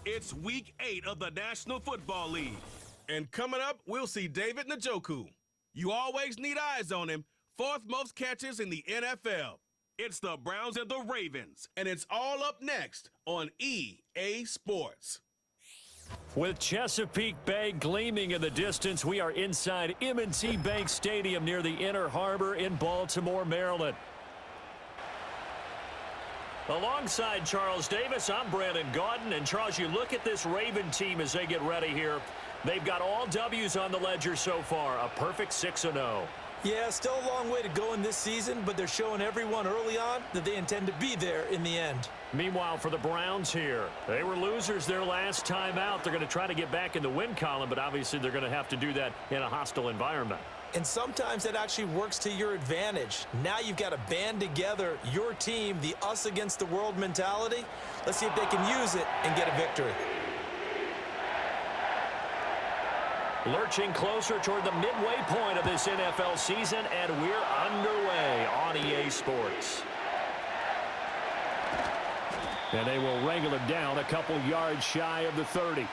It's Week 8 of the National Football League. And coming up, we'll see David Njoku. You always need eyes on him. 4th most catches in the NFL. It's the Browns and the Ravens. And it's all up next on EA Sports. With Chesapeake Bay gleaming in the distance, we are inside M&T Bank Stadium near the Inner Harbor in Baltimore, Maryland. Alongside Charles Davis, I'm Brandon Gaudin. And Charles, you look at this Raven team as they get ready here. They've got all W's on the ledger so far, a perfect 6-0. Yeah, still a long way to go in this season, but they're showing everyone early on that they intend to be there in the end. Meanwhile, for the Browns here, they were losers their last time out. They're going to try to get back in the win column, but obviously they're going to have to do that in a hostile environment. And sometimes that actually works to your advantage. Now you've got to band together your team, the us against the world mentality. Let's see if they can use it and get a victory. Lurching closer toward the midway point of this NFL season, and we're underway on EA Sports. And they will wrangle him down a couple yards shy of the 30.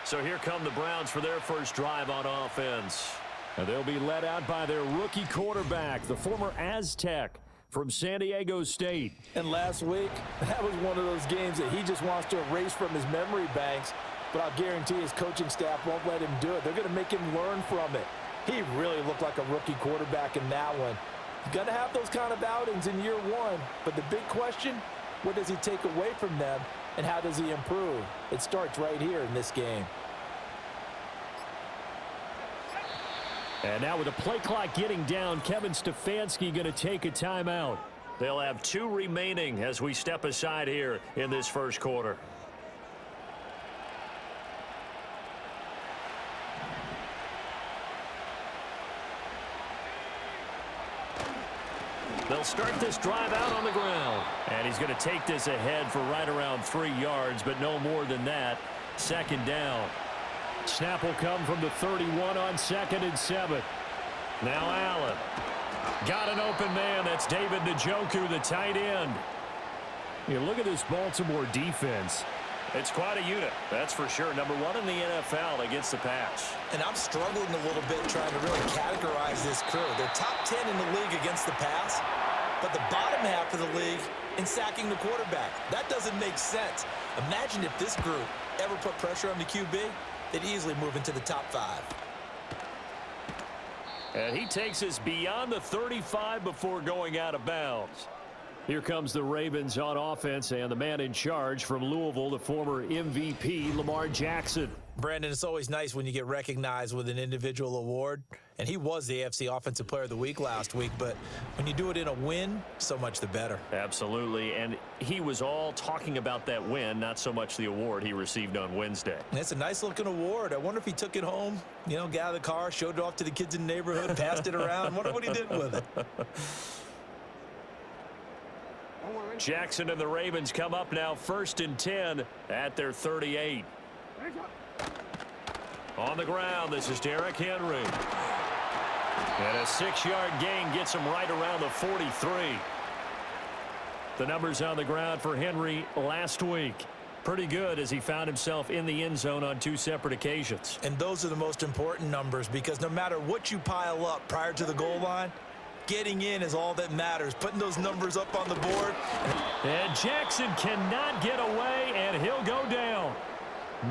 So here come the Browns for their first drive on offense. And they'll be led out by their rookie quarterback, the former Aztec from San Diego State. And last week, that was one of those games that he just wants to erase from his memory banks. But I'll guarantee his coaching staff won't let him do it. They're going to make him learn from it. He really looked like a rookie quarterback in that one. He's going to have those kind of outings in year one. But the big question, what does he take away from them, and how does he improve? It starts right here in this game. And now with the play clock getting down, Kevin Stefanski going to take a timeout. They'll have 2 remaining as we step aside here in this first quarter. They'll start this drive out on the ground. And he's going to take this ahead for right around 3 yards, but no more than that. 2nd down. Snap will come from the 31 on 2nd and 7. Now Allen. Got an open man. That's David Njoku, the tight end. You look at this Baltimore defense. It's quite a unit, that's for sure. Number 1 in the NFL against the pass. And I'm struggling a little bit trying to really categorize this crew. They're top 10 in the league against the pass, but the bottom half of the league in sacking the quarterback. That doesn't make sense. Imagine if this group ever put pressure on the QB, they'd easily move into the top 5. And he takes us beyond the 35 before going out of bounds. Here comes the Ravens on offense, and the man in charge from Louisville, the former MVP, Lamar Jackson. Brandon, it's always nice when you get recognized with an individual award, and he was the AFC Offensive Player of the Week last week, but when you do it in a win, so much the better. Absolutely, and he was all talking about that win, not so much the award he received on Wednesday. It's a nice-looking award. I wonder if he took it home, you know, got out of the car, showed it off to the kids in the neighborhood, passed it around. Wonder what he did with it. Jackson and the Ravens come up now 1st and 10 at their 38. On the ground, this is Derrick Henry. And a 6-yard gain gets him right around the 43. The numbers on the ground for Henry last week. Pretty good as he found himself in the end zone on 2 separate occasions. And those are the most important numbers because no matter what you pile up prior to the goal line, getting in is all that matters. Putting those numbers up on the board. And Jackson cannot get away, and he'll go down.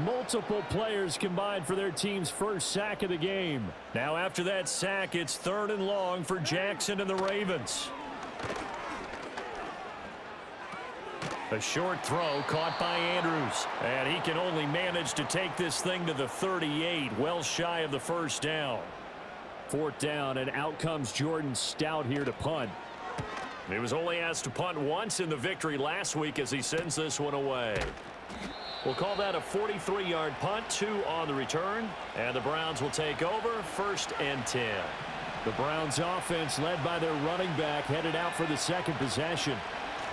Multiple players combined for their team's first sack of the game. Now after that sack, it's 3rd and long for Jackson and the Ravens. A short throw caught by Andrews. And he can only manage to take this thing to the 38, well shy of the 1st down. 4th down, and out comes Jordan Stout here to punt. He was only asked to punt once in the victory last week as he sends this one away. We'll call that a 43-yard punt, 2 on the return, and the Browns will take over 1st and 10. The Browns offense led by their running back headed out for the 2nd possession.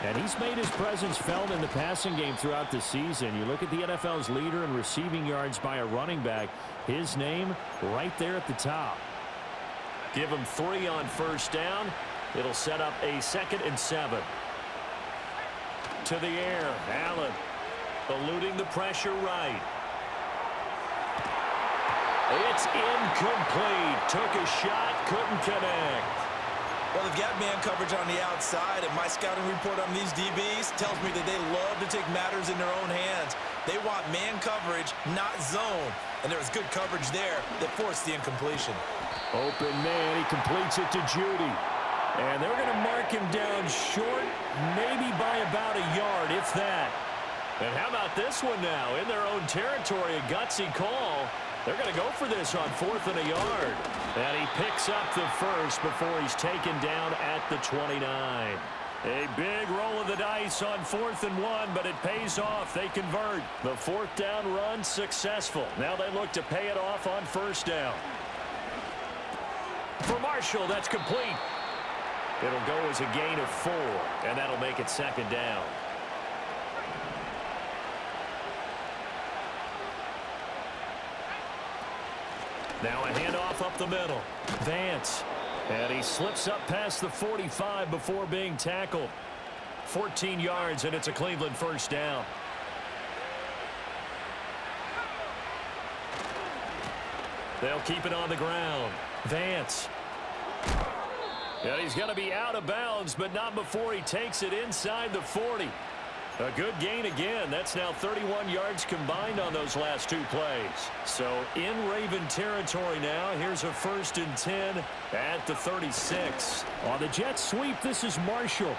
And he's made his presence felt in the passing game throughout the season. You look at the NFL's leader in receiving yards by a running back, his name right there at the top. Give him 3 on 1st down. It'll set up a 2nd and 7. To the air, Allen. eluding the pressure right. It's incomplete. Took a shot, couldn't connect. Well, they've got man coverage on the outside, and my scouting report on these DBs tells me that they love to take matters in their own hands. They want man coverage, not zone. And there was good coverage there that forced the incompletion. Open man, he completes it to Judy. And they're going to mark him down short, maybe by about a yard, if that. And how about this one now? In their own territory, a gutsy call. They're going to go for this on 4th and a yard. And he picks up the first before he's taken down at the 29. A big roll of the dice on 4th and 1, but it pays off. They convert. The 4th down run successful. Now they look to pay it off on 1st down. For Marshall, that's complete. It'll go as a gain of 4, and that'll make it 2nd down. Now a handoff up the middle. Vance. And he slips up past the 45 before being tackled. 14 yards, and it's a Cleveland 1st down. They'll keep it on the ground. Vance. And he's going to be out of bounds, but not before he takes it inside the 40. A good gain again. That's now 31 yards combined on those last 2 plays. So in Raven territory now. Here's a 1st and 10 at the 36. On the jet sweep, this is Marshall.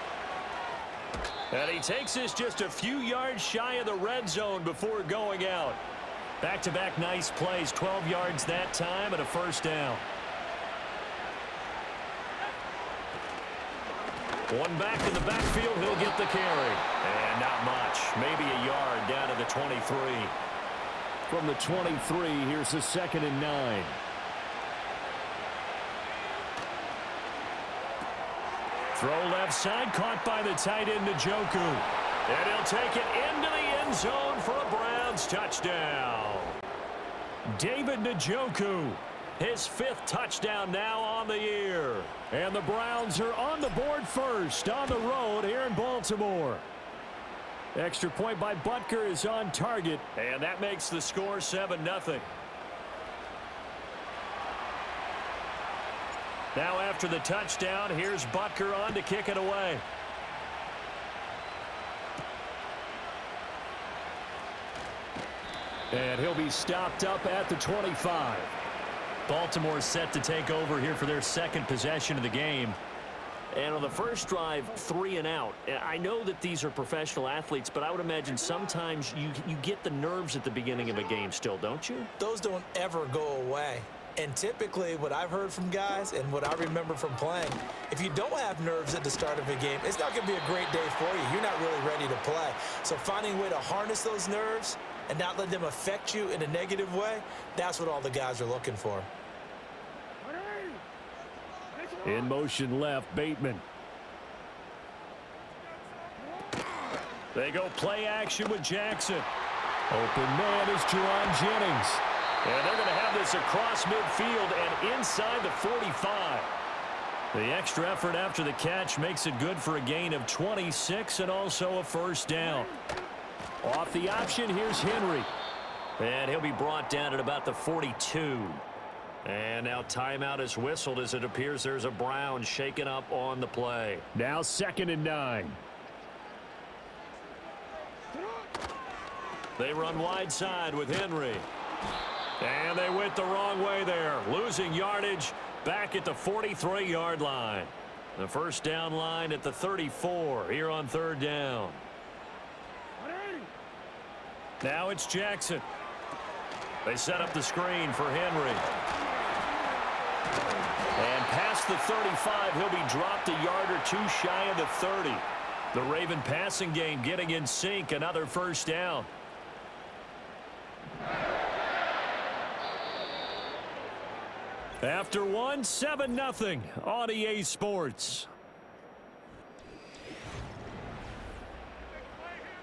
And he takes this just a few yards shy of the red zone before going out. Back-to-back nice plays. 12 yards that time and a 1st down. One back in the backfield, he'll get the carry. And not much. Maybe a yard down to the 23. From the 23, here's the 2nd and 9. Throw left side, caught by the tight end, Njoku. And he'll take it into the end zone for a Browns touchdown. David Njoku. His 5th touchdown now on the year. And the Browns are on the board first on the road here in Baltimore. Extra point by Butker is on target, and that makes the score 7-0. Now after the touchdown, here's Butker on to kick it away. And he'll be stopped up at the 25. Baltimore set to take over here for their 2nd possession of the game. And on the first drive, 3 and out. I know that these are professional athletes, but I would imagine sometimes you get the nerves at the beginning of a game still, don't you? Those don't ever go away. And typically what I've heard from guys and what I remember from playing, if you don't have nerves at the start of a game, it's not going to be a great day for you. You're not really ready to play. So finding a way to harness those nerves and not let them affect you in a negative way, that's what all the guys are looking for. In motion left, Bateman. They go play action with Jackson. Open man is Jerron Jennings. And they're going to have this across midfield and inside the 45. The extra effort after the catch makes it good for a gain of 26 and also a 1st down. Off the option, here's Henry. And he'll be brought down at about the 42. And now timeout is whistled as it appears there's a Brown shaken up on the play. Now 2nd and 9. They run wide side with Henry. And they went the wrong way there. Losing yardage back at the 43-yard line. The 1st down line at the 34 here on 3rd down. Now it's Jackson. They set up the screen for Henry. And past the 35, he'll be dropped a yard or 2 shy of the 30. The Raven passing game getting in sync. Another 1st down. After 1, 7-0 on EA Sports.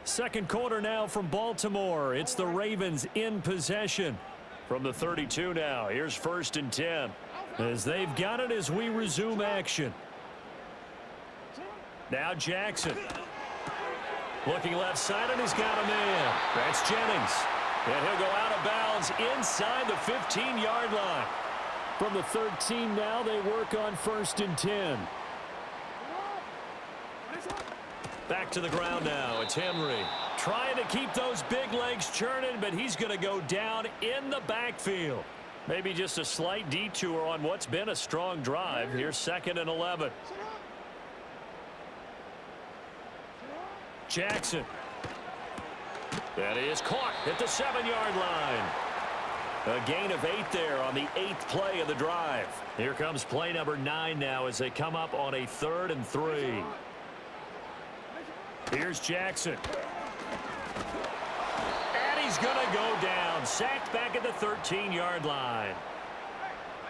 2nd quarter now from Baltimore. It's the Ravens in possession. From the 32 now, here's 1st and 10. As they've got it as we resume action. Now Jackson. Looking left side, and he's got a man. That's Jennings. And he'll go out of bounds inside the 15-yard line. From the 13 now, they work on 1st and 10. Back to the ground now. It's Henry. Trying to keep those big legs churning, but he's going to go down in the backfield. Maybe just a slight detour on what's been a strong drive. Here's 2nd and 11. Jackson. That is caught at the 7-yard line. A gain of 8 there on the 8th play of the drive. Here comes play number 9 now as they come up on a 3rd and 3. Here's Jackson. And he's going to go down. Sacked back at the 13-yard line.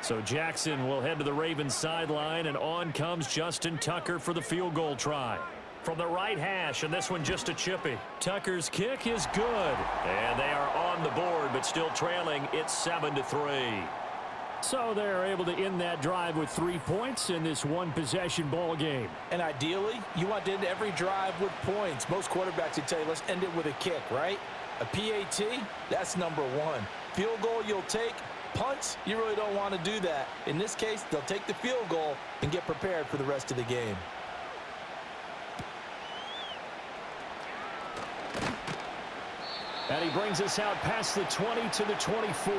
So Jackson will head to the Ravens sideline, and on comes Justin Tucker for the field goal try. From the right hash, and this one just a chippy. Tucker's kick is good. And they are on the board, but still trailing. It's 7-3. So they're able to end that drive with 3 points in this one-possession ball game. And ideally, you want to end every drive with points. Most quarterbacks would tell you, let's end it with a kick, right? A PAT, that's number 1. Field goal you'll take. Punts, you really don't want to do that. In this case, they'll take the field goal and get prepared for the rest of the game. And he brings us out past the 20 to the 24.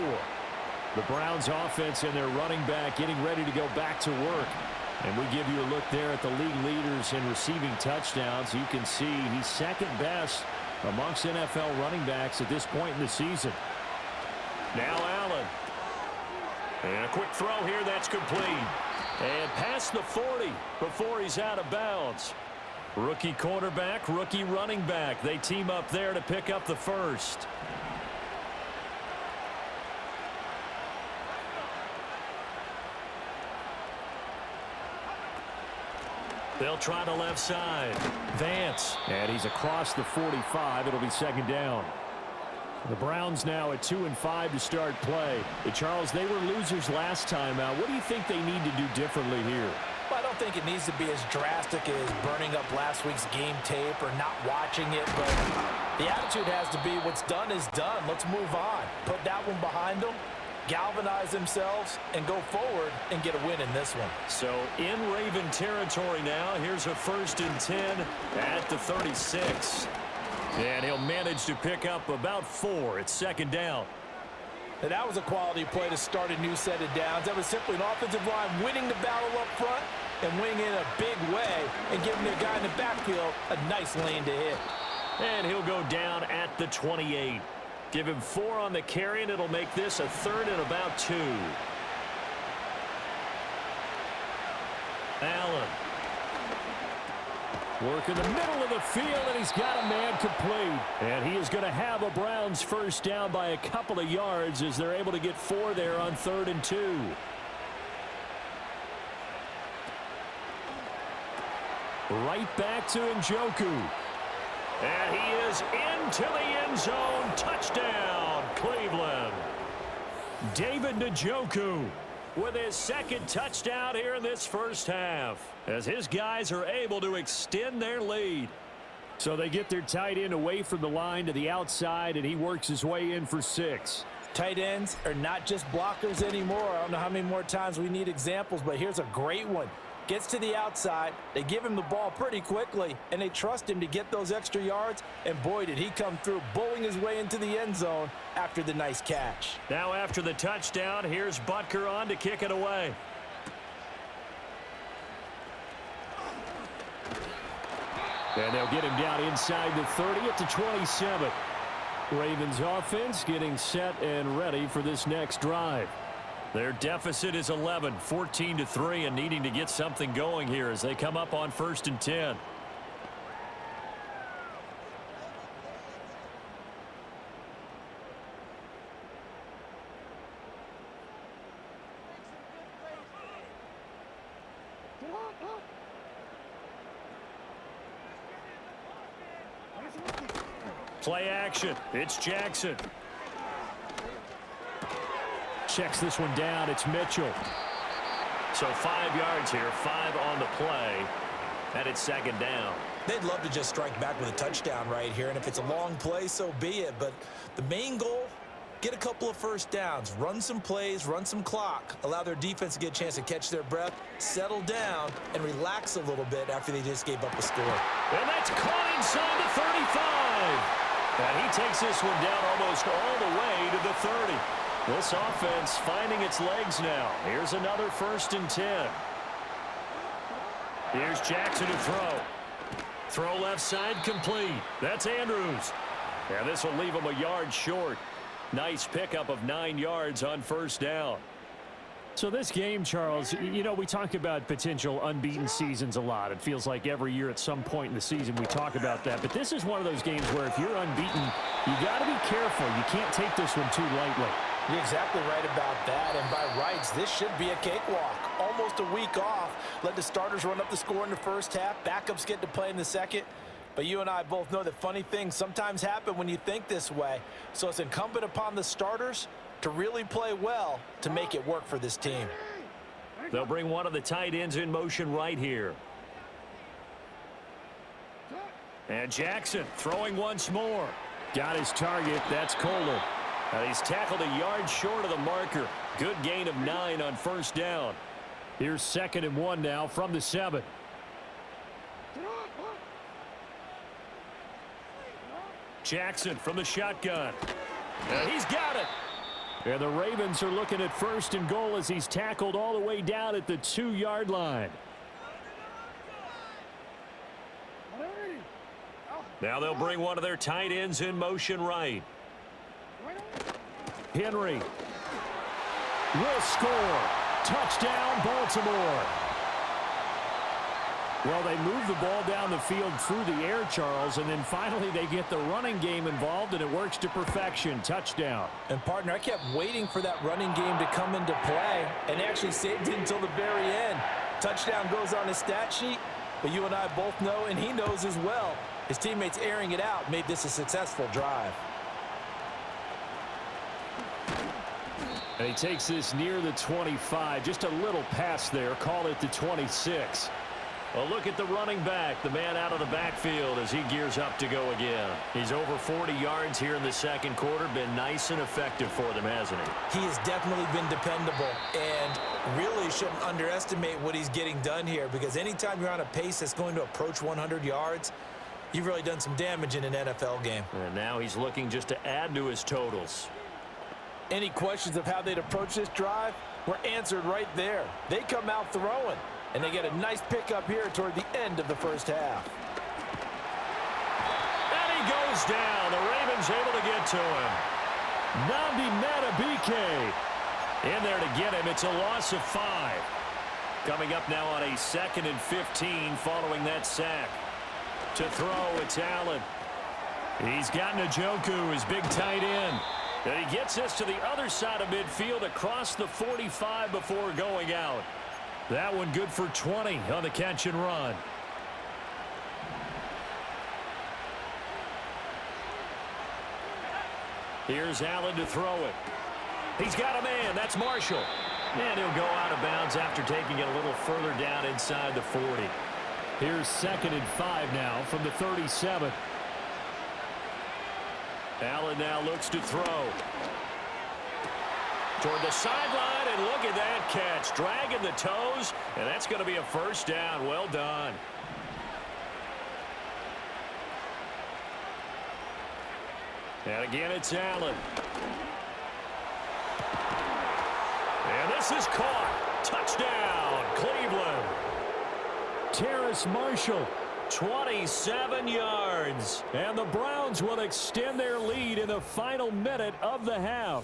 The Browns offense and their running back getting ready to go back to work. And we give you a look there at the league leaders in receiving touchdowns. You can see he's 2nd best amongst NFL running backs at this point in the season. Now Allen. And a quick throw here that's complete. And past the 40 before he's out of bounds. Rookie quarterback, rookie running back. They team up there to pick up the first. They'll try the left side. Vance. And he's across the 45. It'll be 2nd down. The Browns now at 2-5 to start play. Charles, they were losers last time out. What do you think they need to do differently here? Well, I don't think it needs to be as drastic as burning up last week's game tape or not watching it, but the attitude has to be what's done is done. Let's move on. Put that one behind them, galvanize themselves, and go forward and get a win in this one. So in Raven territory now, here's a 1st and 10 at the 36. And he'll manage to pick up about 4. It's 2nd down. And that was a quality play to start a new set of downs. That was simply an offensive line winning the battle up front and winning in a big way and giving their guy in the backfield a nice lane to hit. And he'll go down at the 28. Give him 4 on the carry, and it'll make this a 3rd and about 2. Allen. Work in the middle of the field, and he's got a man complete. And he is going to have a Browns first down by a couple of yards as they're able to get 4 there on 3rd and 2. Right back to Njoku. And he is into the end zone. Touchdown, Cleveland. David Njoku with his 2nd touchdown here in this first half, as his guys are able to extend their lead. So they get their tight end away from the line to the outside, and he works his way in for 6. Tight ends are not just blockers anymore. I don't know how many more times we need examples, but here's a great one. Gets to the outside, they give him the ball pretty quickly, and they trust him to get those extra yards, and boy, did he come through, bowling his way into the end zone after the nice catch. Now after the touchdown, here's Butker on to kick it away. And they'll get him down inside the 30 at the 27. Ravens offense getting set and ready for this next drive. Their deficit is 11, 14-3, and needing to get something going here as they come up on 1st and 10. Play action. It's Jackson. Checks this one down. It's Mitchell. So 5 yards here, 5 on the play. And it's second down. They'd love to just strike back with a touchdown right here, and if it's a long play, so be it. But the main goal, get a couple of first downs, run some plays, run some clock, allow their defense to get a chance to catch their breath, settle down, and relax a little bit after they just gave up a score. And that's caught inside the 35. And he takes this one down almost all the way to the 30. This offense finding its legs now. Here's another 1st and 10. Here's Jackson to throw. Throw left side complete. That's Andrews. And this will leave him a yard short. Nice pickup of 9 yards on 1st down. So this game, Charles, you know, we talk about potential unbeaten seasons a lot. It feels like every year at some point in the season we talk about that. But this is one of those games where if you're unbeaten, you got to be careful. You can't take this one too lightly. You're exactly right about that, and by rights, this should be a cakewalk. Almost a week off. Let the starters run up the score in the first half. Backups get to play in the second. But you and I both know that funny things sometimes happen when you think this way. So it's incumbent upon the starters to really play well to make it work for this team. They'll bring one of the tight ends in motion right here. And Jackson throwing once more. Got his target. That's Kohler. He's tackled a yard short of the marker. Good gain of 9 on 1st down. Here's 2nd and 1 now from the 7. Jackson from the shotgun. And he's got it. And the Ravens are looking at 1st and goal as he's tackled all the way down at the 2-yard line. Now they'll bring one of their tight ends in motion right. Henry will score. Touchdown, Baltimore. Well, they move the ball down the field through the air, Charles, and then finally they get the running game involved, and it works to perfection. Touchdown. And, partner, I kept waiting for that running game to come into play and actually saved it until the very end. Touchdown goes on his stat sheet, but you and I both know, and he knows as well, his teammates airing it out made this a successful drive. And he takes this near the 25. Just a little pass there. Call it the 26. Well, look at the running back, the man out of the backfield as he gears up to go again. He's over 40 yards here in the 2nd quarter. Been nice and effective for them, hasn't he? He has definitely been dependable and really shouldn't underestimate what he's getting done here, because anytime you're on a pace that's going to approach 100 yards, you've really done some damage in an NFL game. And now he's looking just to add to his totals. Any questions of how they'd approach this drive were answered right there. They come out throwing, and they get a nice pickup here toward the end of the first half. And he goes down. The Ravens able to get to him. Nnamdi Madubuike in there to get him. It's a loss of 5. Coming up now on a 2nd and 15 following that sack. To throw, it's Allen. He's got Njoku, his big tight end. And he gets this to the other side of midfield across the 45 before going out. That one good for 20 on the catch and run. Here's Allen to throw it. He's got a man. That's Marshall. And he'll go out of bounds after taking it a little further down inside the 40. Here's 2nd and 5 now from the 37. Allen now looks to throw. Toward the sideline, and look at that catch. Dragging the toes, and that's going to be a 1st down. Well done. And again, it's Allen. And this is caught. Touchdown, Cleveland. Terrace Marshall. 27 yards. And the Browns will extend their lead in the final minute of the half.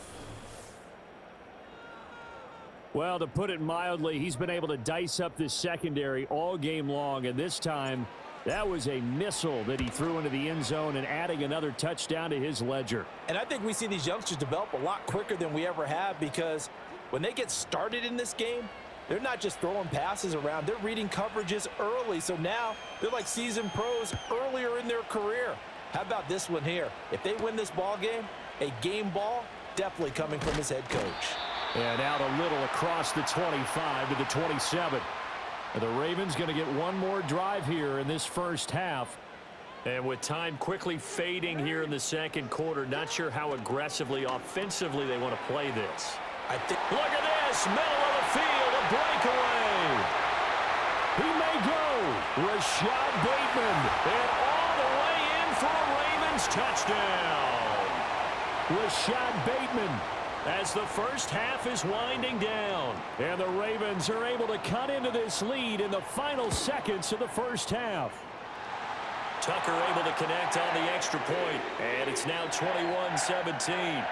Well, to put it mildly, he's been able to dice up this secondary all game long, and this time that was a missile that he threw into the end zone and adding another touchdown to his ledger. And I think we see these youngsters develop a lot quicker than we ever have, because when they get started in this game, they're not just throwing passes around. They're reading coverages early. So now they're like seasoned pros earlier in their career. How about this one here? If they win this ball game, a game ball definitely coming from his head coach. And out a little across the 25 to the 27. The Ravens going to get one more drive here in this first half. And with time quickly fading here in the second quarter, not sure how aggressively, offensively they want to play this. Look at this, middle of the field, a breakaway. He may go. Rashad Bateman, and all the way in for a Ravens touchdown. Rashad Bateman, as the first half is winding down. And the Ravens are able to cut into this lead in the final seconds of the first half. Tucker able to connect on the extra point, and it's now 21-17.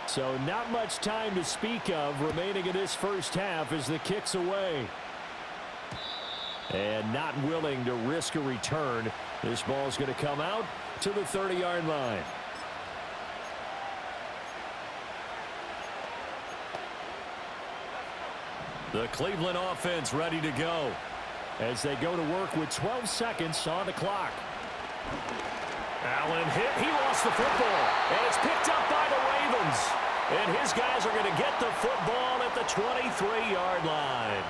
So not much time to speak of remaining in this first half as the kick's away. And not willing to risk a return. This ball's going to come out to the 30-yard line. The Cleveland offense ready to go as they go to work with 12 seconds on the clock. Allen hit. He lost the football, and it's picked up by the Ravens. And his guys are going to get the football at the 23-yard line.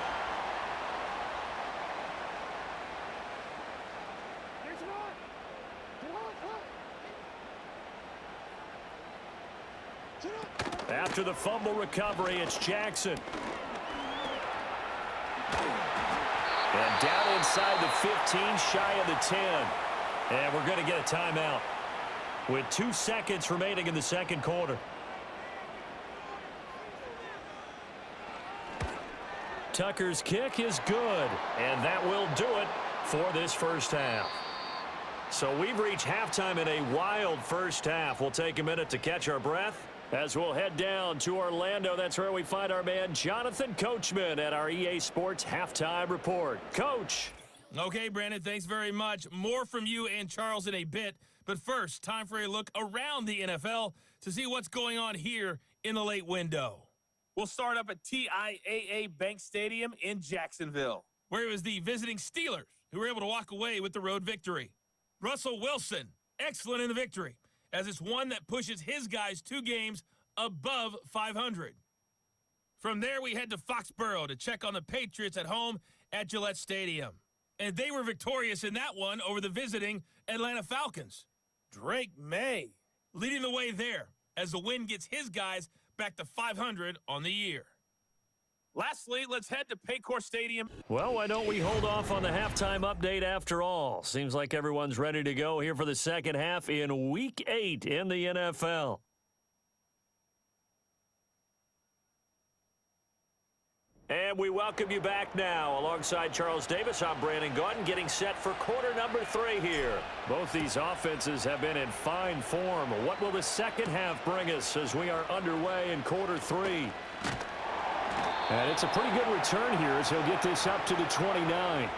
After the fumble recovery, it's Jackson. And down inside the 15, shy of the 10. And we're going to get a timeout with 2 seconds remaining in the second quarter. Tucker's kick is good, and that will do it for this first half. So we've reached halftime in a wild first half. We'll take a minute to catch our breath as we'll head down to Orlando. That's where we find our man Jonathan Coachman at our EA Sports Halftime Report. Coach. Okay, Brandon, thanks very much. More from you and Charles in a bit. But first, time for a look around the NFL to see what's going on here in the late window. We'll start up at TIAA Bank Stadium in Jacksonville, where it was the visiting Steelers who were able to walk away with the road victory. Russell Wilson, excellent in the victory, as it's one that pushes his guys 2 games above 500. From there, we head to Foxborough to check on the Patriots at home at Gillette Stadium. And they were victorious in that one over the visiting Atlanta Falcons. Drake May leading the way there as the win gets his guys back to 500 on the year. Lastly, let's head to Paycor Stadium. Well, why don't we hold off on the halftime update after all? Seems like everyone's ready to go here for the second half in Week 8 in the NFL. And we welcome you back now. Alongside Charles Davis, I'm Brandon Gaudin, getting set for quarter number 3 here. Both these offenses have been in fine form. What will the second half bring us as we are underway in quarter 3? And it's a pretty good return here as he'll get this up to the 29.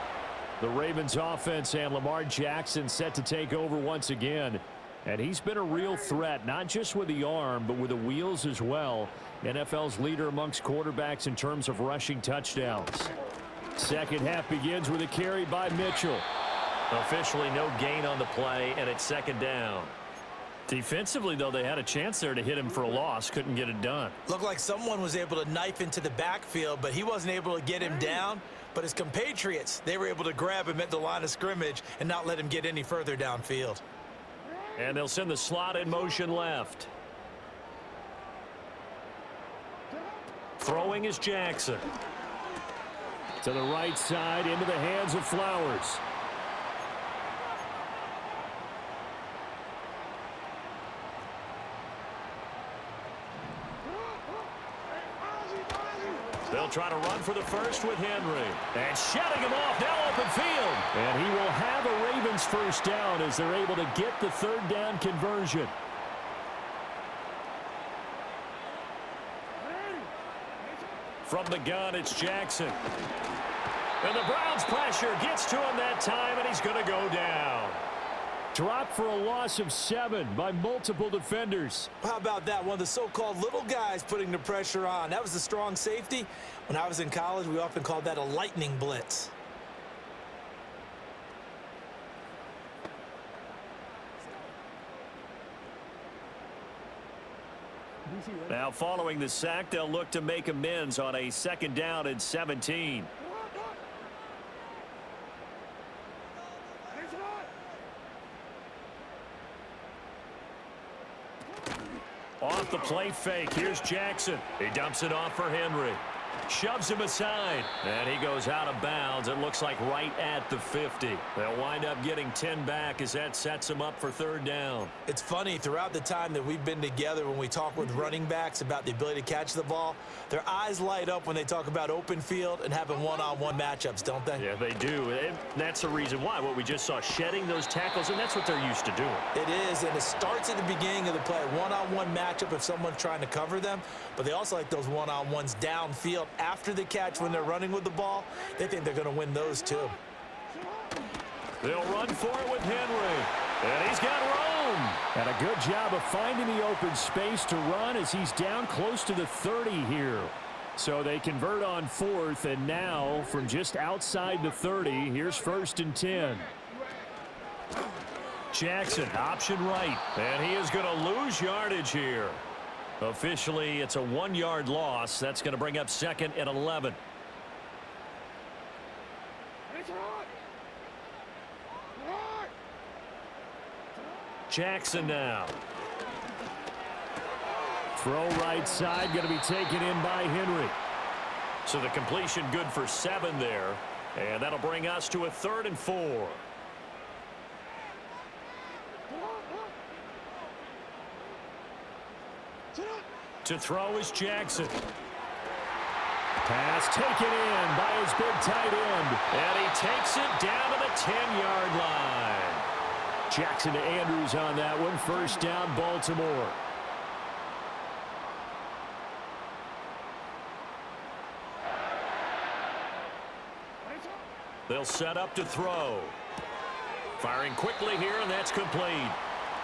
The Ravens offense and Lamar Jackson set to take over once again. And he's been a real threat, not just with the arm, but with the wheels as well. NFL's leader amongst quarterbacks in terms of rushing touchdowns. Second half begins with a carry by Mitchell. Officially no gain on the play, and it's second down. Defensively, though, they had a chance there to hit him for a loss. Couldn't get it done. Looked like someone was able to knife into the backfield, but he wasn't able to get him down. But his compatriots, they were able to grab him at the line of scrimmage and not let him get any further downfield. And they'll send the slot in motion left. Throwing is Jackson. To the right side, into the hands of Flowers. They'll try to run for the first with Henry. And shutting him off, now open field. And he will have a Ravens first down as they're able to get the third down conversion. From the gun, it's Jackson. And the Browns pressure gets to him that time, and he's going to go down. Dropped for a loss of 7 by multiple defenders. How about that? One of the so-called little guys putting the pressure on. That was the strong safety. When I was in college, we often called that a lightning blitz. Now following the sack, they'll look to make amends on a 2nd down and 17. Off the play fake. Here's Jackson. He dumps it off for Henry. Shoves him aside. And he goes out of bounds. It looks like right at the 50. They'll wind up getting 10 back as that sets them up for 3rd down. It's funny, throughout the time that we've been together, when we talk with running backs about the ability to catch the ball, their eyes light up when they talk about open field and having one-on-one matchups, don't they? Yeah, they do. And that's the reason why. What we just saw, shedding those tackles, and that's what they're used to doing. It is, and it starts at the beginning of the play. One-on-one matchup if someone's trying to cover them, but they also like those one-on-ones downfield after the catch when they're running with the ball. They think they're going to win those too. They'll run for it with Henry. And he's got room. And a good job of finding the open space to run as he's down close to the 30 here. So they convert on 4th, and now from just outside the 30, here's 1st and 10. Jackson, option right. And he is going to lose yardage here. Officially, it's a 1-yard loss. That's going to bring up 2nd and 11. Jackson now. Throw right side, going to be taken in by Henry. So the completion good for 7 there. And that'll bring us to a 3rd and 4. To throw is Jackson. Pass taken in by his big tight end. And he takes it down to the 10-yard line. Jackson to Andrews on that one. 1st down, Baltimore. They'll set up to throw. Firing quickly here, and that's complete.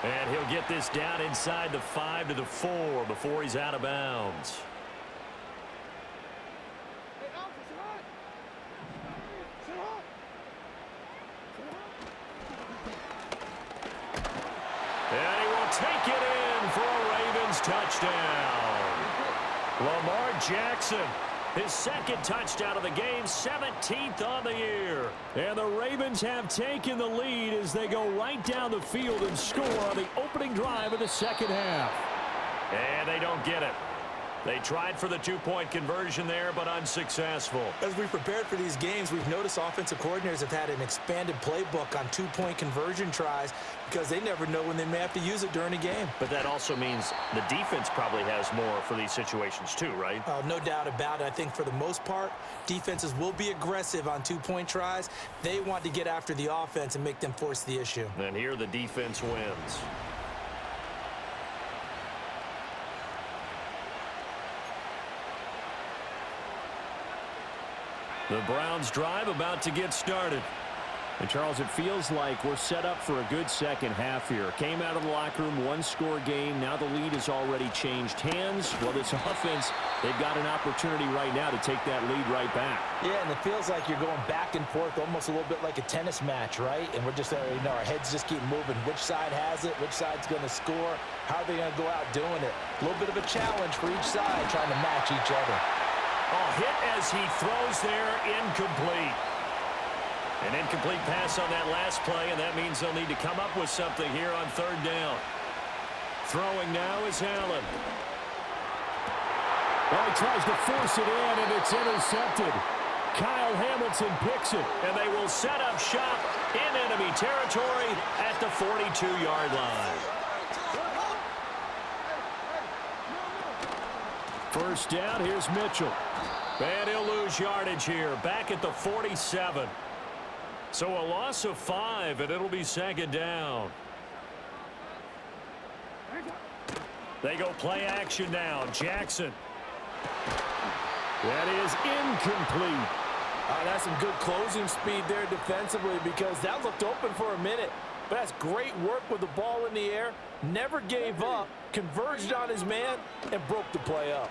And he'll get this down inside the 5 to the 4 before he's out of bounds. And he will take it in for a Ravens touchdown. Lamar Jackson, his 2nd touchdown of the game, 17th on the year. And the Ravens have taken the lead as they go right down the field and score on the opening drive of the 2nd half. And they don't get it. They tried for the 2-point conversion there, but unsuccessful. As we've prepared for these games, we've noticed offensive coordinators have had an expanded playbook on 2-point conversion tries because they never know when they may have to use it during a game. But that also means the defense probably has more for these situations too, right? No doubt about it. I think for the most part, defenses will be aggressive on 2-point tries. They want to get after the offense and make them force the issue. And here the defense wins. The Browns drive about to get started. And, Charles, it feels like we're set up for a good 2nd half here. Came out of the locker room, 1-score game. Now the lead has already changed hands. Well, this offense, they've got an opportunity right now to take that lead right back. Yeah, and it feels like you're going back and forth almost a little bit like a tennis match, right? And we're just, our heads just keep moving. Which side has it? Which side's going to score? How are they going to go out doing it? A little bit of a challenge for each side trying to match each other. Oh, hit as he throws there, incomplete. An incomplete pass on that last play, and that means they'll need to come up with something here on 3rd down. Throwing now is Allen. Well, he tries to force it in, and it's intercepted. Kyle Hamilton picks it. And they will set up shop in enemy territory at the 42-yard line. 1st down, here's Mitchell. And he'll lose yardage here, back at the 47. So a loss of 5, and it'll be 2nd down. They go play action now. Jackson. That is incomplete. That's some good closing speed there defensively because that looked open for a minute. But that's great work with the ball in the air. Never gave up, converged on his man, and broke the play up.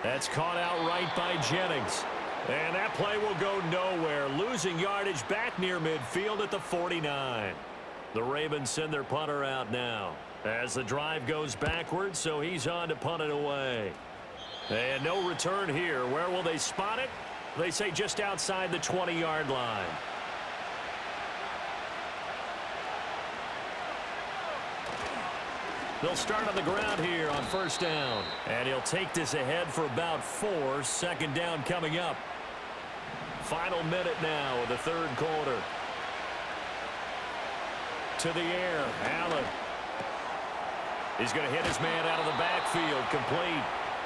That's caught out right by Jennings. And that play will go nowhere, losing yardage back near midfield at the 49. The Ravens send their punter out now. As the drive goes backwards, so he's on to punt it away. And no return here. Where will they spot it? They say just outside the 20-yard line. They'll start on the ground here on first down. And he'll take this ahead for about 4. Second down coming up. Final minute now of the third quarter. To the air, Allen. He's going to hit his man out of the backfield, complete.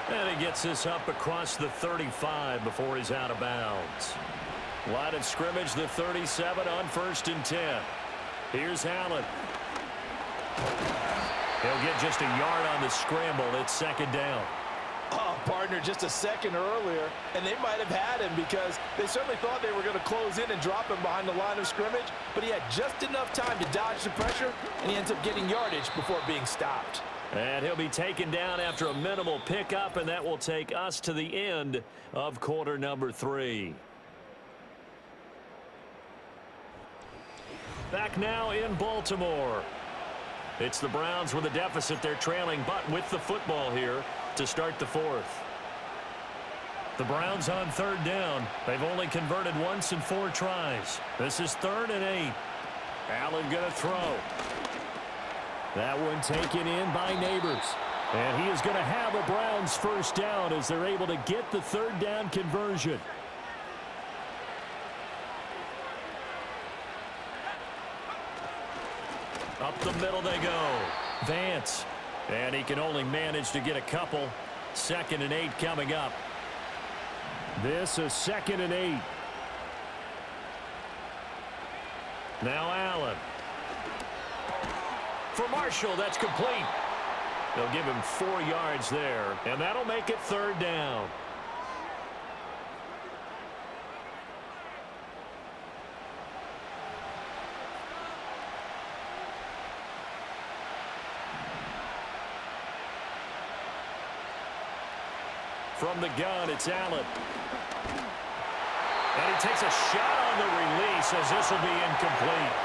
And he gets this up across the 35 before he's out of bounds. Line of scrimmage, the 37 on 1st and 10. Here's Allen. He'll get just a yard on the scramble. It's second down. Oh, partner, just a second earlier, and they might have had him because they certainly thought they were going to close in and drop him behind the line of scrimmage, but he had just enough time to dodge the pressure, and he ends up getting yardage before being stopped. And he'll be taken down after a minimal pickup, and that will take us to the end of quarter number 3. Back now in Baltimore. It's the Browns with a deficit. They're trailing, but with the football here to start the 4th. The Browns on third down. They've only converted once in 4 tries. This is 3rd and 8. Allen going to throw. That one taken in by Neighbors. And he is going to have a Browns first down as they're able to get the third down conversion. Up the middle they go. Vance. And he can only manage to get a couple. 2nd and 8 coming up. This is 2nd and 8. Now Allen. For Marshall, that's complete. They'll give him 4 yards there, and that'll make it 3rd down. From the gun, it's Allen. And he takes a shot on the release as this will be incomplete.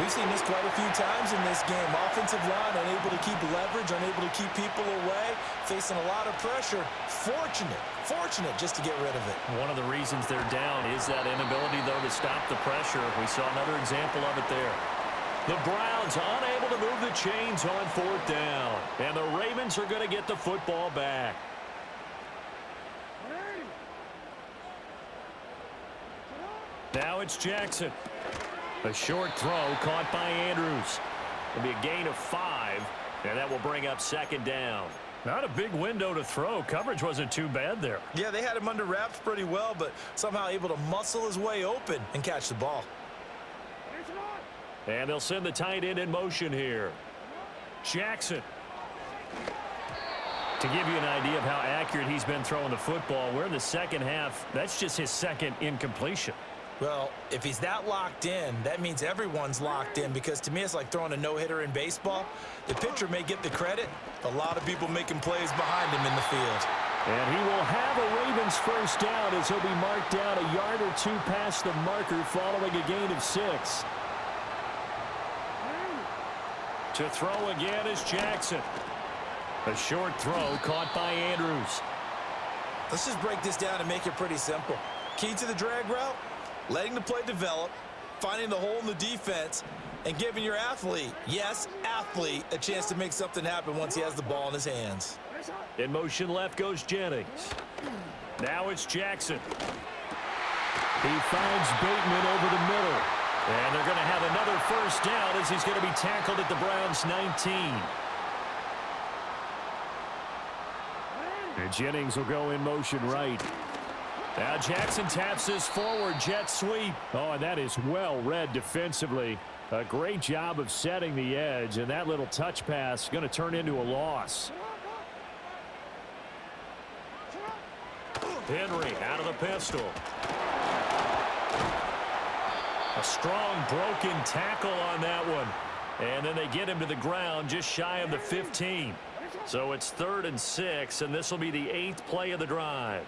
We've seen this quite a few times in this game. Offensive line unable to keep leverage, unable to keep people away, facing a lot of pressure. Fortunate just to get rid of it. One of the reasons they're down is that inability, though, to stop the pressure. We saw another example of it there. The Browns unable to move the chains on 4th down. And the Ravens are going to get the football back. Now it's Jackson. A short throw caught by Andrews. It'll be a gain of 5, and that will bring up 2nd down. Not a big window to throw. Coverage wasn't too bad there. Yeah, they had him under wraps pretty well, but somehow able to muscle his way open and catch the ball. And they'll send the tight end in motion here. Jackson. To give you an idea of how accurate he's been throwing the football, we're in the second half. That's just his 2nd incompletion. Well, if he's that locked in, that means everyone's locked in, because to me it's like throwing a no-hitter in baseball. The pitcher may get the credit. A lot of people making plays behind him in the field. And he will have a Ravens first down as he'll be marked down a yard or 2 past the marker following a gain of 6. To throw again is Jackson. A short throw caught by Andrews. Let's just break this down and make it pretty simple. Key to the drag route? Letting the play develop, finding the hole in the defense, and giving your athlete, yes, athlete, a chance to make something happen once he has the ball in his hands. In motion left goes Jennings. Now it's Jackson. He finds Bateman over the middle. And they're going to have another first down as he's going to be tackled at the Browns' 19. And Jennings will go in motion right. Now Jackson taps this forward jet sweep. Oh, and that is well read defensively. A great job of setting the edge, and that little touch pass going to turn into a loss. Henry out of the pistol. A strong broken tackle on that one. And then they get him to the ground just shy of the 15. So it's 3rd and 6, and this will be the 8th play of the drive.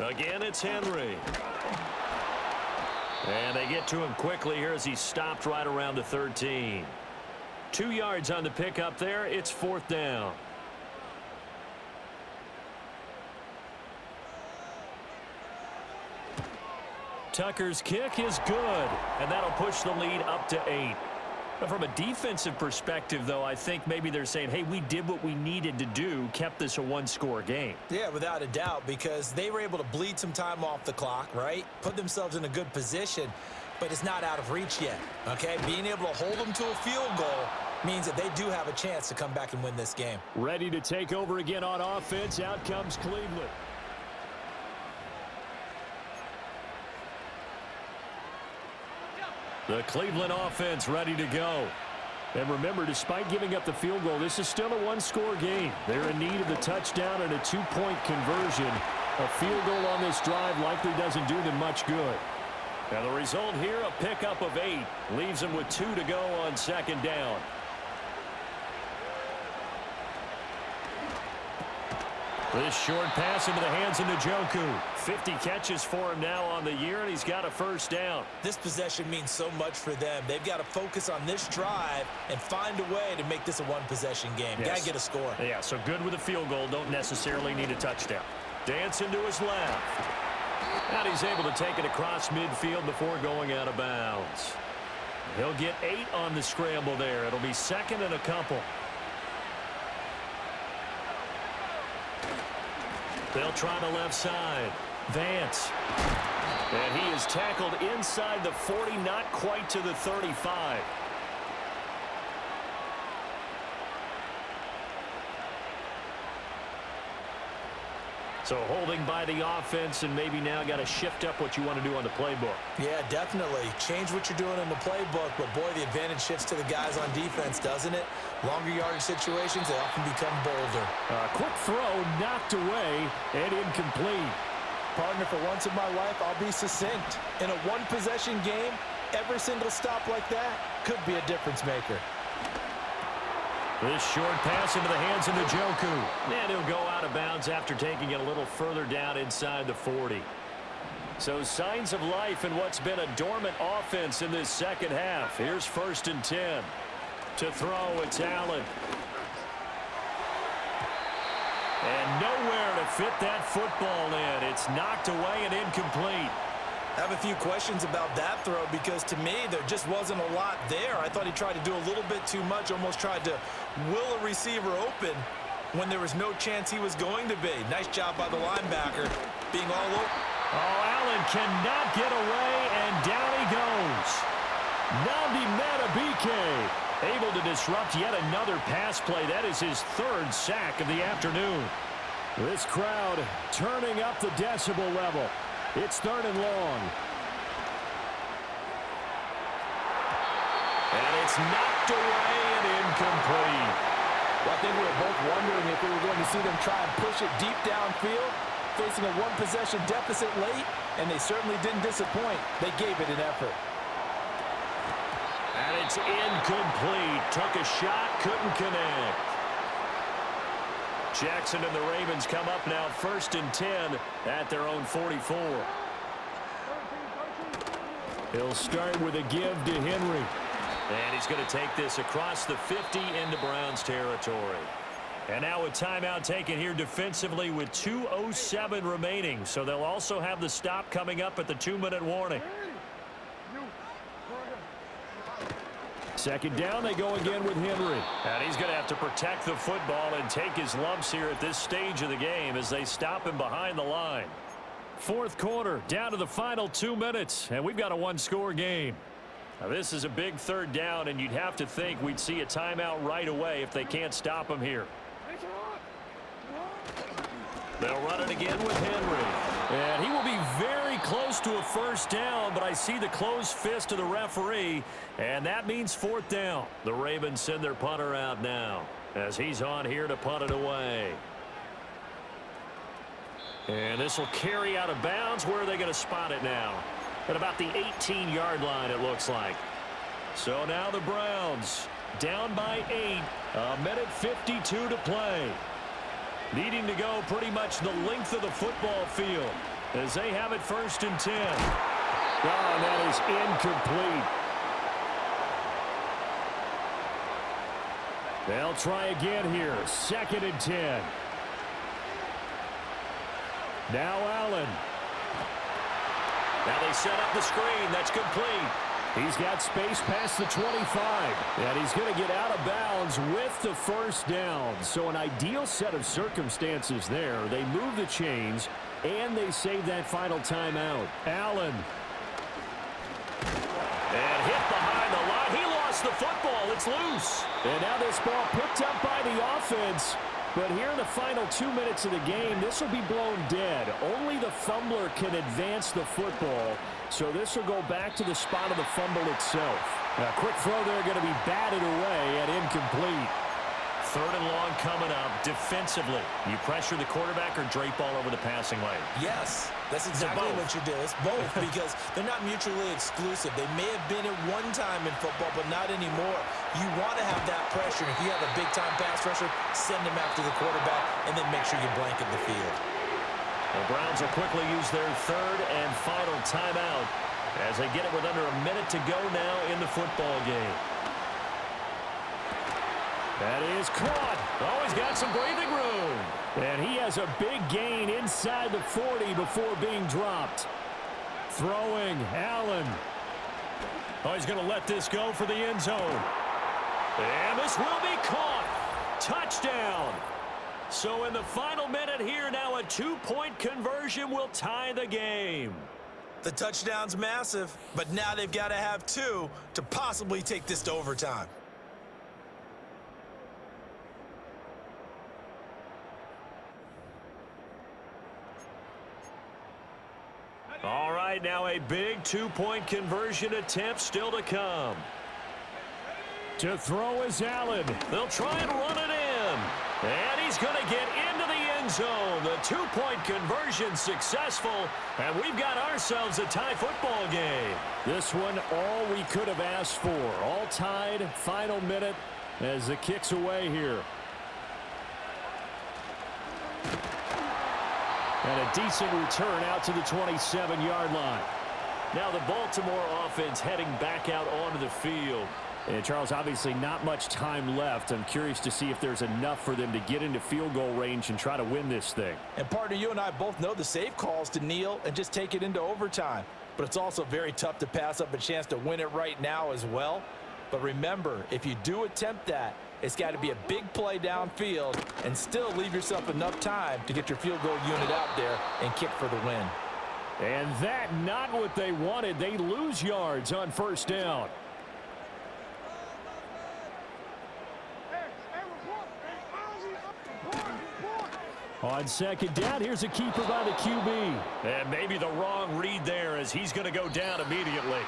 Again, it's Henry. And they get to him quickly here as he stopped right around the 13. 2 yards on the pickup there. It's 4th down. Tucker's kick is good, and that'll push the lead up to 8. But from a defensive perspective, though, I think maybe they're saying, hey, we did what we needed to do, kept this a one-score game. Yeah, without a doubt, because they were able to bleed some time off the clock, right? Put themselves in a good position, but it's not out of reach yet, okay? Being able to hold them to a field goal means that they do have a chance to come back and win this game. Ready to take over again on offense. Out comes Cleveland. The Cleveland offense ready to go. And remember, despite giving up the field goal, this is still a one-score game. They're in need of the touchdown and a two-point conversion. A field goal on this drive likely doesn't do them much good. Now the result here, a pickup of 8. Leaves them with 2 to go on 2nd down. This short pass into the hands of Njoku. 50 catches for him now on the year, and he's got a 1st down. This possession means so much for them. They've got to focus on this drive and find a way to make this a one-possession game. Yes. Got to get a score. Yeah, so good with a field goal. Don't necessarily need a touchdown. Dancing to his left. And he's able to take it across midfield before going out of bounds. He'll get 8 on the scramble there. It'll be 2nd and a couple. They'll try the left side. Vance. And he is tackled inside the 40, not quite to the 35. So holding by the offense, and maybe now got to shift up what you want to do on the playbook. Yeah, definitely. Change what you're doing in the playbook, but boy, the advantage shifts to the guys on defense, doesn't it? Longer yardage situations, they often become bolder. Quick throw knocked away and incomplete. Partner, for once in my life, I'll be succinct. In a one-possession game, every single stop like that could be a difference maker. This short pass into the hands of Njoku. And he'll go out of bounds after taking it a little further down inside the 40. So signs of life in what's been a dormant offense in this 2nd half. Here's 1st and 10. To throw, it's Allen. And nowhere to fit that football in. It's knocked away and incomplete. I have a few questions about that throw because to me there just wasn't a lot there. I thought he tried to do a little bit too much, almost tried to will a receiver open when there was no chance he was going to be. Nice job by the linebacker being all over. Oh, Allen cannot get away, and down he goes. Nnamdi Madubuike able to disrupt yet another pass play. That is his 3rd sack of the afternoon. This crowd turning up the decibel level. It's 3rd and long. And it's knocked away and incomplete. Well, I think we were both wondering if we were going to see them try and push it deep downfield, facing a one-possession deficit late, and they certainly didn't disappoint. They gave it an effort. And it's incomplete. Took a shot, couldn't connect. Jackson and the Ravens come up now 1st and 10 at their own 44. He'll start with a give to Henry. And he's going to take this across the 50 into Browns territory. And now a timeout taken here defensively with 2:07 remaining. So they'll also have the stop coming up at the 2-minute warning. 2nd down, they go again with Henry. And he's going to have to protect the football and take his lumps here at this stage of the game as they stop him behind the line. 4th quarter, down to the final 2 minutes, and we've got a one-score game. Now this is a big 3rd down, and you'd have to think we'd see a timeout right away if they can't stop him here. They'll run it again with Henry. And he will be very close to a 1st down, but I see the closed fist of the referee, and that means 4th down. The Ravens send their punter out now as he's on here to punt it away. And this will carry out of bounds. Where are they going to spot it now? At about the 18-yard line, it looks like. So now the Browns down by 8. 1:52 to play. Needing to go pretty much the length of the football field as they have it 1st and 10. Oh, and that is incomplete. They'll try again here. 2nd and 10. Now Allen. Now they set up the screen. That's complete. He's got space past the 25. And he's going to get out of bounds with the first down. So an ideal set of circumstances there. They move the chains, and they save that final timeout. Allen. And hit behind the line. He lost the football. It's loose. And now this ball picked up by the offense. But here in the final 2 minutes of the game, this will be blown dead. Only the fumbler can advance the football. So this will go back to the spot of the fumble itself. A quick throw there going to be batted away and incomplete. 3rd and long coming up. Defensively, you pressure the quarterback or drape all over the passing lane? Yes, that's exactly what you do. It's both because they're not mutually exclusive. They may have been at one time in football, but not anymore. You want to have that pressure. If you have a big-time pass rusher, send him after the quarterback, and then make sure you blanket the field. The Browns will quickly use their 3rd and final timeout as they get it with under a minute to go now in the football game. That is caught. Oh, he's got some breathing room. And he has a big gain inside the 40 before being dropped. Throwing, Allen. Oh, he's going to let this go for the end zone. And this will be caught. Touchdown. So in the final minute here, now a 2-point conversion will tie the game. The touchdown's massive, but now they've got to have 2 to possibly take this to overtime. All right, now a big 2-point conversion attempt still to come. To throw is Allen. They'll try and run it in. And he's going to get into the end zone. The 2-point conversion successful. And we've got ourselves a tie football game. This one all we could have asked for. All tied, final minute as the kick's away here. And a decent return out to the 27-yard line. Now the Baltimore offense heading back out onto the field. And Charles, obviously not much time left. I'm curious to see if there's enough for them to get into field goal range and try to win this thing. And partner, you and I both know the safe calls to kneel and just take it into overtime. But it's also very tough to pass up a chance to win it right now as well. But remember, if you do attempt that, it's got to be a big play downfield and still leave yourself enough time to get your field goal unit out there and kick for the win. And that not what they wanted. They lose yards on first down. On second down, here's a keeper by the QB. And maybe the wrong read there as he's going to go down immediately.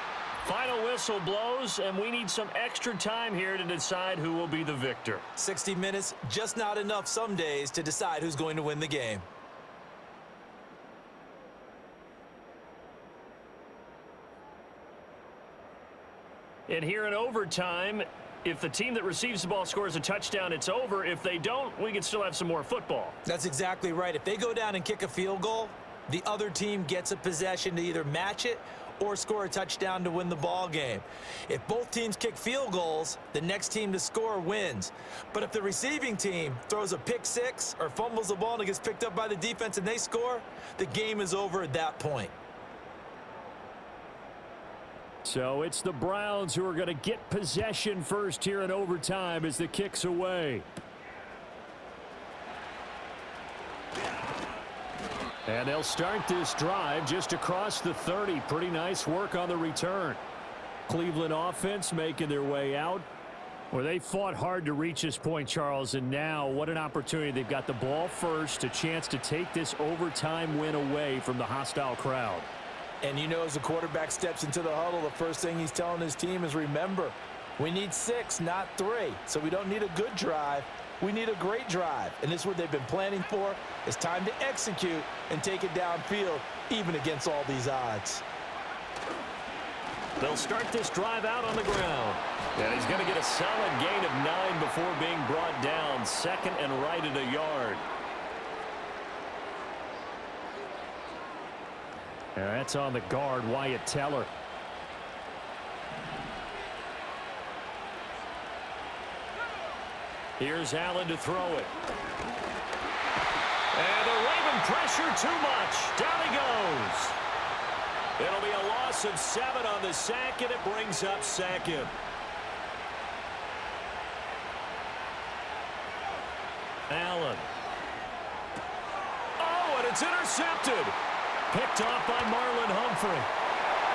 Final whistle blows, and we need some extra time here to decide who will be the victor. 60 minutes, just not enough some days to decide who's going to win the game. And here in overtime, if the team that receives the ball scores a touchdown, it's over. If they don't, we can still have some more football. That's exactly right. If they go down and kick a field goal, the other team gets a possession to either match it or score a touchdown to win the ball game. If both teams kick field goals, the next team to score wins. But if the receiving team throws a pick six or fumbles the ball and it gets picked up by the defense and they score, the game is over at that point. So it's the Browns who are going to get possession first here in overtime as the kick's away. And they'll start this drive just across the 30. Pretty nice work on the return. Cleveland offense making their way out. Well, they fought hard to reach this point, Charles, and now what an opportunity. They've got the ball first, a chance to take this overtime win away from the hostile crowd. And you know, as the quarterback steps into the huddle, the first thing he's telling his team is, remember, we need 6, not 3. So we don't need a good drive. We need a great drive. And this is what they've been planning for. It's time to execute and take it downfield, even against all these odds. They'll start this drive out on the ground. And he's going to get a solid gain of 9 before being brought down. Second and right at a yard. And that's on the guard, Wyatt Teller. Here's Allen to throw it. And the Raven pressure too much. Down he goes. It'll be a loss of 7 on the sack, and it brings up second. Allen. Oh, and it's intercepted. Picked off by Marlon Humphrey.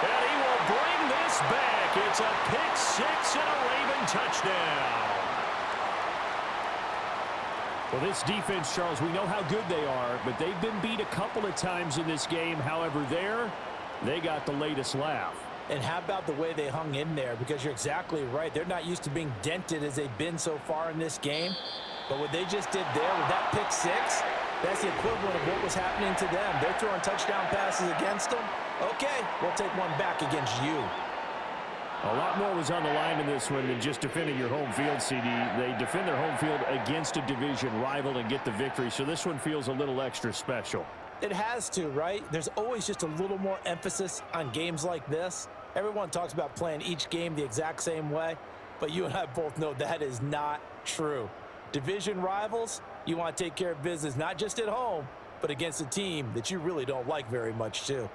And he will bring this back. It's a pick 6 and a Raven touchdown. Well, this defense, Charles, we know how good they are, but they've been beat a couple of times in this game. However, they got the latest laugh. And how about the way they hung in there? Because you're exactly right. They're not used to being dented as they've been so far in this game. But what they just did there with that pick 6, that's the equivalent of what was happening to them. They're throwing touchdown passes against them. Okay, we'll take one back against you. A lot more was on the line in this one than just defending your home field, CD. They defend their home field against a division rival and get the victory, so this one feels a little extra special. It has to, right? There's always just a little more emphasis on games like this. Everyone talks about playing each game the exact same way, but you and I both know that is not true. Division rivals, you want to take care of business not just at home, but against a team that you really don't like very much, too.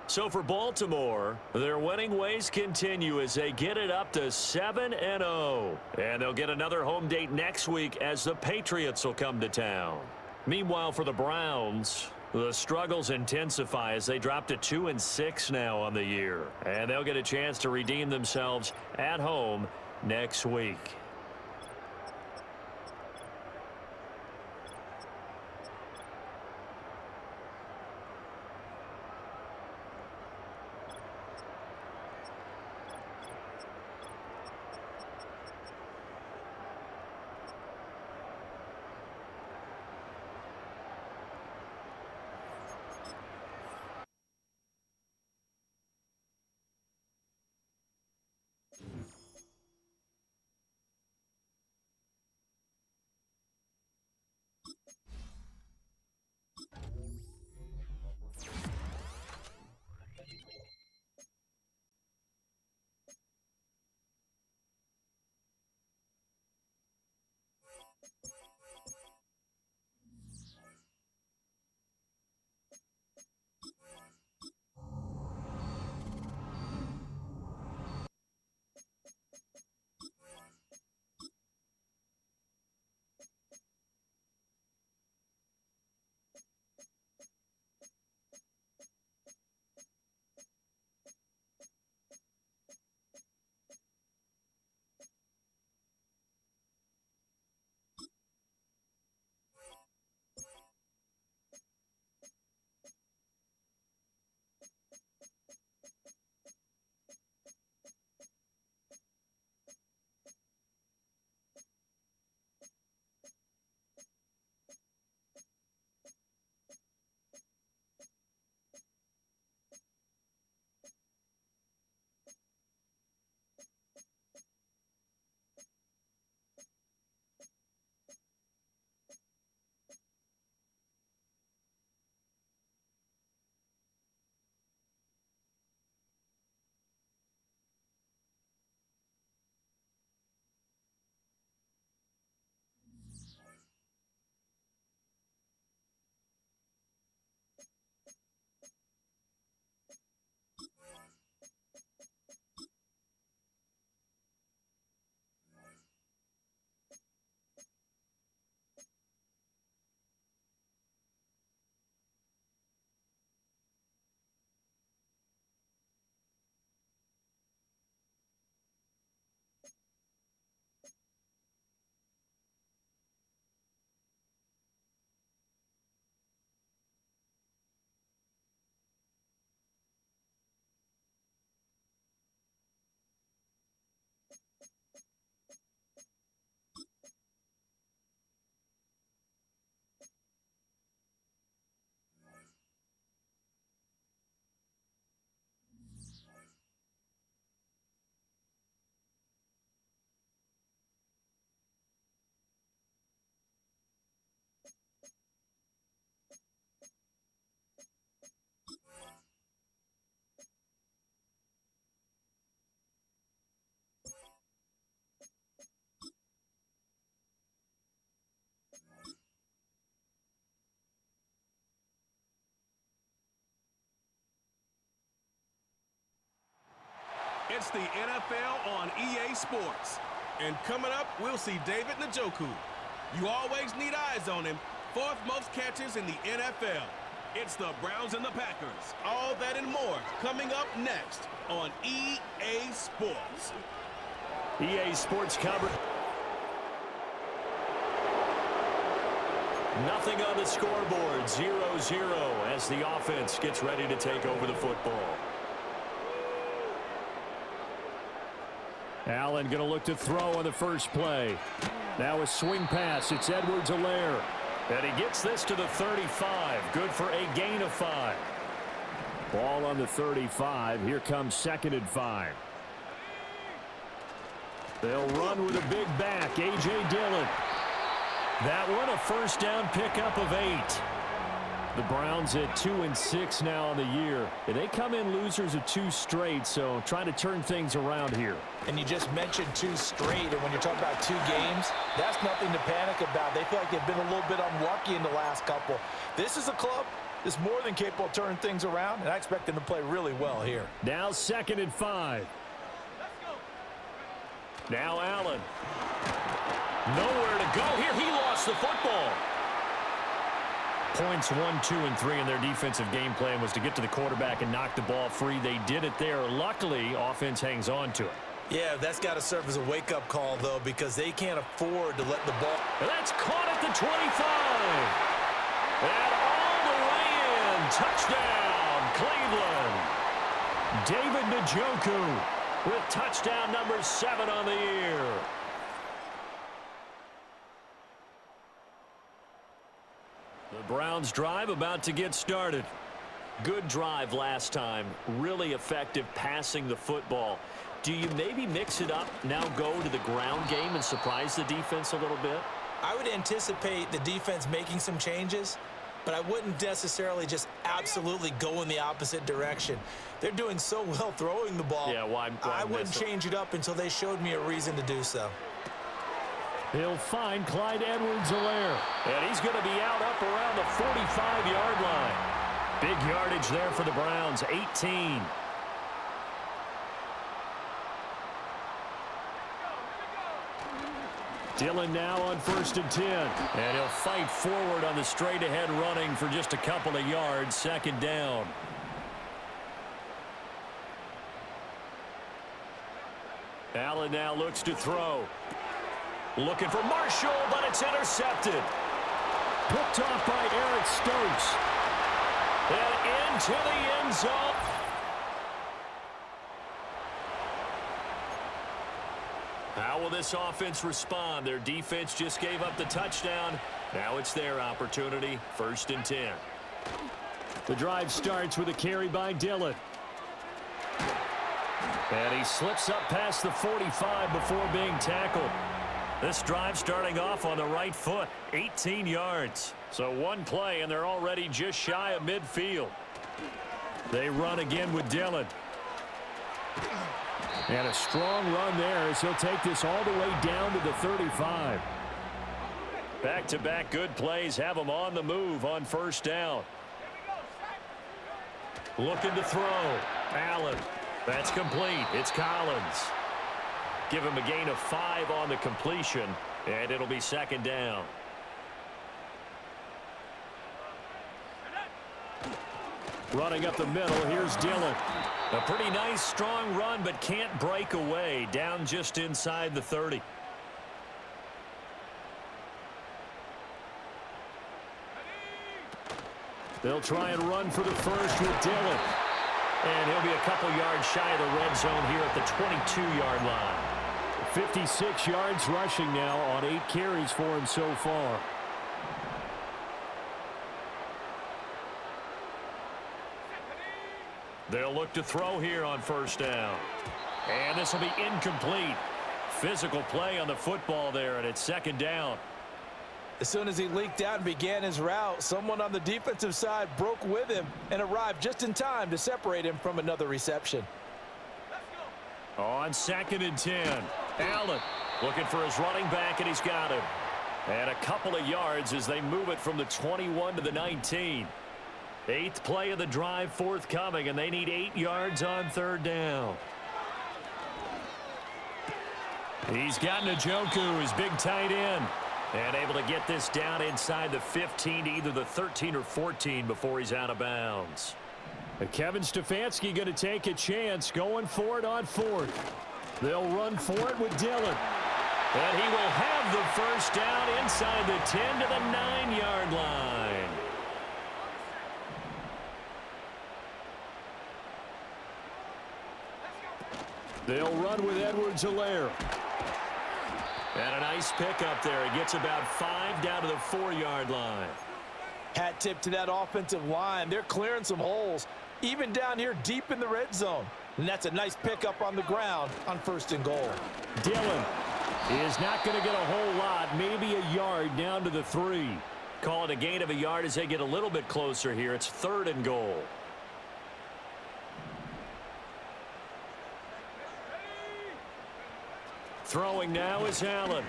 So for Baltimore, their winning ways continue as they get it up to 7-0. And they'll get another home date next week as the Patriots will come to town. Meanwhile, for the Browns, the struggles intensify as they drop to 2-6 now on the year. And they'll get a chance to redeem themselves at home next week. It's the NFL on EA Sports. And coming up, we'll see David Njoku. You always need eyes on him. Fourth most catches in the NFL. It's the Browns and the Packers. All that and more coming up next on EA Sports. EA Sports coverage. Nothing on the scoreboard, 0-0 as the offense gets ready to take over the football. Allen going to look to throw on the first play. Now a swing pass. It's Edwards-Helaire. And he gets this to the 35. Good for a gain of 5. Ball on the 35. Here comes 2nd and 5. They'll run with a big back. A.J. Dillon. That one a first down pickup of 8. The Browns at 2-6 now on the year. They come in losers of 2 straight, so trying to turn things around here. And you just mentioned 2 straight, and when you're talking about 2 games, that's nothing to panic about. They feel like they've been a little bit unlucky in the last couple. This is a club that's more than capable of turning things around, and I expect them to play really well here. Now 2nd and 5. Now Allen. Nowhere to go here. He lost the football. Points 1, 2, and 3 in their defensive game plan was to get to the quarterback and knock the ball free. They did it there. Luckily, offense hangs on to it. Yeah, that's got to serve as a wake-up call, though, because they can't afford to let the ball. And that's caught at the 25. And all the way in. Touchdown, Cleveland. David Njoku With touchdown number 7 on the year. The Browns drive about to get started. Good drive last time. Really effective passing the football. Do you maybe mix it up, now go to the ground game and surprise the defense a little bit? I would anticipate the defense making some changes, but I wouldn't necessarily just absolutely go in the opposite direction. They're doing so well throwing the ball. Yeah, why I wouldn't change it up until they showed me a reason to do so. He'll find Clyde Edwards-Helaire. And he's going to be out up around the 45-yard line. Big yardage there for the Browns, 18. Dillon now on 1st and 10. And he'll fight forward on the straight-ahead running for just a couple of yards, 2nd down. Allen now looks to throw. Looking for Marshall, but it's intercepted. Picked off by Eric Stokes. And into the end zone. How will this offense respond? Their defense just gave up the touchdown. Now it's their opportunity. 1st and 10. The drive starts with a carry by Dillon. And he slips up past the 45 before being tackled. This drive starting off on the right foot, 18 yards. So one play, and they're already just shy of midfield. They run again with Dillon. And a strong run there as he'll take this all the way down to the 35. Back-to-back good plays have him on the move on 1st down. Looking to throw. Allen. That's complete. It's Collins. Give him a gain of 5 on the completion, and it'll be 2nd down. Running up the middle, here's Dillon. A pretty nice, strong run, but can't break away. Down just inside the 30. They'll try and run for the first with Dillon. And he'll be a couple yards shy of the red zone here at the 22-yard line. 56 yards rushing now on 8 carries for him so far. They'll look to throw here on 1st down. And this will be incomplete. Physical play on the football there, and it's 2nd down. As soon as he leaked out and began his route, someone on the defensive side broke with him and arrived just in time to separate him from another reception. On 2nd and 10. Allen looking for his running back, and he's got him. And a couple of yards as they move it from the 21 to the 19. 8th play of the drive forthcoming, and they need 8 yards on 3rd down. He's got Njoku, his big tight end, and able to get this down inside the 15 to either the 13 or 14 before he's out of bounds. Kevin Stefanski going to take a chance going for it on fourth. They'll run for it with Dillon. And he will have the first down inside the 10 to the 9-yard line. They'll run with Edwards-Helaire. And a nice pickup there. He gets about 5 down to the 4-yard line. Hat tip to that offensive line. They're clearing some holes, even down here deep in the red zone. And that's a nice pickup on the ground on 1st and goal. Dillon is not going to get a whole lot, maybe a yard down to the 3. Call it a gain of a yard as they get a little bit closer here. It's 3rd and goal. Throwing now is Allen.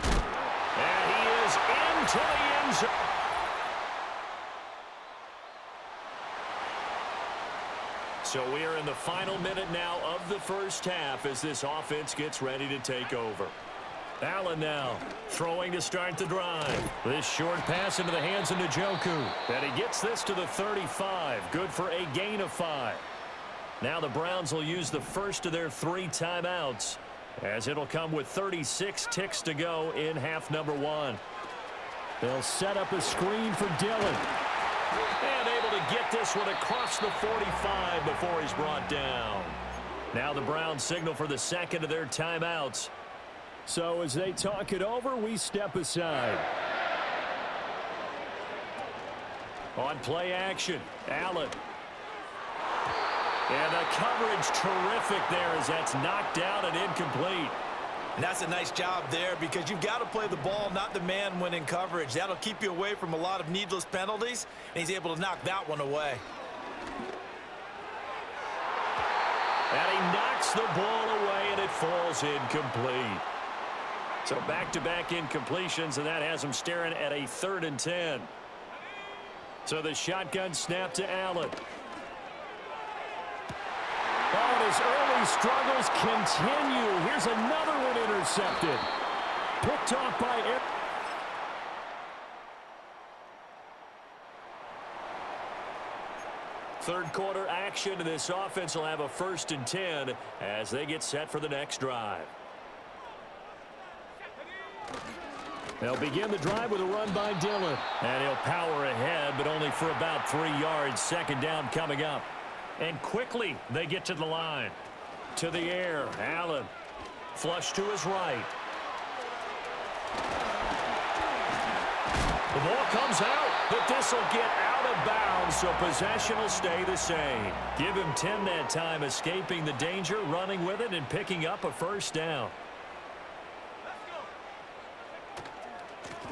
And he is into the end zone. So we are in the final minute now of the first half as this offense gets ready to take over. Allen now throwing to start the drive. This short pass into the hands of Njoku. And he gets this to the 35. Good for a gain of 5. Now the Browns will use the first of their 3 timeouts, as it'll come with 36 ticks to go in half number 1. They'll set up a screen for Dillon. And able to get this one across the 45 before he's brought down. Now the Browns signal for the second of their timeouts. So as they talk it over, we step aside. On play action, Allen. And the coverage terrific there as that's knocked down and incomplete. And that's a nice job there because you've got to play the ball, not the man when in coverage. That'll keep you away from a lot of needless penalties, and he's able to knock that one away. And he knocks the ball away, and it falls incomplete. So back-to-back incompletions, and that has him staring at a 3rd and 10. So the shotgun snap to Allen. Oh, his early struggles continue. Here's another one intercepted. Picked off by Eric. Third quarter action, and this offense will have a 1st and 10 as they get set for the next drive. They'll begin the drive with a run by Dillon. And he'll power ahead, but only for about 3 yards. 2nd down coming up. And quickly they get to the line. To the air, Allen. Flush to his right. The ball comes out, but this will get out of bounds, so possession will stay the same. Give him 10 that time, escaping the danger, running with it, and picking up a 1st down.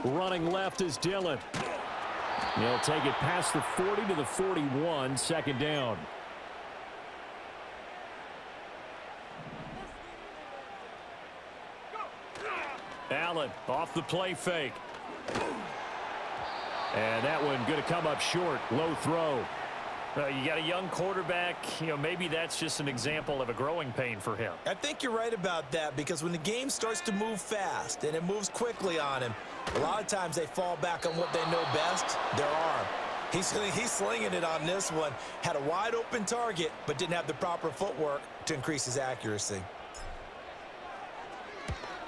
Running left is Dillon. He'll take it past the 40 to the 41, 2nd down. Allen off the play fake. And that one going to come up short. Low throw. You got a young quarterback. Maybe that's just an example of a growing pain for him. I think you're right about that because when the game starts to move fast and it moves quickly on him, a lot of times they fall back on what they know best, their arm. He's slinging it on this one. Had a wide open target, but didn't have the proper footwork to increase his accuracy.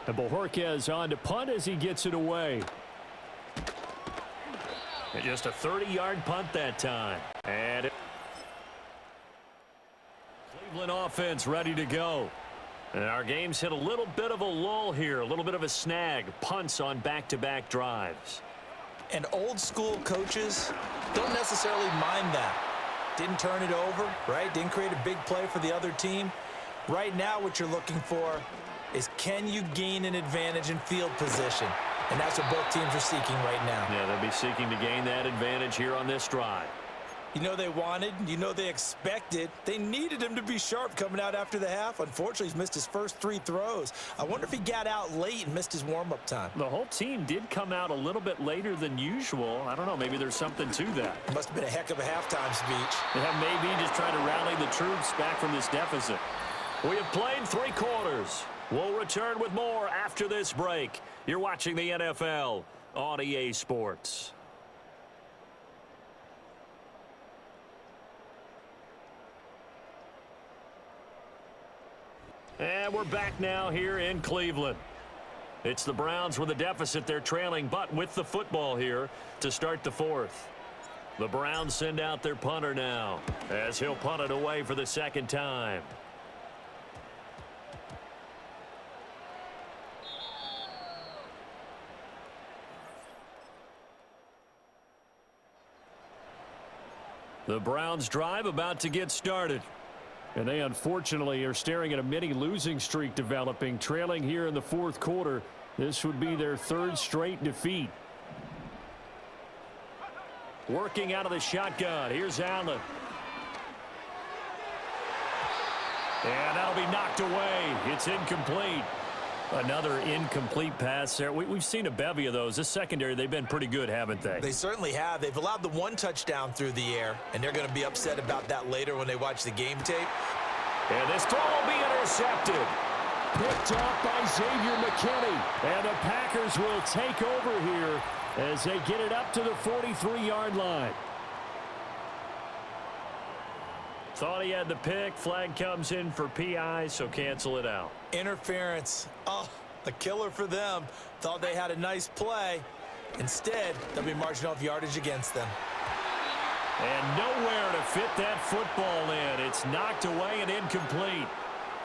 And Bojorquez on to punt as he gets it away. And just a 30-yard punt that time. And Cleveland offense ready to go. And our game's hit a little bit of a lull here, a little bit of a snag. Punts on back-to-back drives. And old school coaches don't necessarily mind that. Didn't turn it over, right? Didn't create a big play for the other team. Right now what you're looking for is can you gain an advantage in field position? And that's what both teams are seeking right now. Yeah, they'll be seeking to gain that advantage here on this drive. You know they wanted, you know they expected. They needed him to be sharp coming out after the half. Unfortunately, he's missed his first 3 throws. I wonder if he got out late and missed his warm-up time. The whole team did come out a little bit later than usual. I don't know, maybe there's something to that. It must have been a heck of a halftime speech. Yeah, maybe just trying to rally the troops back from this deficit. We have played 3 quarters. We'll return with more after this break. You're watching the NFL on EA Sports. And we're back now here in Cleveland. It's the Browns with a deficit. They're trailing, but with the football here to start the fourth. The Browns send out their punter now as he'll punt it away for the second time. The Browns drive about to get started. And they unfortunately are staring at a mini losing streak developing, trailing here in the fourth quarter. This would be their third straight defeat. Working out of the shotgun. Here's Allen. And that'll be knocked away. It's incomplete. Another incomplete pass there. We've seen a bevy of those. This secondary, they've been pretty good, haven't they? They certainly have. They've allowed the one touchdown through the air, and they're going to be upset about that later when they watch the game tape. And this throw will be intercepted. Picked off by Xavier McKinney. And the Packers will take over here as they get it up to the 43-yard line. Thought he had the pick. Flag comes in for PI, so cancel it out. Interference. Oh, a killer for them. Thought they had a nice play. Instead, they'll be marching off yardage against them. And nowhere to fit that football in. It's knocked away and incomplete.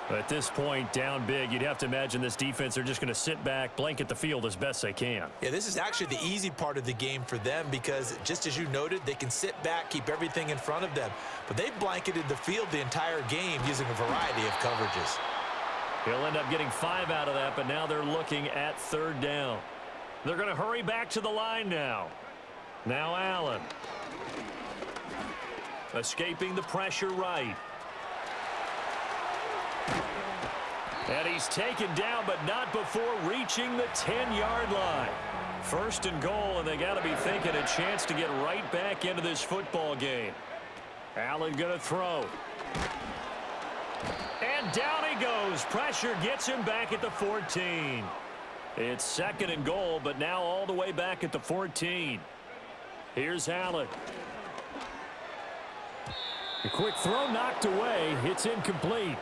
At this point, down big, you'd have to imagine this defense, they're just going to sit back, blanket the field as best they can. Yeah, this is actually the easy part of the game for them because, just as you noted, they can sit back, keep everything in front of them. But they've blanketed the field the entire game using a variety of coverages. He'll end up getting 5 out of that, but now they're looking at third down. They're going to hurry back to the line now. Now Allen. Escaping the pressure right. And he's taken down, but not before reaching the 10-yard line. First and goal, and they got to be thinking a chance to get right back into this football game. Allen going to throw. And down he goes. Pressure gets him back at the 14. It's second and goal, but now all the way back at the 14. Here's Allen. A quick throw knocked away. It's incomplete.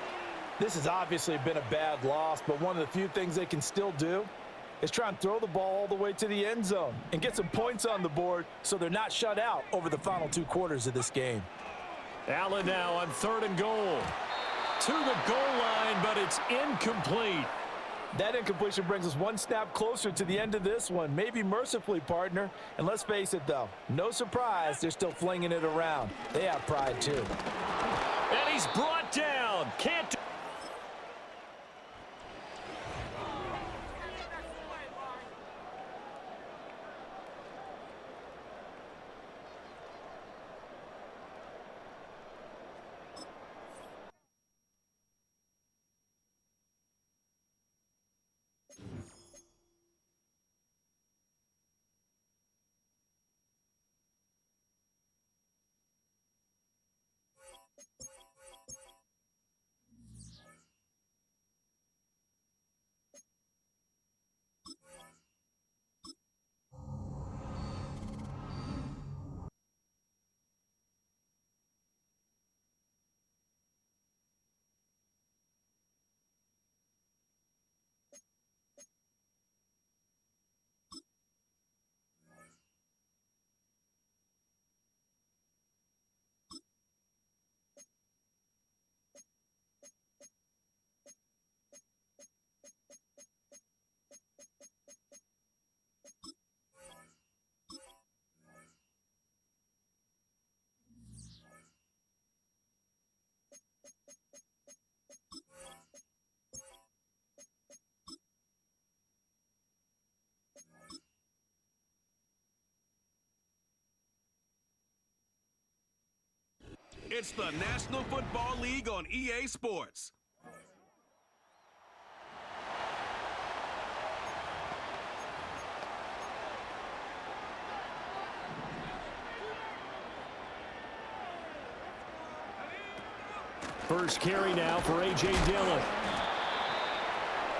This has obviously been a bad loss, but one of the few things they can still do is try and throw the ball all the way to the end zone and get some points on the board so they're not shut out over the final 2 quarters of this game. Allen now on third and goal. To the goal line, but it's incomplete. That incompletion brings us one snap closer to the end of this one. Maybe mercifully, partner. And let's face it, though, no surprise, they're still flinging it around. They have pride, too. And he's brought down. Can't do. It's the National Football League on EA Sports. First carry now for A.J. Dillon.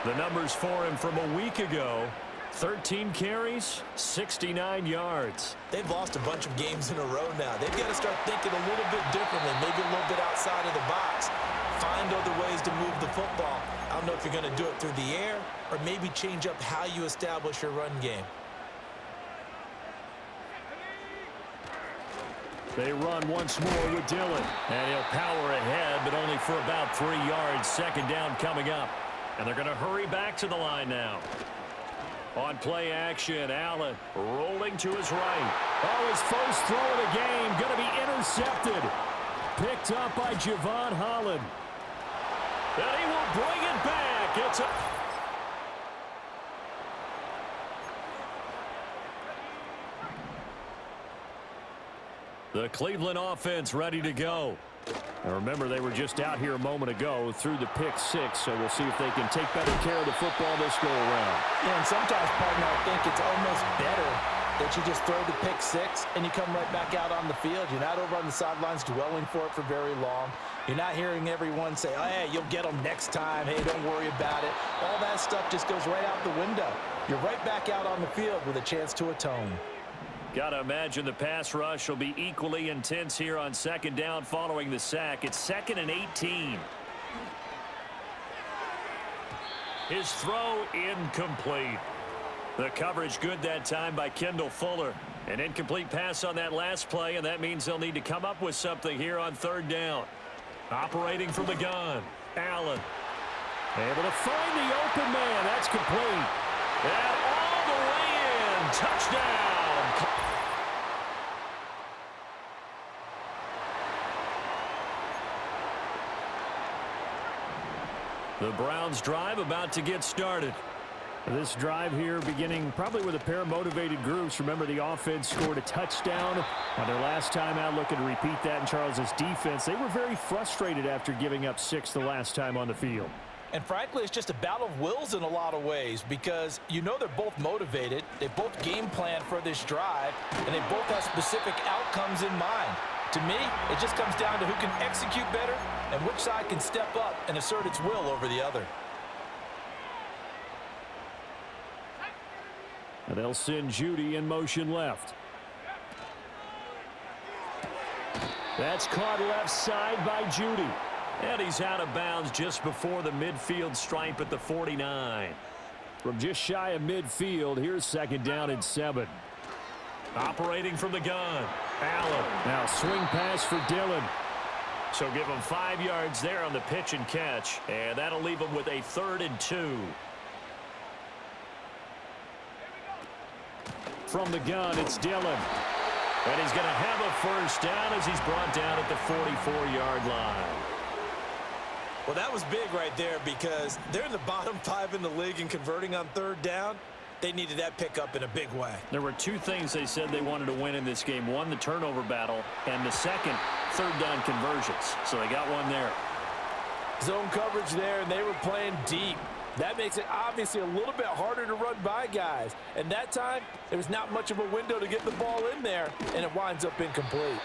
The numbers for him from a week ago: 13 carries, 69 yards. They've lost a bunch of games in a row now. They've got to start thinking a little bit differently, maybe a little bit outside of the box. Find other ways to move the football. I don't know if you're going to do it through the air or maybe change up how you establish your run game. They run once more with Dillon. And he'll power ahead, but only for about 3 yards. Second down coming up. And they're going to hurry back to the line now. On play action, Allen rolling to his right. Oh, his first throw of the game going to be intercepted. Picked up by Javon Holland. And he will bring it back. It's a... The Cleveland offense ready to go. And remember, they were just out here a moment ago through the pick six, so we'll see if they can take better care of the football this go-around. Yeah, and sometimes, partner, I think it's almost better that you just throw the pick six and you come right back out on the field. You're not over on the sidelines dwelling for it for very long. You're not hearing everyone say, oh, hey, you'll get them next time. Hey, don't worry about it. All that stuff just goes right out the window. You're right back out on the field with a chance to atone. Got to imagine the pass rush will be equally intense here on second down following the sack. It's 2nd and 18. His throw incomplete. The coverage good that time by Kendall Fuller. An incomplete pass on that last play, and that means they'll need to come up with something here on third down. Operating from the gun, Allen. Able to find the open man. That's complete. And all the way in. Touchdown. The Browns drive about to get started. This drive here beginning probably with a pair of motivated groups. Remember, the offense scored a touchdown on their last time out. Looking to repeat that in Charles's defense. They were very frustrated after giving up 6 the last time on the field. And frankly, it's just a battle of wills in a lot of ways because you know they're both motivated. They both game plan for this drive, and they both have specific outcomes in mind. To me, it just comes down to who can execute better and which side can step up and assert its will over the other. And they'll send Judy in motion left. That's caught left side by Judy. And he's out of bounds just before the midfield stripe at the 49. From just shy of midfield, here's second down and 7. Operating from the gun, Allen. Now swing pass for Dillon. So give him 5 yards there on the pitch and catch, and that'll leave him with a 3rd and 2. From the gun, it's Dillon. And he's going to have a first down as he's brought down at the 44-yard line. Well, that was big right there because they're in the bottom 5 in the league in converting on third down. They needed that pickup in a big way. There were 2 things they said they wanted to win in this game. One, the turnover battle, and the second, third down conversions. So they got one there. Zone coverage there, and they were playing deep. That makes it obviously a little bit harder to run by guys. And that time, there was not much of a window to get the ball in there, and it winds up incomplete.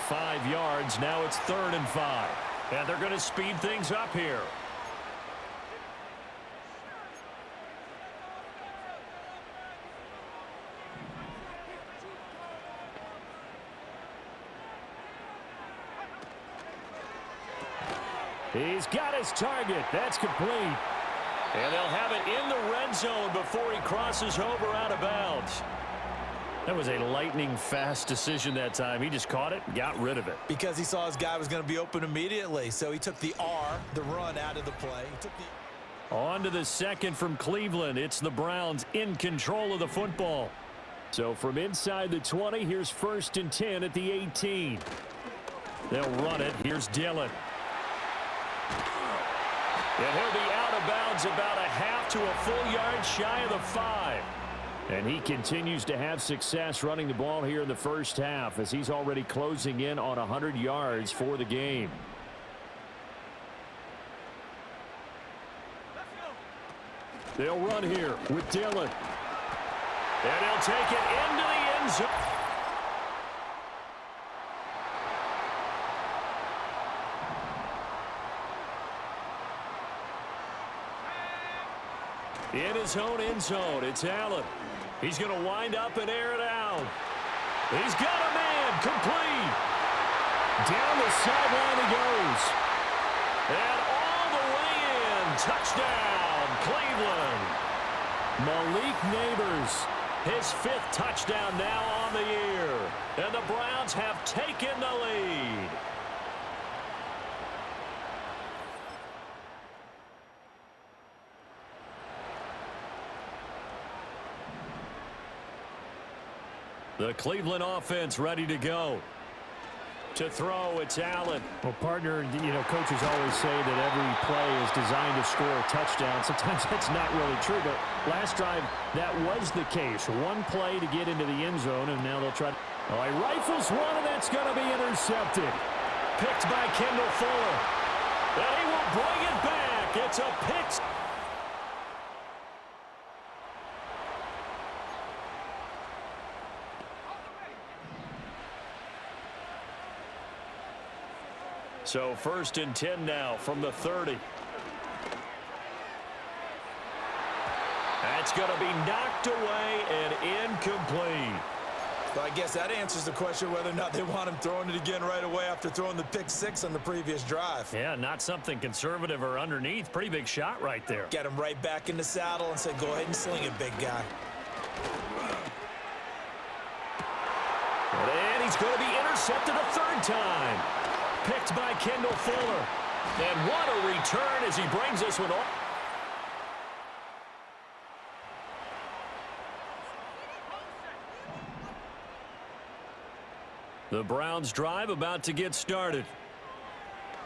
5 yards. Now it's 3rd and 5. And they're going to speed things up here. He's got his target. That's complete. And they'll have it in the red zone before he crosses over out of bounds. That was a lightning-fast decision that time. He just caught it and got rid of it. Because he saw his guy was going to be open immediately, so he took the R, the run, out of the play. He took the... On to the second from Cleveland. It's the Browns in control of the football. So from inside the 20, here's 1st and 10 at the 18. They'll run it. Here's Dillon. And he'll be out of bounds about a half to a full yard shy of the 5. And he continues to have success running the ball here in the first half as he's already closing in on 100 yards for the game. They'll run here with Dillon. And he'll take it into the end zone. In his own end zone, it's Allen. He's going to wind up and air it out. He's got a man, complete. Down the sideline he goes. And all the way in, touchdown, Cleveland. Malik Neighbors, his 5th touchdown now on the year. And the Browns have taken the lead. The Cleveland offense ready to go. To throw, it's Allen. Well, partner, coaches always say that every play is designed to score a touchdown. Sometimes that's not really true, but last drive, that was the case. One play to get into the end zone, and now they'll try to... Oh, he rifles one, and that's going to be intercepted. Picked by Kendall Fuller. And he will bring it back. It's a pick. So 1st and 10 now from the 30. That's going to be knocked away and incomplete. Well, I guess that answers the question whether or not they want him throwing it again right away after throwing the pick 6 on the previous drive. Yeah, not something conservative or underneath. Pretty big shot right there. Get him right back in the saddle and say, go ahead and sling it, big guy. And he's going to be intercepted a 3rd time. Picked by Kendall Fuller. And what a return as he brings this one off. The Browns drive about to get started.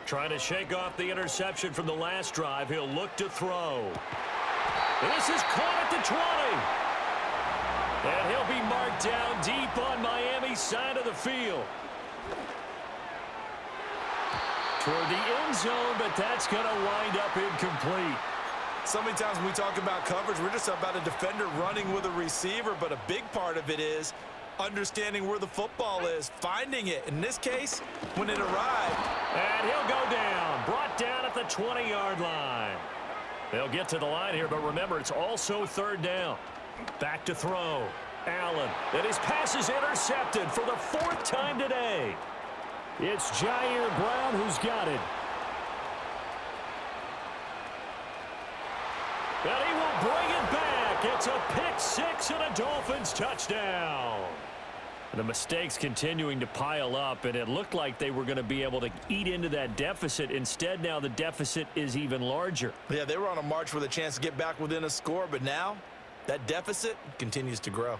Trying to shake off the interception from the last drive. He'll look to throw. This is caught at the 20. And he'll be marked down deep on Miami's side of the field. Toward the end zone, but that's going to wind up incomplete. So many times when we talk about coverage, we're just about a defender running with a receiver, but a big part of it is understanding where the football is, finding it. In this case, when it arrived. And he'll go down, brought down at the 20-yard line. They'll get to the line here, but remember, it's also 3rd down. Back to throw. Allen, and his pass is intercepted for the 4th time today. It's Jair Brown who's got it. And he will bring it back. It's a pick 6 and a Dolphins touchdown. The mistakes continuing to pile up, and it looked like they were going to be able to eat into that deficit. Instead, now the deficit is even larger. Yeah, they were on a march with a chance to get back within a score, but now that deficit continues to grow.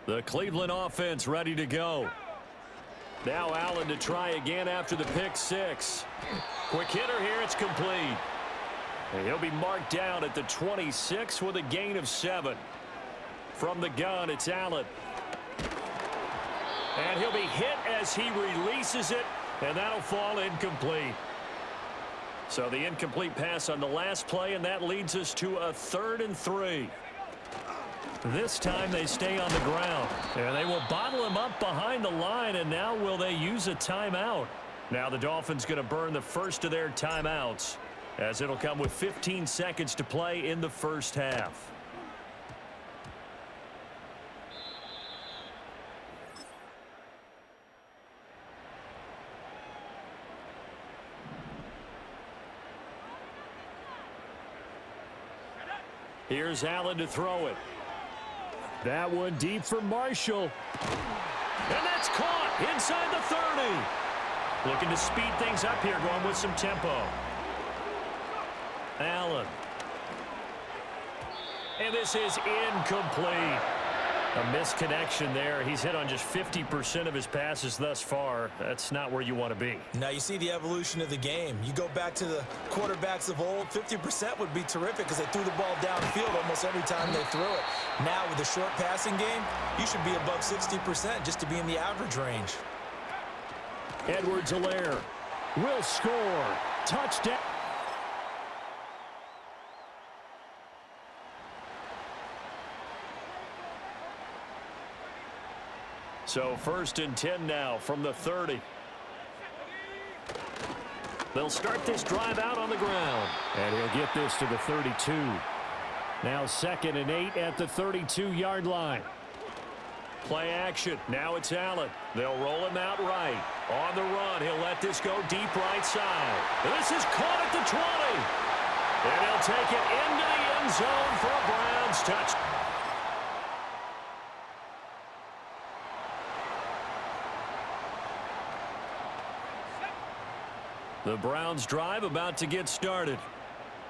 The Cleveland offense ready to go. Now Allen to try again after the pick 6. Quick hitter here, it's complete. And he'll be marked down at the 26 with a gain of 7. From the gun, it's Allen. And he'll be hit as he releases it, and that'll fall incomplete. So the incomplete pass on the last play, and that leads us to a 3rd and 3. This time they stay on the ground. And they will bottle him up behind the line, and now will they use a timeout? Now the Dolphins going to burn the first of their timeouts, as it'll come with 15 seconds to play in the first half. Here's Allen to throw it. That one deep for Marshall. And that's caught inside the 30. Looking to speed things up here, going with some tempo. Allen. And this is incomplete. A misconnection there. He's hit on just 50% of his passes thus far. That's not where you want to be. Now you see the evolution of the game. You go back to the quarterbacks of old, 50% would be terrific because they threw the ball downfield almost every time they threw it. Now with the short passing game, you should be above 60% just to be in the average range. Edwards-Helaire will score. Touchdown. So 1st and 10 now from the 30. They'll start this drive out on the ground. And he'll get this to the 32. Now 2nd and 8 at the 32-yard line. Play action. Now it's Allen. They'll roll him out right. On the run, he'll let this go deep right side. This is caught at the 20. And he'll take it into the end zone for a Browns touchdown. The Browns drive about to get started.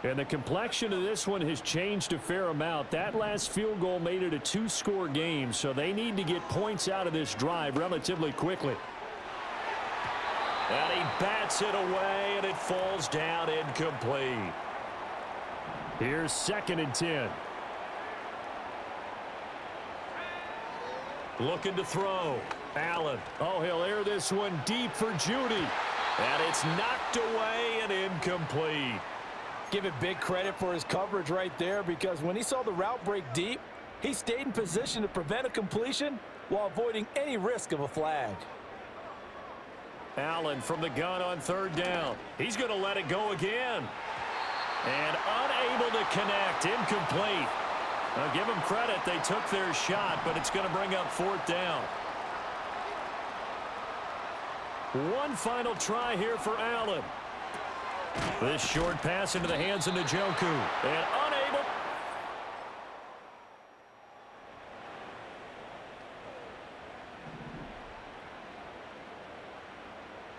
And the complexion of this one has changed a fair amount. That last field goal made it a 2-score game, so they need to get points out of this drive relatively quickly. And he bats it away, and it falls down incomplete. Here's 2nd and 10. Looking to throw. Allen. Oh, he'll air this one deep for Judy. And it's knocked away and incomplete. Give it big credit for his coverage right there because when he saw the route break deep, he stayed in position to prevent a completion while avoiding any risk of a flag. Allen from the gun on 3rd down. He's going to let it go again. And unable to connect. Incomplete. Now give them credit. They took their shot, but it's going to bring up 4th down. One final try here for Allen. This short pass into the hands of Njoku. And unable.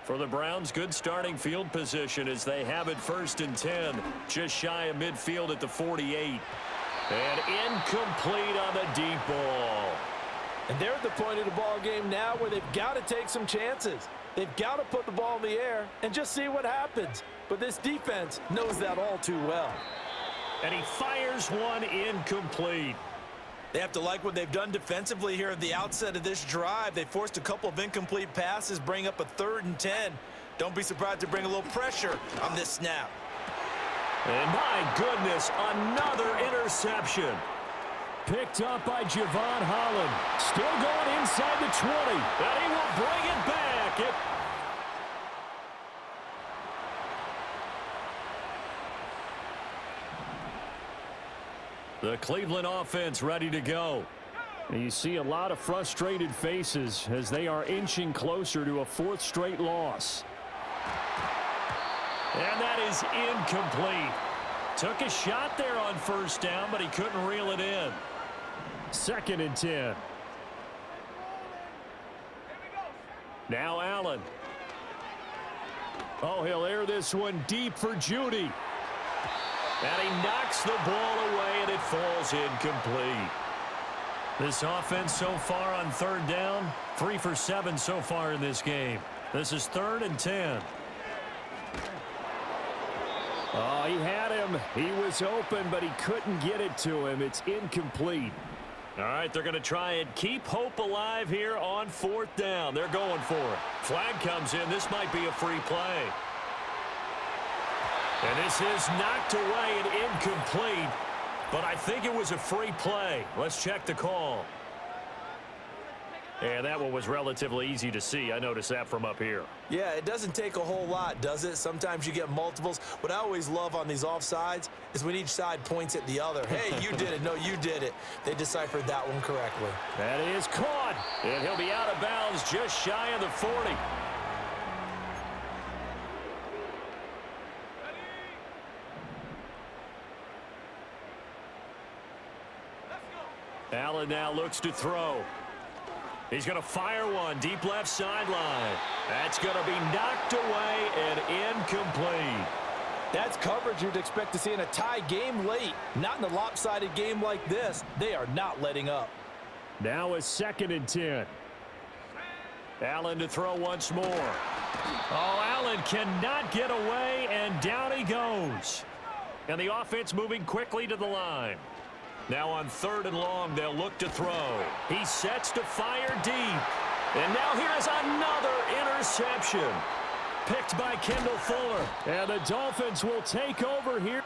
For the Browns, good starting field position as they have it 1st and 10. Just shy of midfield at the 48. And incomplete on the deep ball. And they're at the point of the ball game now where they've got to take some chances. They've got to put the ball in the air and just see what happens. But this defense knows that all too well. And he fires one incomplete. They have to like what they've done defensively here at the outset of this drive. They forced a couple of incomplete passes, bring up a 3rd and 10. Don't be surprised to bring a little pressure on this snap. And my goodness, another interception. Picked up by Javon Holland. Still going inside the 20. And he will bring it back. The Cleveland offense ready to go. And you see a lot of frustrated faces as they are inching closer to a 4th straight loss. And that is incomplete. Took a shot there on 1st down, but he couldn't reel it in. 2nd and 10. Now Allen. Oh, he'll air this one deep for Judy. And he knocks the ball away, and it falls incomplete. This offense so far on 3rd down, 3 for 7 so far in this game. This is 3rd and 10. Oh, he had him. He was open, but he couldn't get it to him. It's incomplete. All right, they're going to try and keep hope alive here on 4th down. They're going for it. Flag comes in. This might be a free play. And this is knocked away and incomplete, but I think it was a free play. Let's check the call. And that one was relatively easy to see. I noticed that from up here. Yeah, it doesn't take a whole lot, does it? Sometimes you get multiples. What I always love on these offsides is when each side points at the other. Hey, you did it. No, you did it. They deciphered that one correctly. That is caught. And he'll be out of bounds just shy of the 40. Allen now looks to throw. He's going to fire one deep left sideline. That's going to be knocked away and incomplete. That's coverage you'd expect to see in a tie game late. Not in a lopsided game like this. They are not letting up. Now a 2nd and 10. Allen to throw once more. Oh, Allen cannot get away, and down he goes. And the offense moving quickly to the line. Now on 3rd and long, they'll look to throw. He sets to fire deep. And now here's another interception. Picked by Kendall Fuller. And the Dolphins will take over here.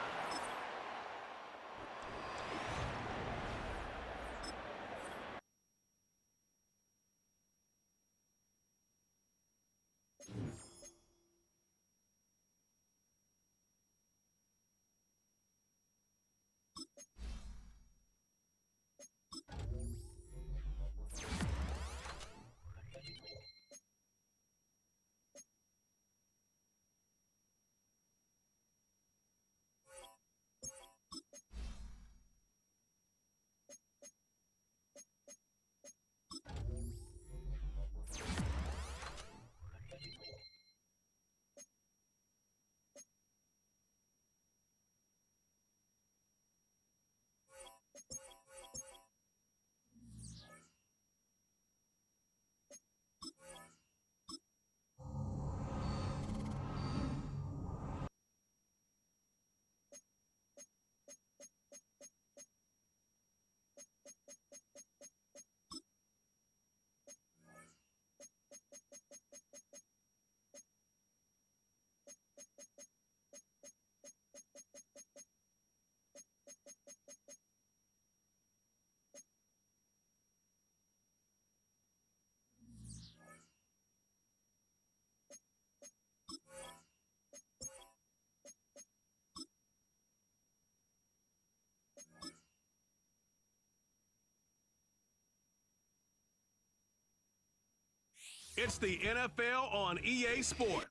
It's the NFL on EA Sport.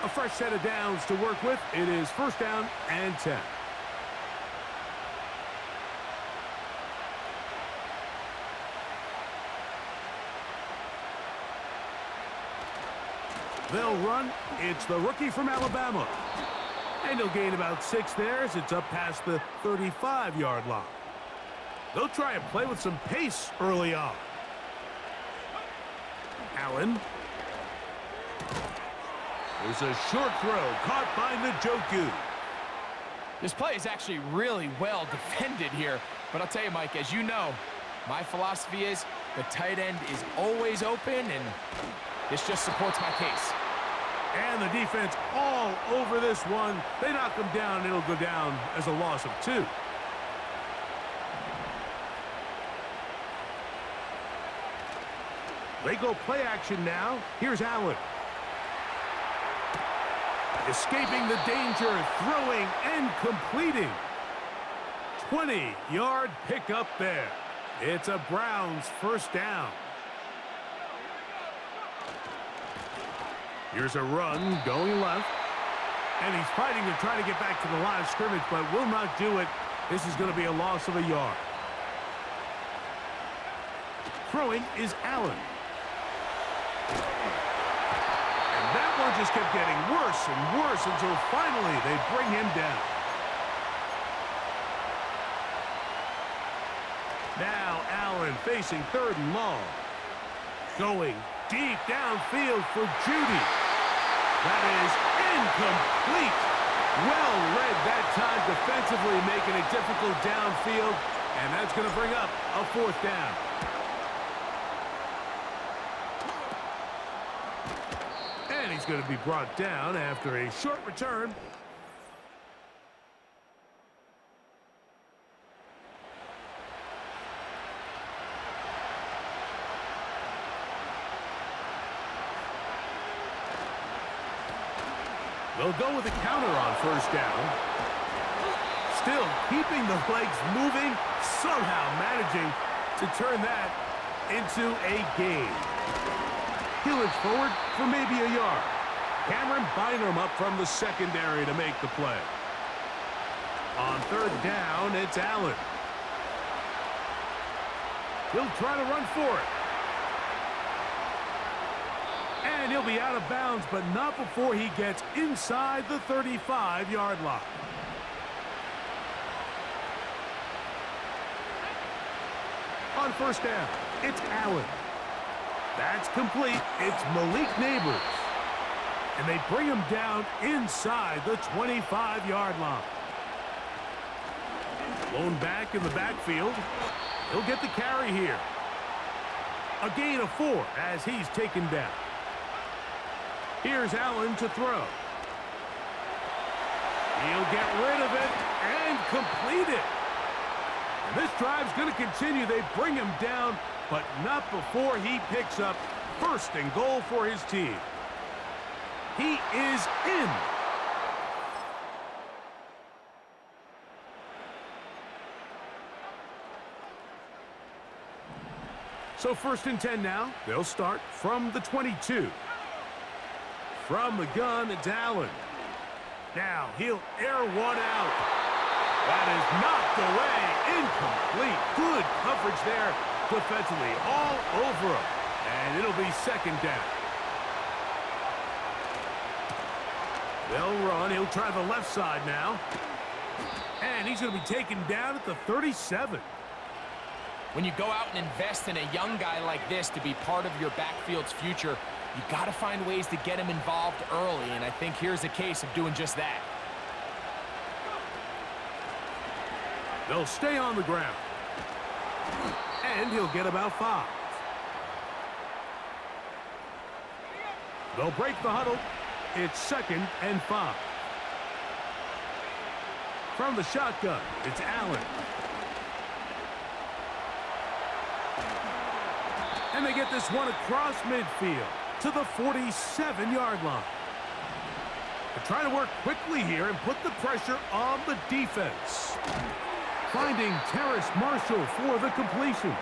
A fresh set of downs to work with. It is 1st down and 10. They'll run. It's the rookie from Alabama. And he'll gain about 6 there as it's up past the 35-yard line. They'll try and play with some pace early on. Allen. There's a short throw caught by Njoku. This play is actually really well defended here. But I'll tell you, Mike, as you know, my philosophy is the tight end is always open, and this just supports my case. And the defense all over this one. They knock him down, and it'll go down as a loss of 2. They go play action now. Here's Allen. Escaping the danger, throwing and completing. 20-yard pickup there. It's a Browns 1st down. Here's a run going left. And he's fighting to try to get back to the line of scrimmage, but will not do it. This is going to be a loss of a yard. Throwing is Allen. And that one just kept getting worse and worse until finally they bring him down. Now Allen facing 3rd and long. Going deep downfield for Judy. That is incomplete. Well read that time defensively, making it difficult downfield. And that's going to bring up a 4th down. And he's going to be brought down after a short return. They'll go with a counter on 1st down. Still keeping the legs moving, somehow managing to turn that into a gain. He looks forward for maybe a yard. Cameron Bynum up from the secondary to make the play. On 3rd down, it's Allen. He'll try to run for it. And he'll be out of bounds, but not before he gets inside the 35-yard line. On first down, it's Allen. That's complete. It's Malik Neighbors. And they bring him down inside the 25-yard line. Blown back in the backfield. He'll get the carry here. A gain of 4 as he's taken down. Here's Allen to throw. He'll get rid of it and complete it. And this drive's going to continue. They bring him down, but not before he picks up first and goal for his team. He is in. So first and 10 now. They'll start from the 22. From the gun, it's Allen. Now he'll air one out. That is knocked away. Incomplete. Good coverage there defensively. All over him. And it'll be second down. They'll run. He'll try the left side now. And he's going to be taken down at the 37. When you go out and invest in a young guy like this to be part of your backfield's future, you got to find ways to get him involved early, and I think here's a case of doing just that. They'll stay on the ground. And he'll get about 5. They'll break the huddle. It's second and 5. From the shotgun, it's Allen. And they get this one across midfield to the 47-yard line. They're trying to work quickly here and put the pressure on the defense. Finding Terrace Marshall for the completion.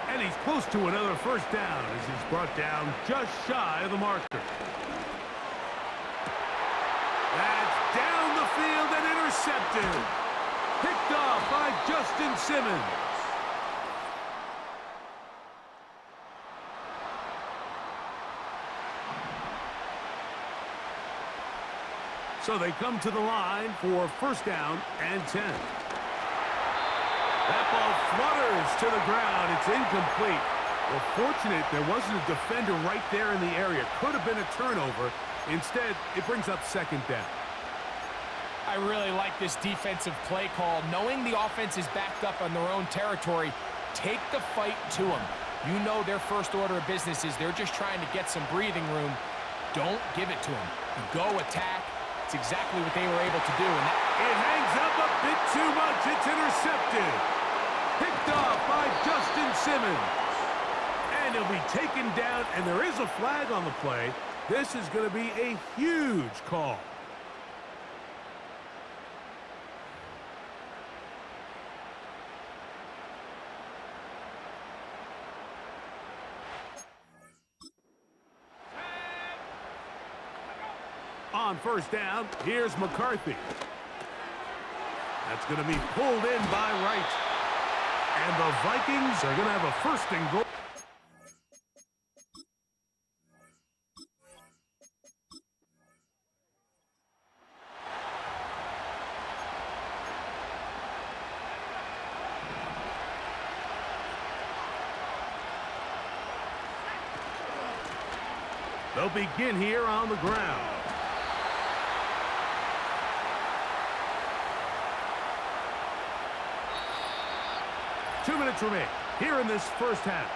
And he's close to another first down as he's brought down just shy of the marker. That's down the field and intercepted. Picked off by Justin Simmons. So they come to the line for first down and 10. That ball flutters to the ground. It's incomplete. Well, fortunate there wasn't a defender right there in the area. Could have been a turnover. Instead, it brings up second down. I really like this defensive play call. Knowing the offense is backed up on their own territory, take the fight to them. You know their first order of business is they're just trying to get some breathing room. Don't give it to them. You go attack. It's exactly what they were able to do. And it hangs up a bit too much. It's intercepted. Picked off by Justin Simmons. And he'll be taken down, and there is a flag on the play. This is going to be a huge call. On first down, here's McCarthy. That's going to be pulled in by Wright. And the Vikings are going to have a first and goal. They'll begin here on the ground. 2 minutes remain here in this first half.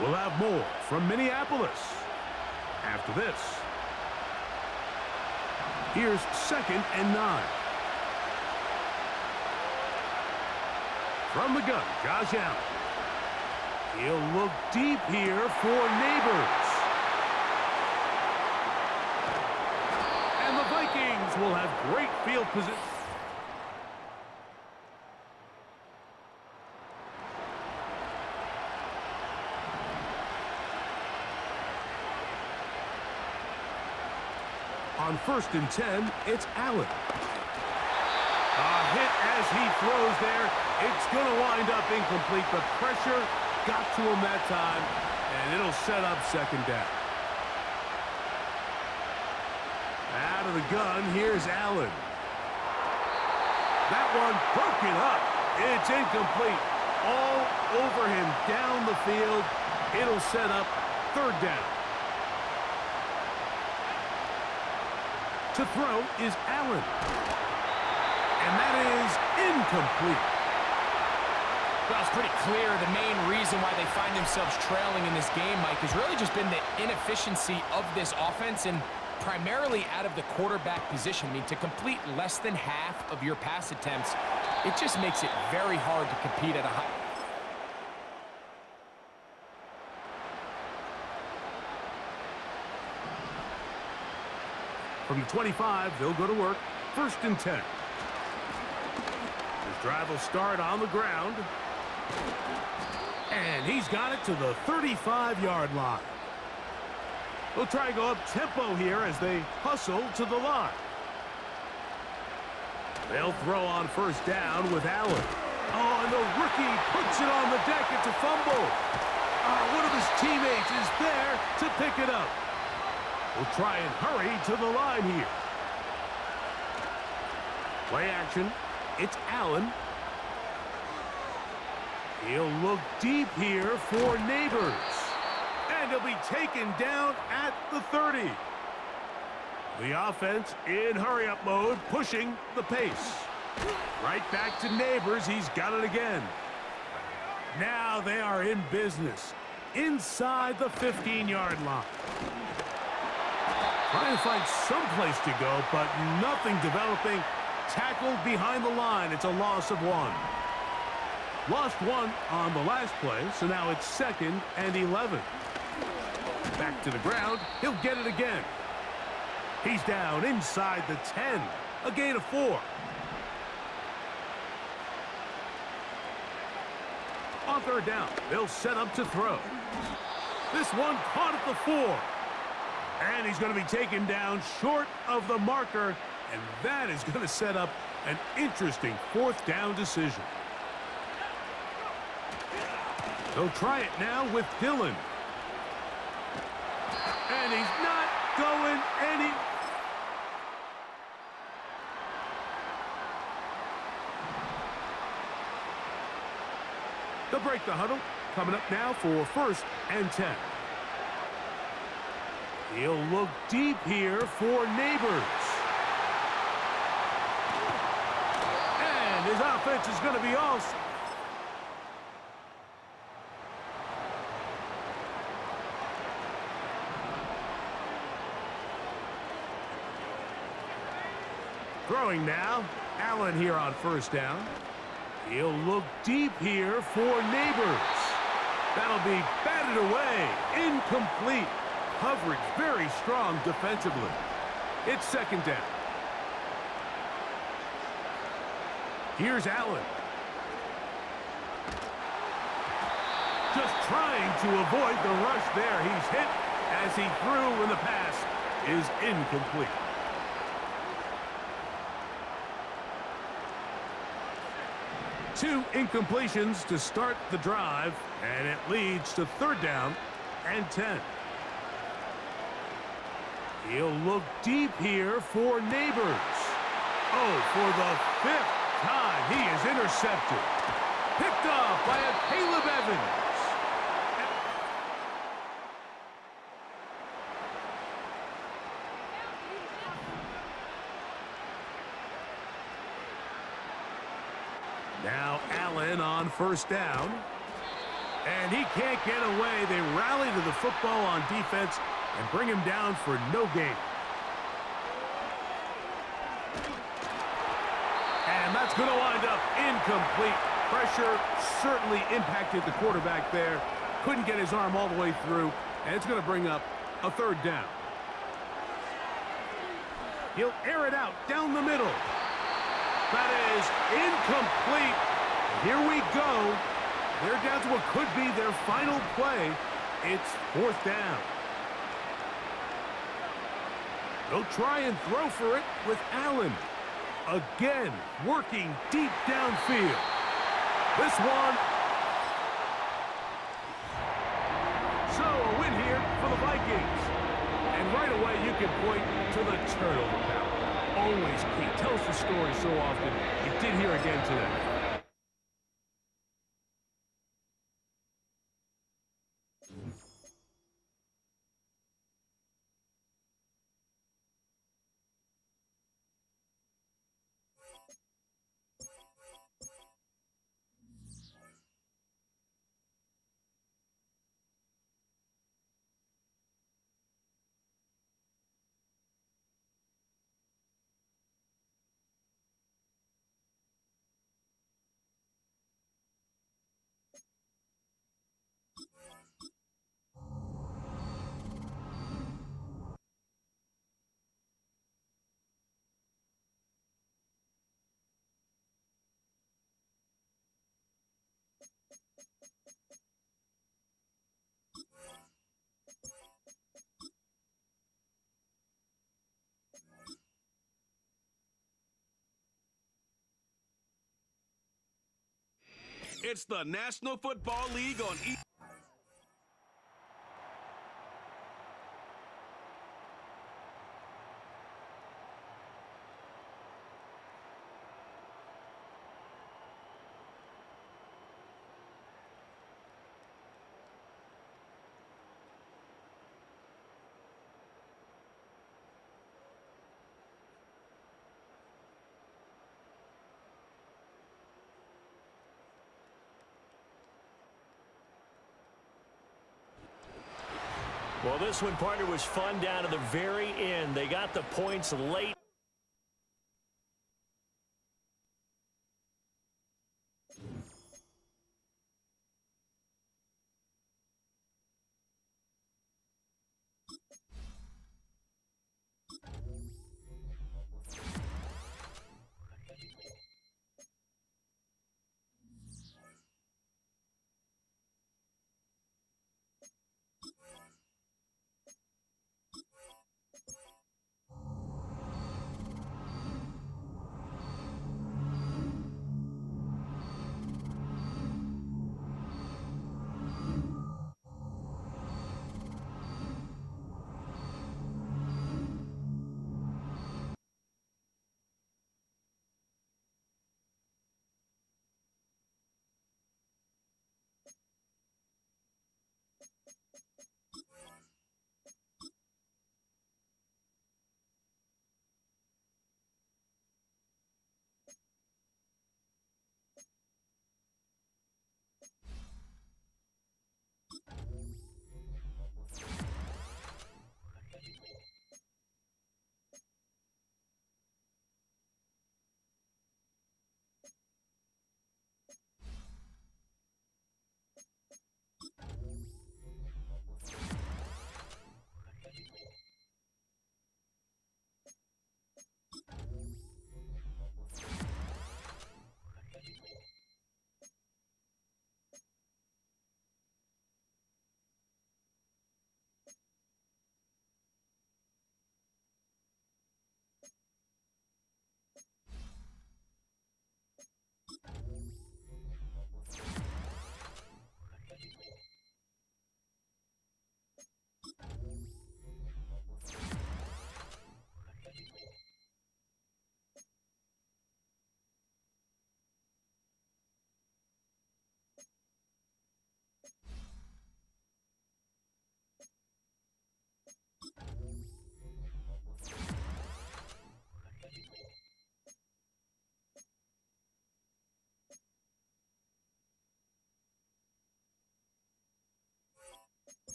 We'll have more from Minneapolis after this. Here's second and 9. From the gun, Josh Allen. He'll look deep here for Neighbors. And the Vikings will have great field position. On first and 10, it's Allen. Hit as he throws there. It's going to wind up incomplete. The pressure got to him that time, and it'll set up second down. Out of the gun, here's Allen. That one broken up. It's incomplete. All over him down the field. It'll set up third down. To throw is Allen. And that is incomplete. Well, it's pretty clear the main reason why they find themselves trailing in this game, Mike, has really just been the inefficiency of this offense and primarily out of the quarterback position. I mean, to complete less than half of your pass attempts, it just makes it very hard to compete at a high. From the 25, they'll go to work. 1st and 10. His drive will start on the ground. And he's got it to the 35-yard line. They'll try and go up tempo here as they hustle to the line. They'll throw on 1st down with Allen. Oh, and the rookie puts it on the deck. It's a fumble. One of his teammates is there to pick it up. We'll try and hurry to the line here. Play action. It's Allen. He'll look deep here for Neighbors. And he'll be taken down at the 30. The offense in hurry-up mode, pushing the pace. Right back to Neighbors. He's got it again. Now they are in business inside the 15-yard line. Trying to find some place to go, but nothing developing. Tackled behind the line. It's a loss of 1. Lost 1 on the last play, so now it's 2nd and 11. Back to the ground. He'll get it again. He's down inside the 10. A gain of 4. On 3rd down, they'll set up to throw. This one caught at the 4. And he's going to be taken down short of the marker, and that is going to set up an interesting 4th down decision. They'll try it now with Dillon. And he's not going any... They'll break the huddle. Coming up now for 1st and 10. He'll look deep here for Neighbors. And his offense is going to be awesome. Throwing now. Allen here on 1st down. He'll look deep here for Neighbors. That'll be batted away. Incomplete. Coverage very strong defensively. It's 2nd down. Here's Allen. Just trying to avoid the rush there. He's hit as he threw, and the pass is incomplete. Two incompletions to start the drive, and it leads to 3rd down and 10. He'll look deep here for Neighbors. Oh, for the 5th time, he is intercepted. Picked off by a Caleb Evans. Now Allen on 1st down. And he can't get away. They rally to the football on defense and bring him down for no gain. And that's going to wind up incomplete. Pressure certainly impacted the quarterback there. Couldn't get his arm all the way through, and it's going to bring up a 3rd down. He'll air it out down the middle. That is incomplete. Here we go. They're down to what could be their final play. It's 4th down. They'll try and throw for it with Allen. Again, working deep downfield. This one. So, a win here for the Vikings. And right away, you can point to the turnover battle. Always key. Tells the story so often. It did here again today. It's the National Football League on Well, this one, partner, was fun down to the very end. They got the points late.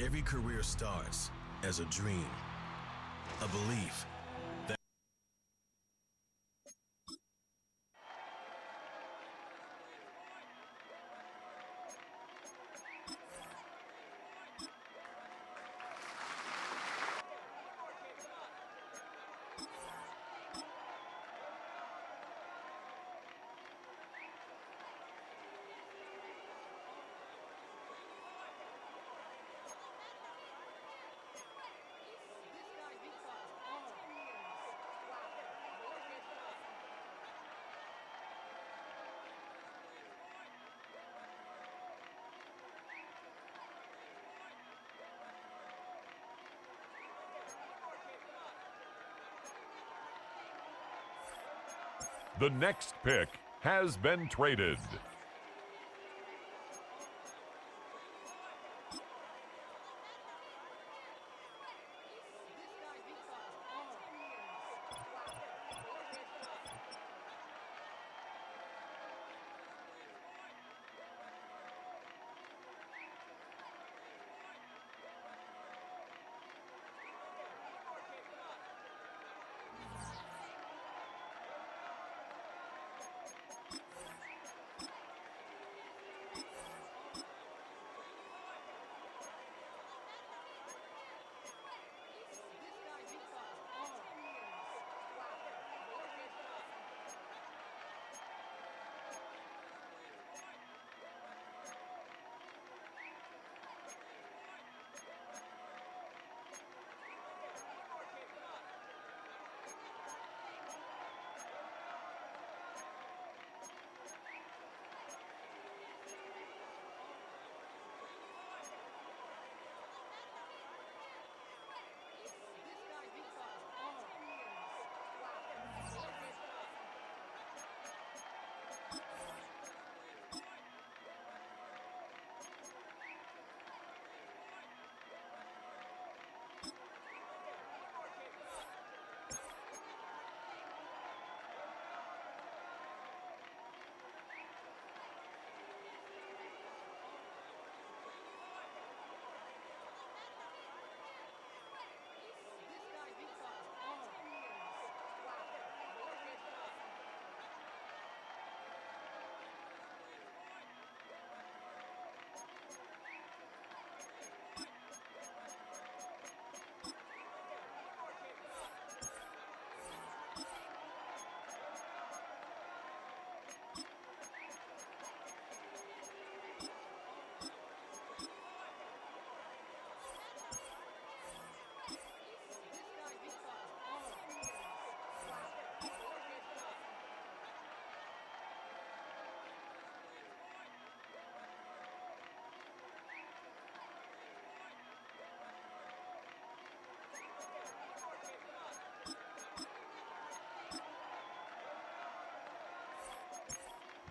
Every career starts as a dream, a belief that The next pick has been traded.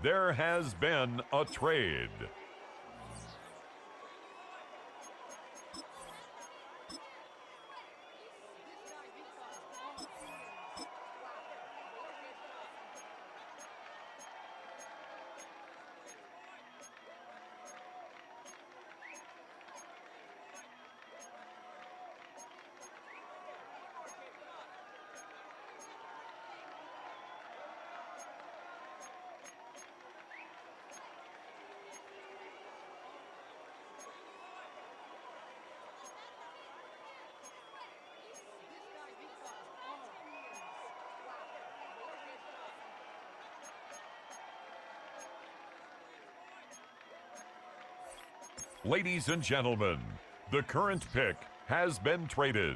There has been a trade. Ladies and gentlemen, the current pick has been traded.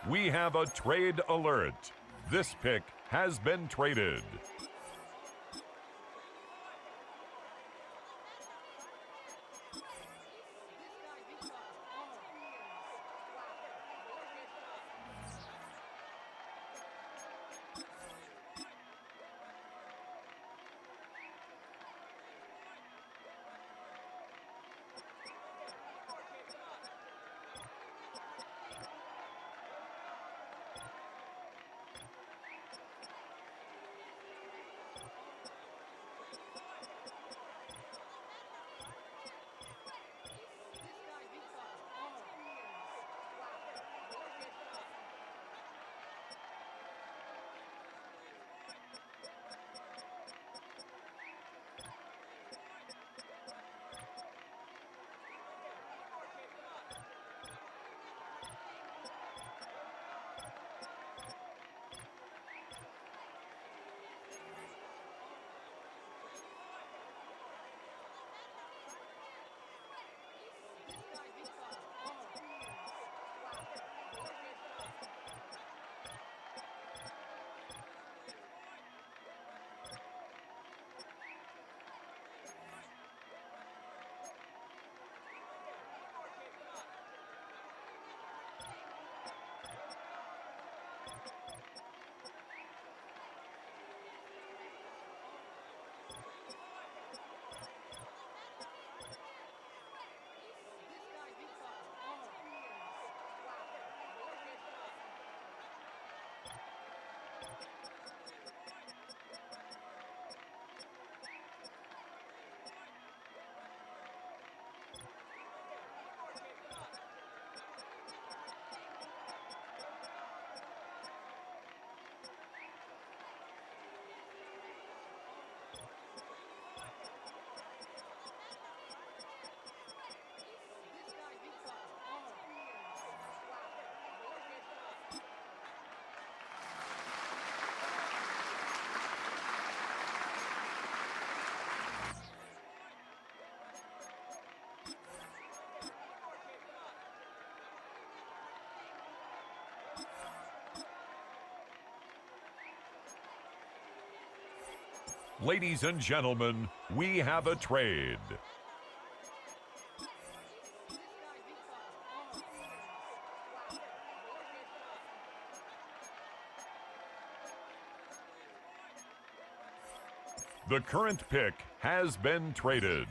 we have a trade alert. This pick has been traded. Ladies and gentlemen, we have a trade. The current pick has been traded.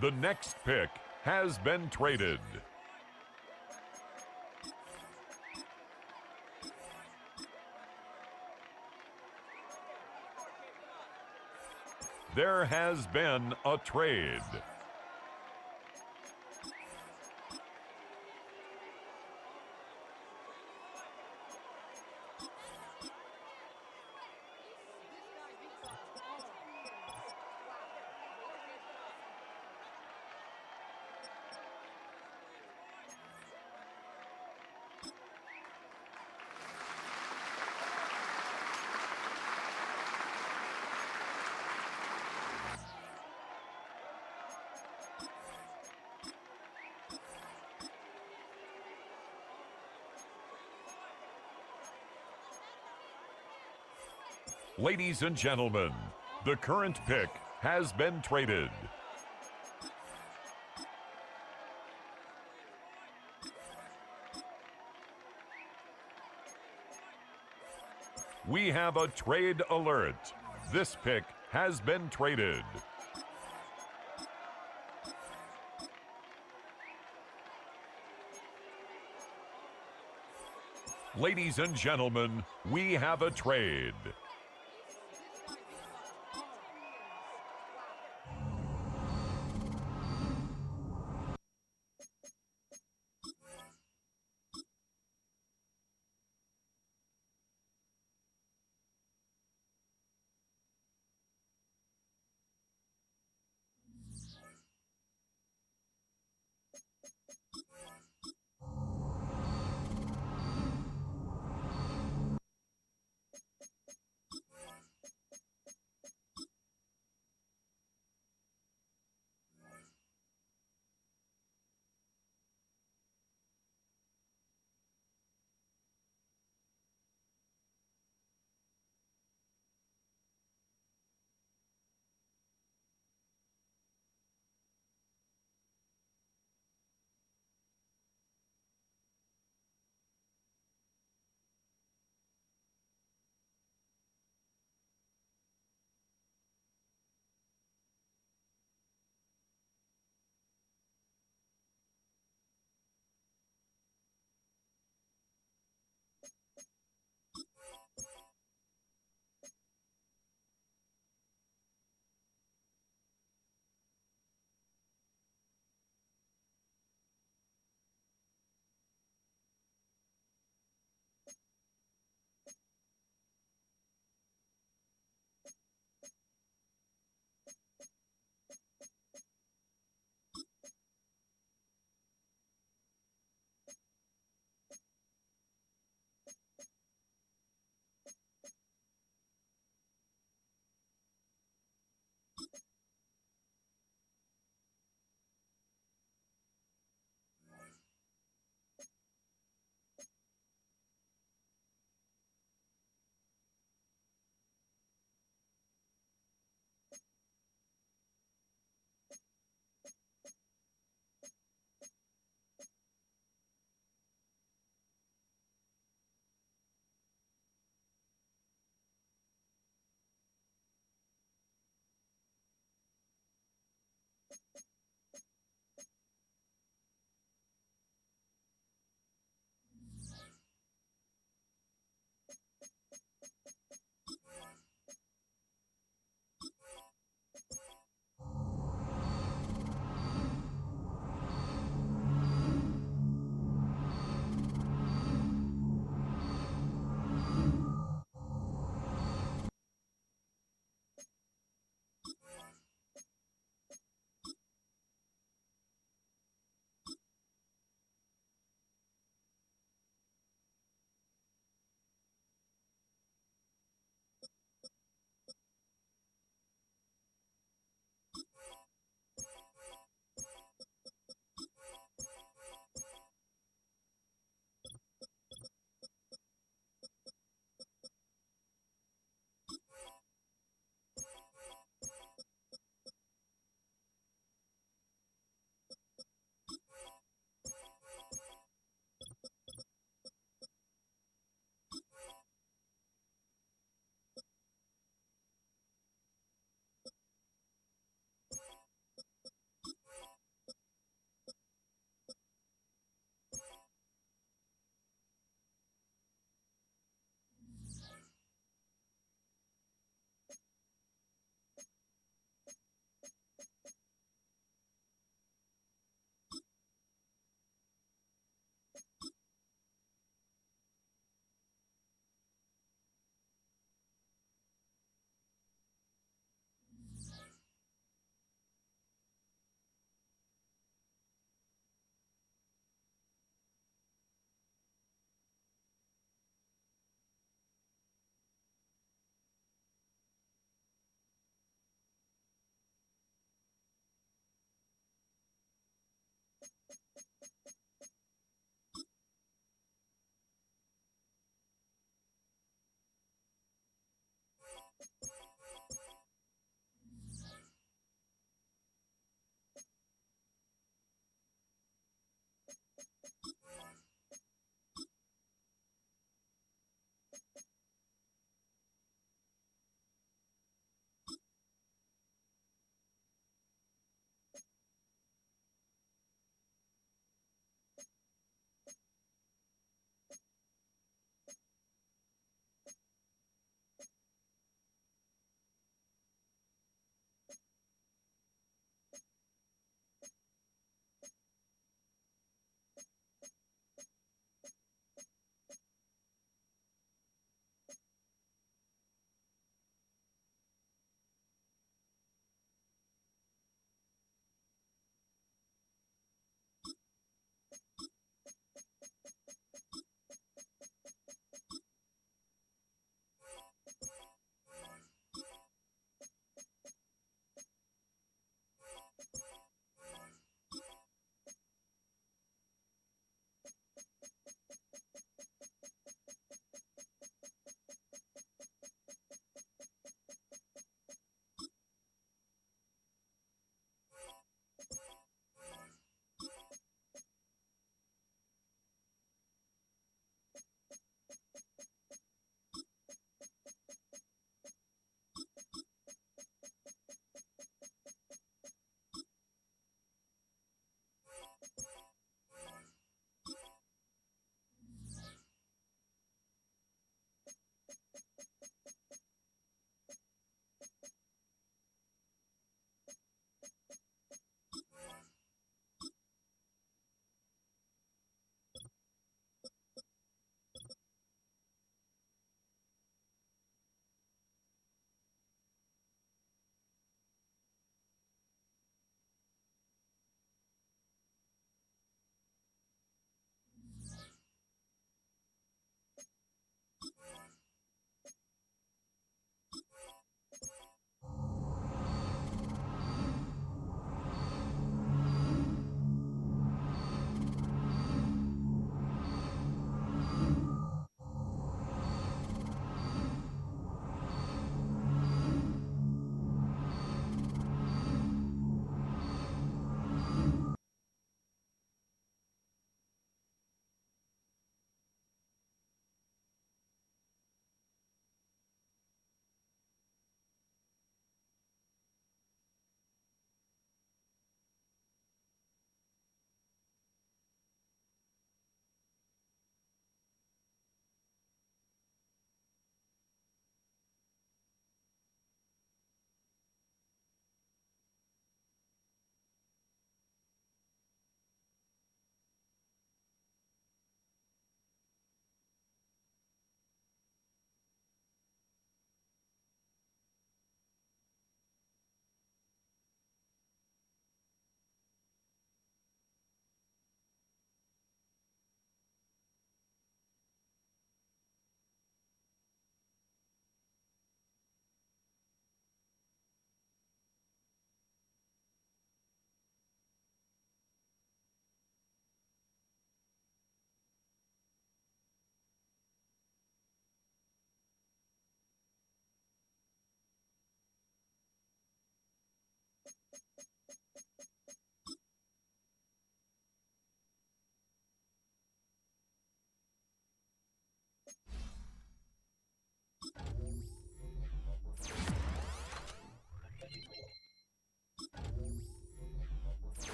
The next pick has been traded. There has been a trade. Ladies and gentlemen, the current pick has been traded. We have a trade alert. This pick has been traded. Ladies and gentlemen, we have a trade.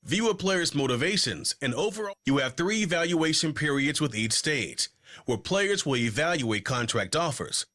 view a player's motivations, and overall. You have 3 evaluation periods with each stage, where players will evaluate contract offers.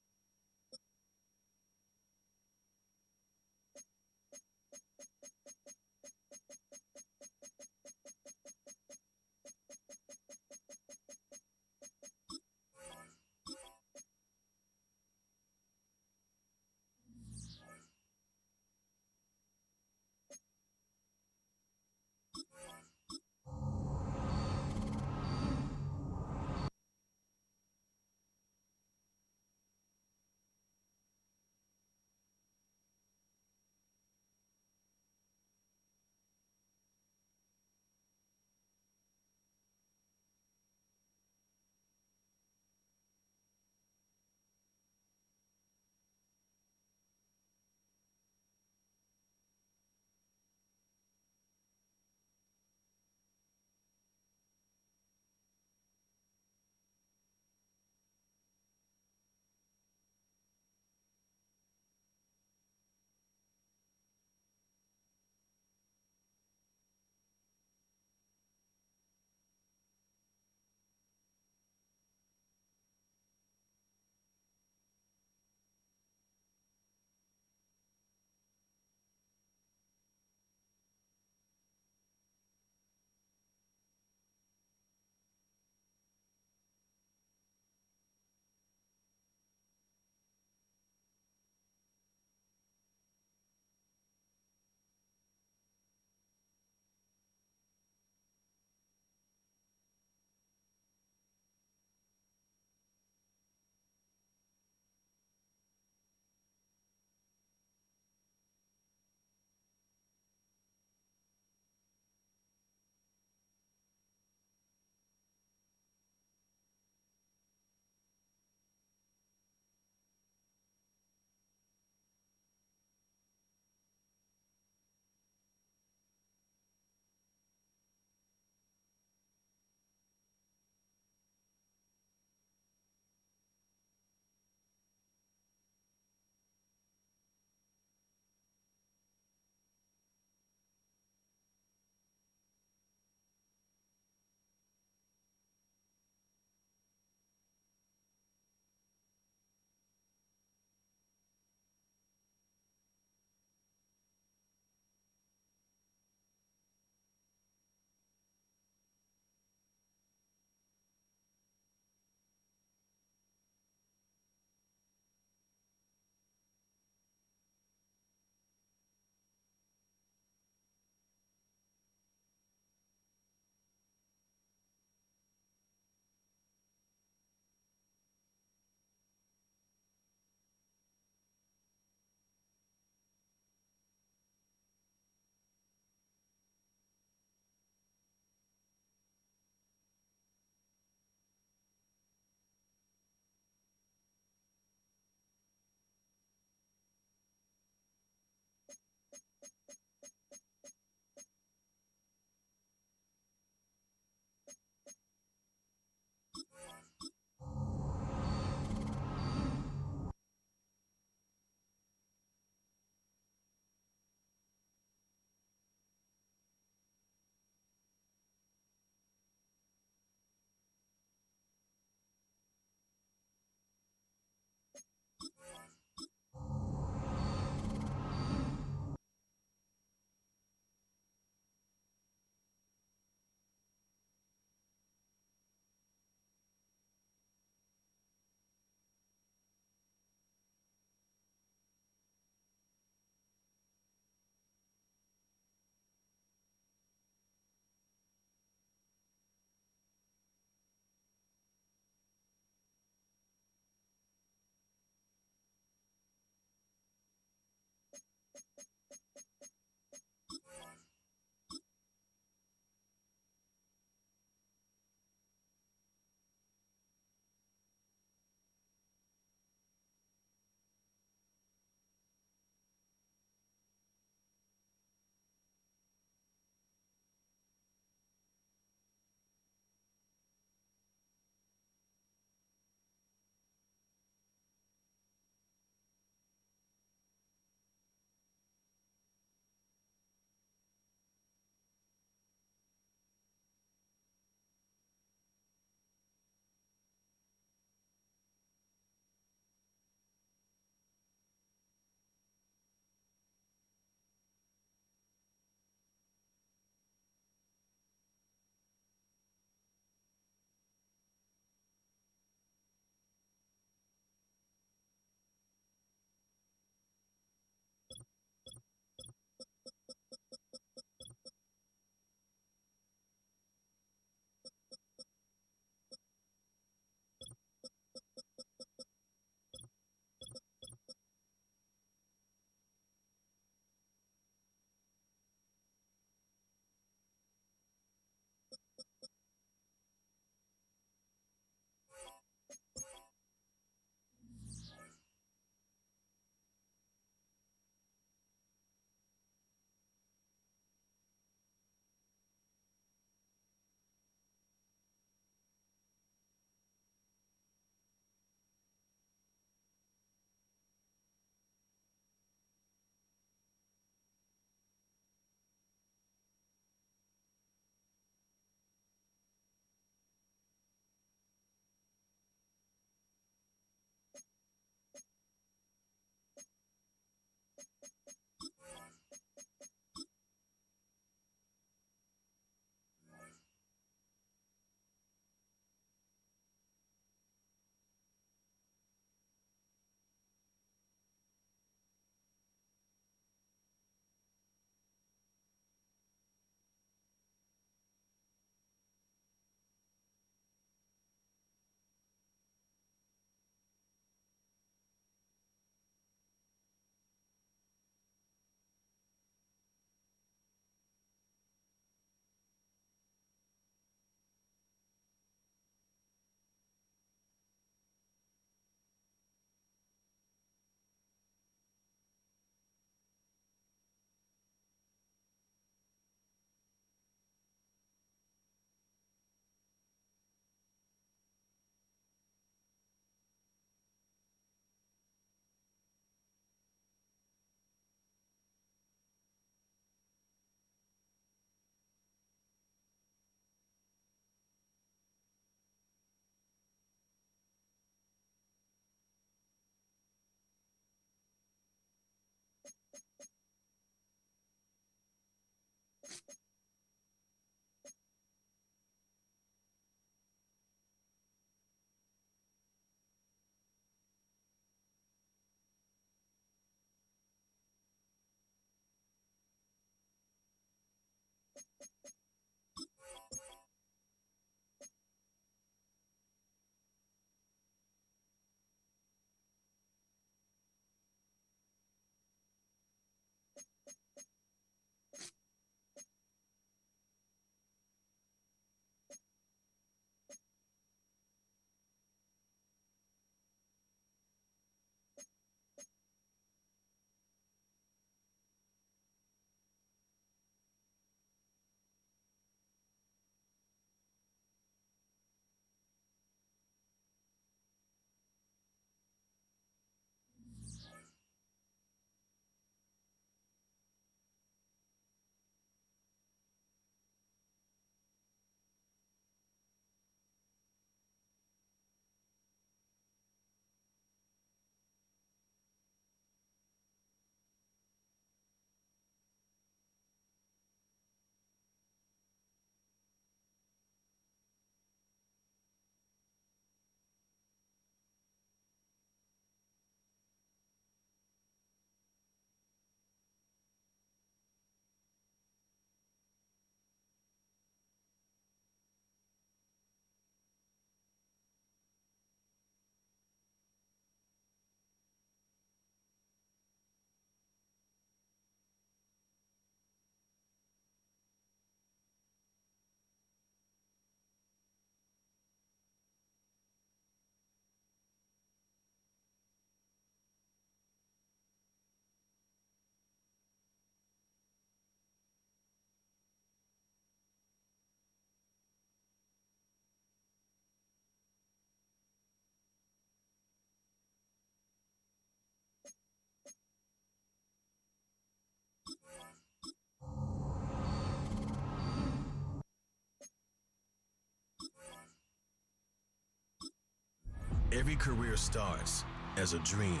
Every career starts as a dream.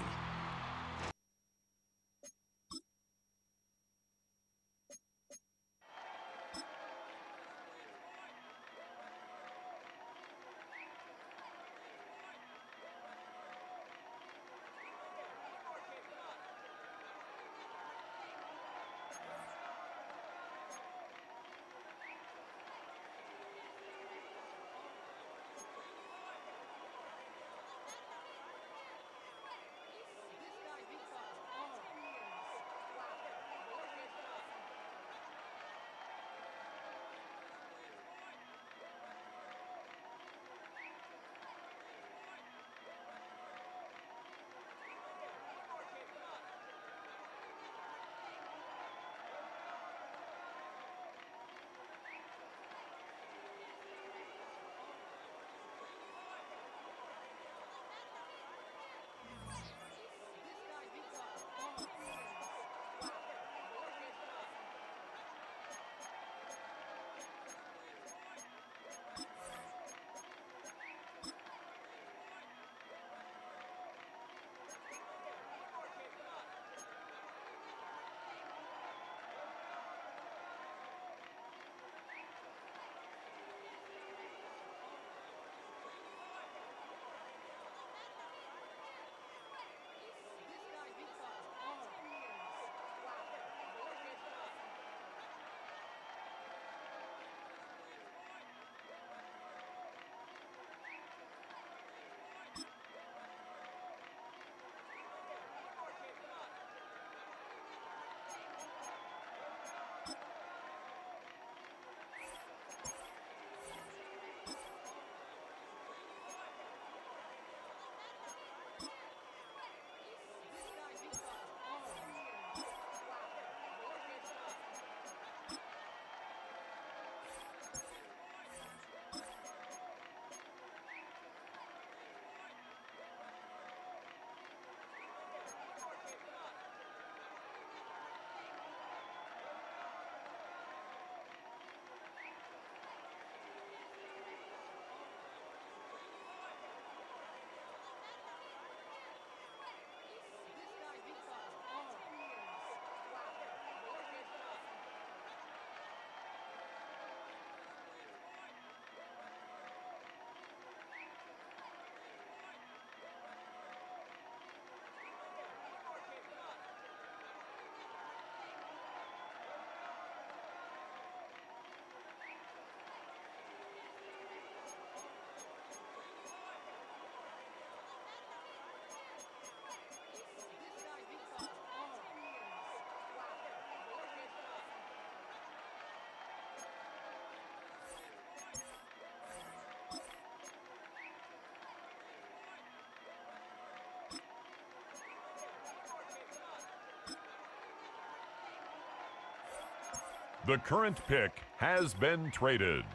The current pick has been traded.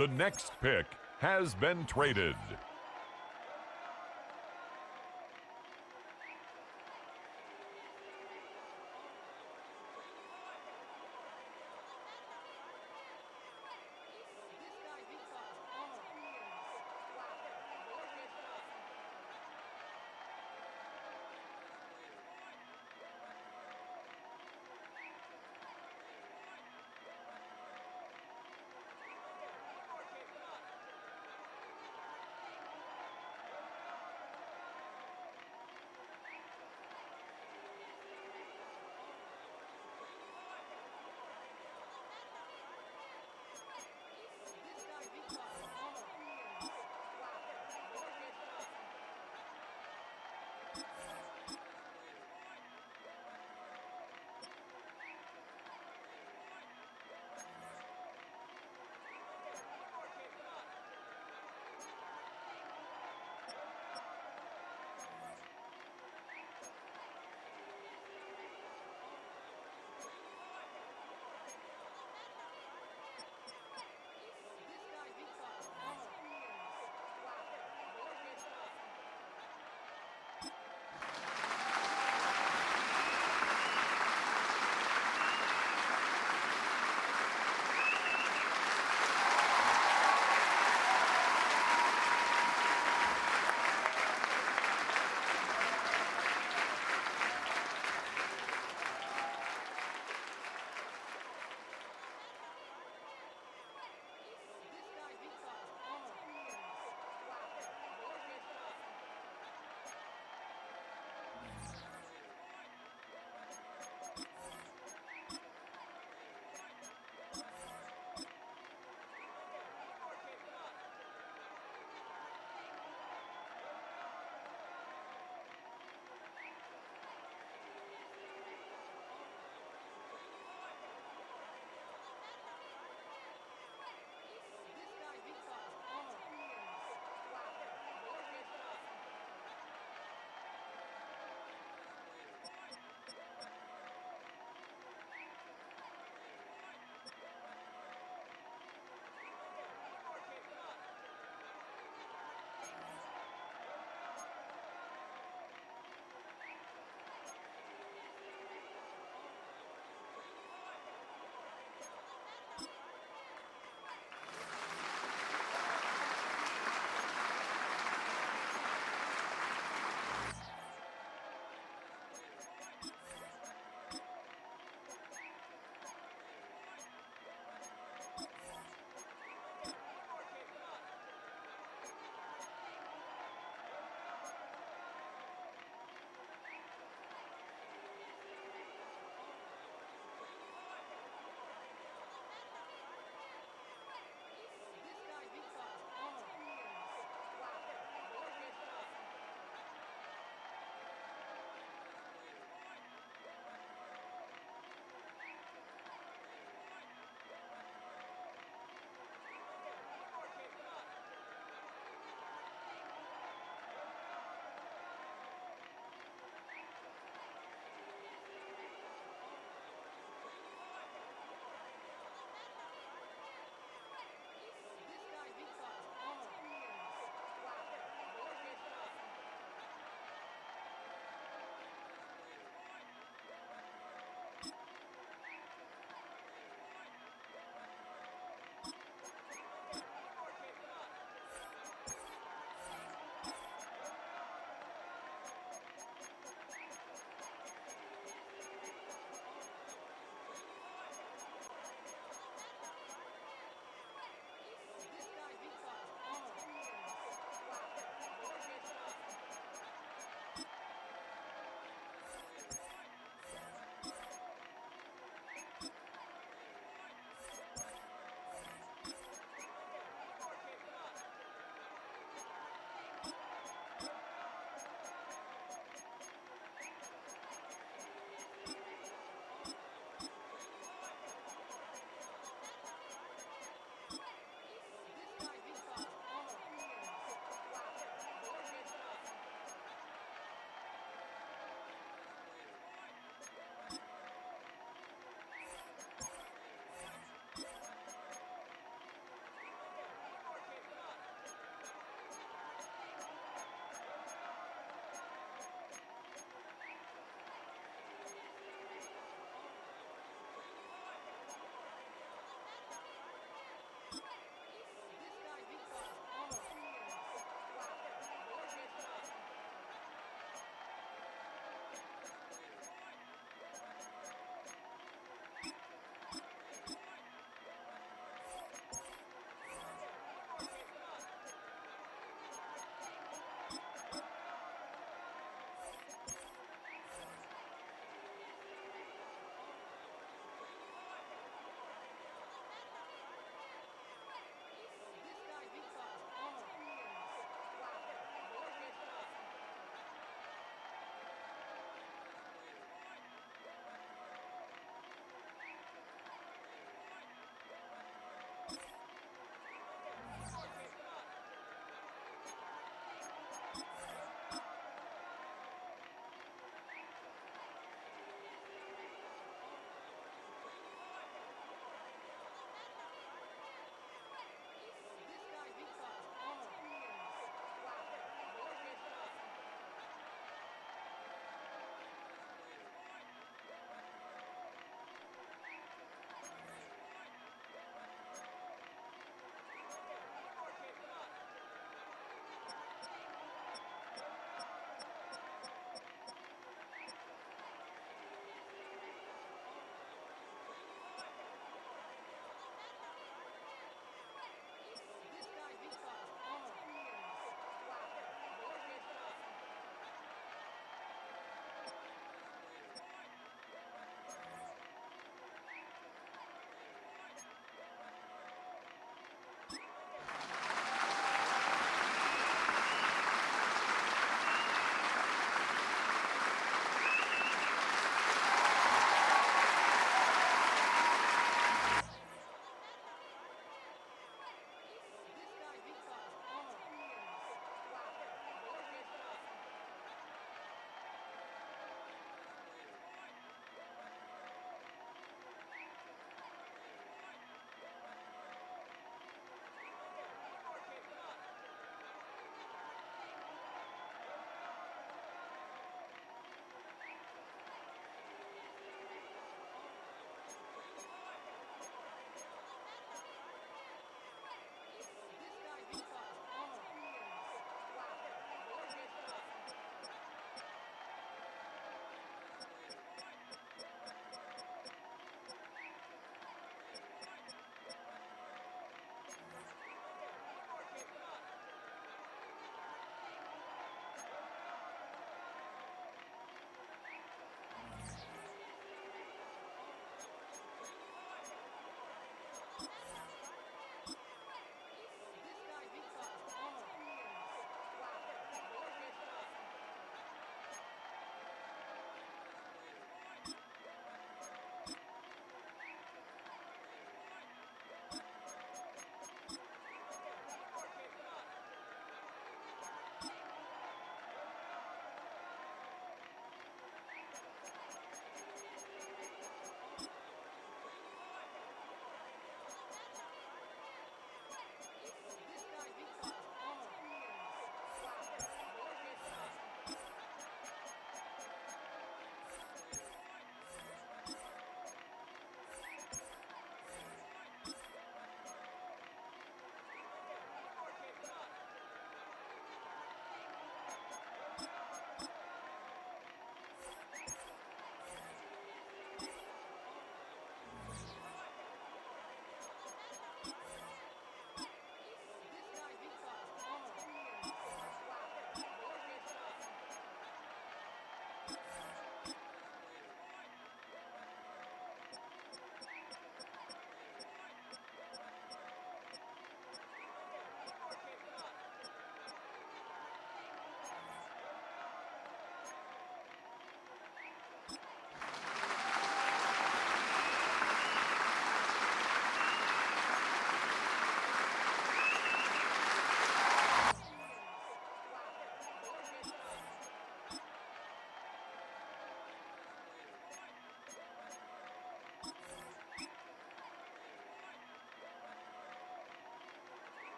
The next pick has been traded.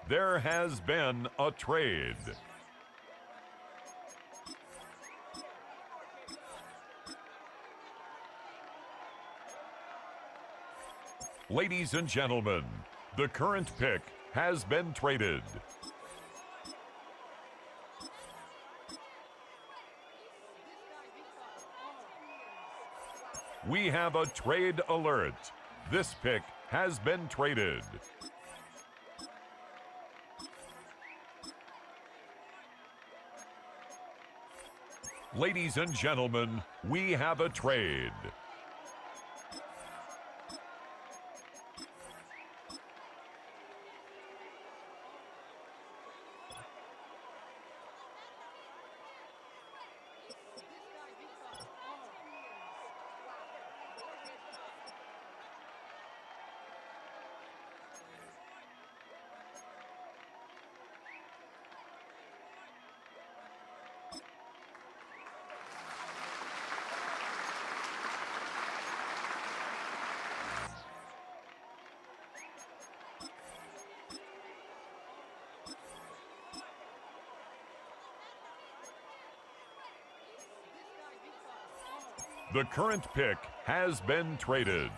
There has been a trade. Ladies and gentlemen, the current pick has been traded. We have a trade alert. This pick has been traded. Ladies and gentlemen, we have a trade. The current pick has been traded.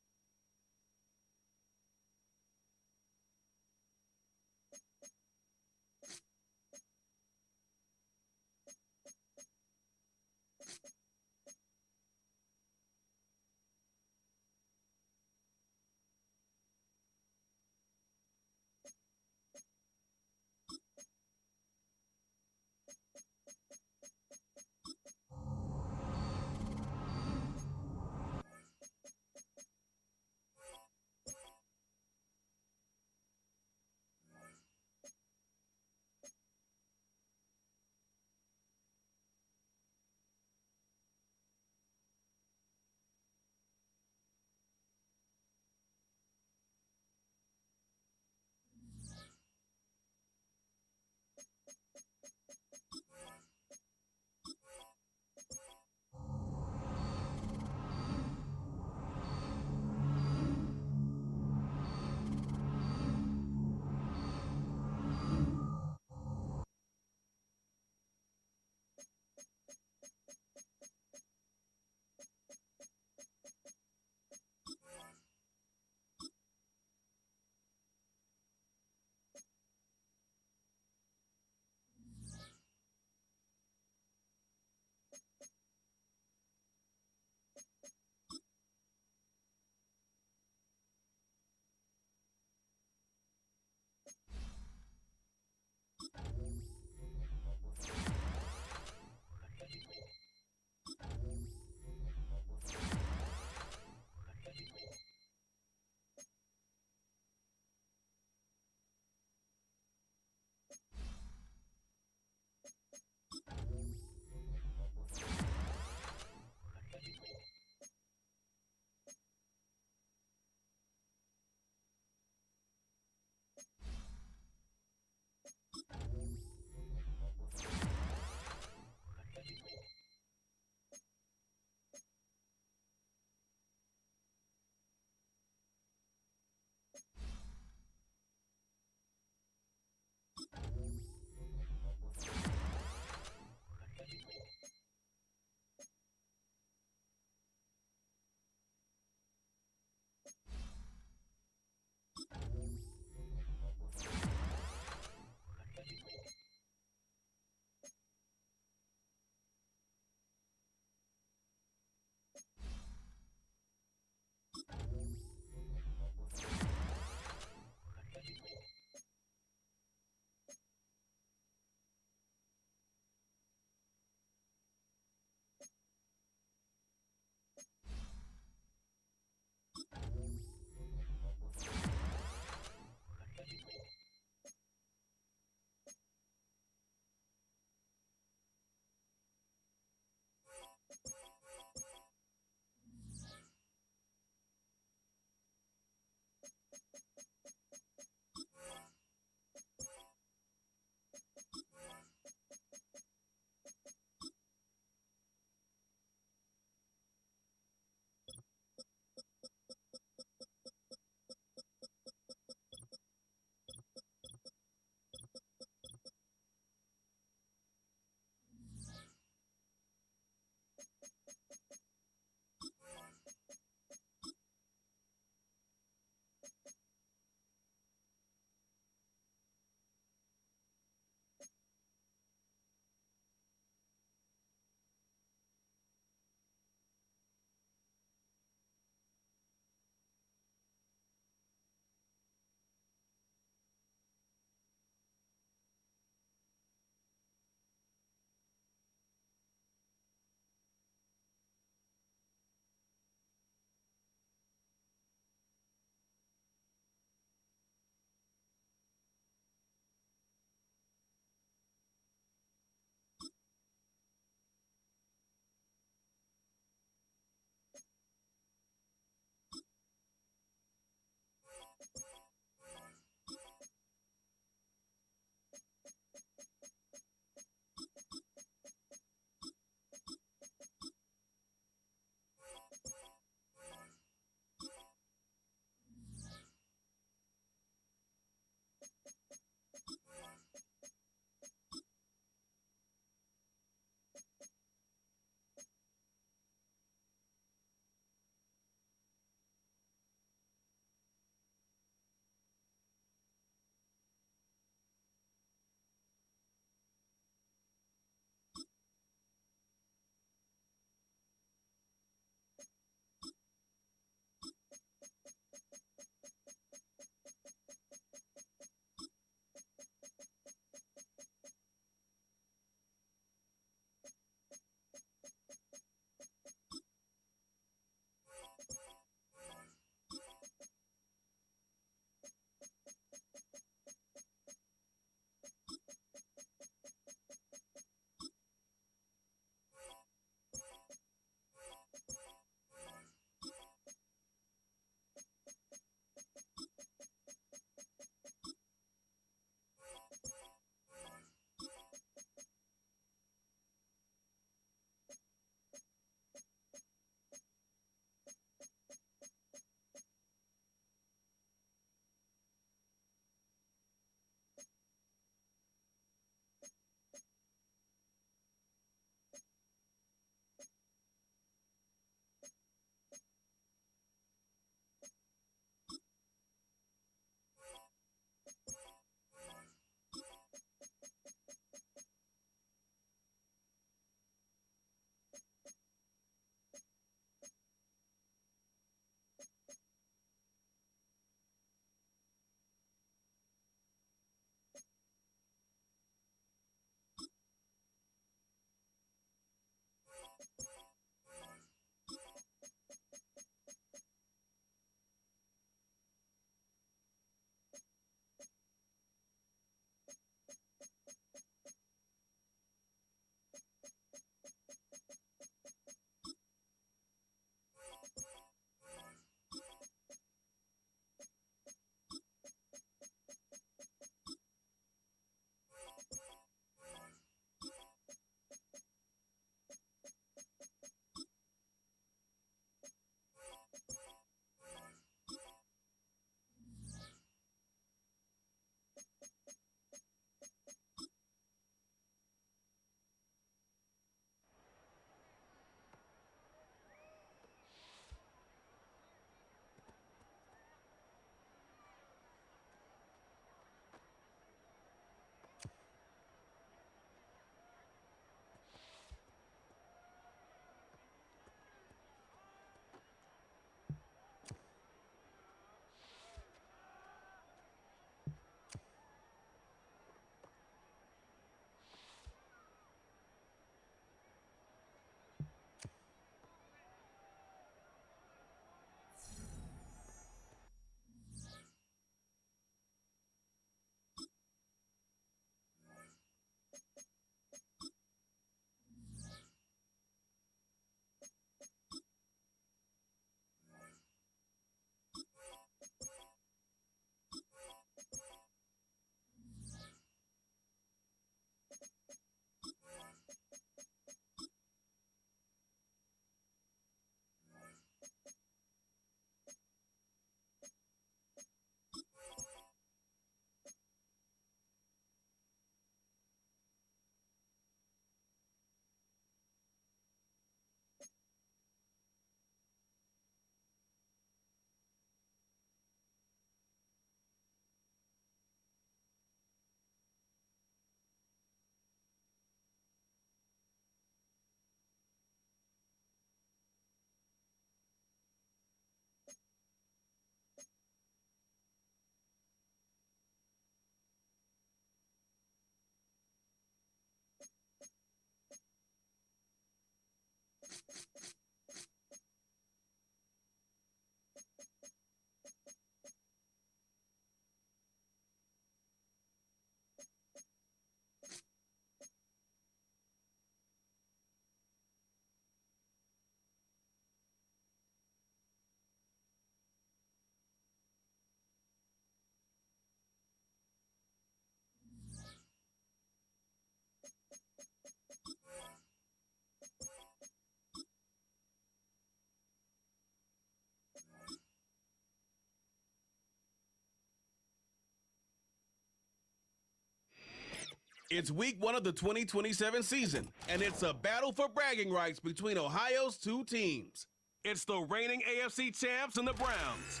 It's week 1 of the 2027 season, and it's a battle for bragging rights between Ohio's two teams. It's the reigning AFC champs and the Browns.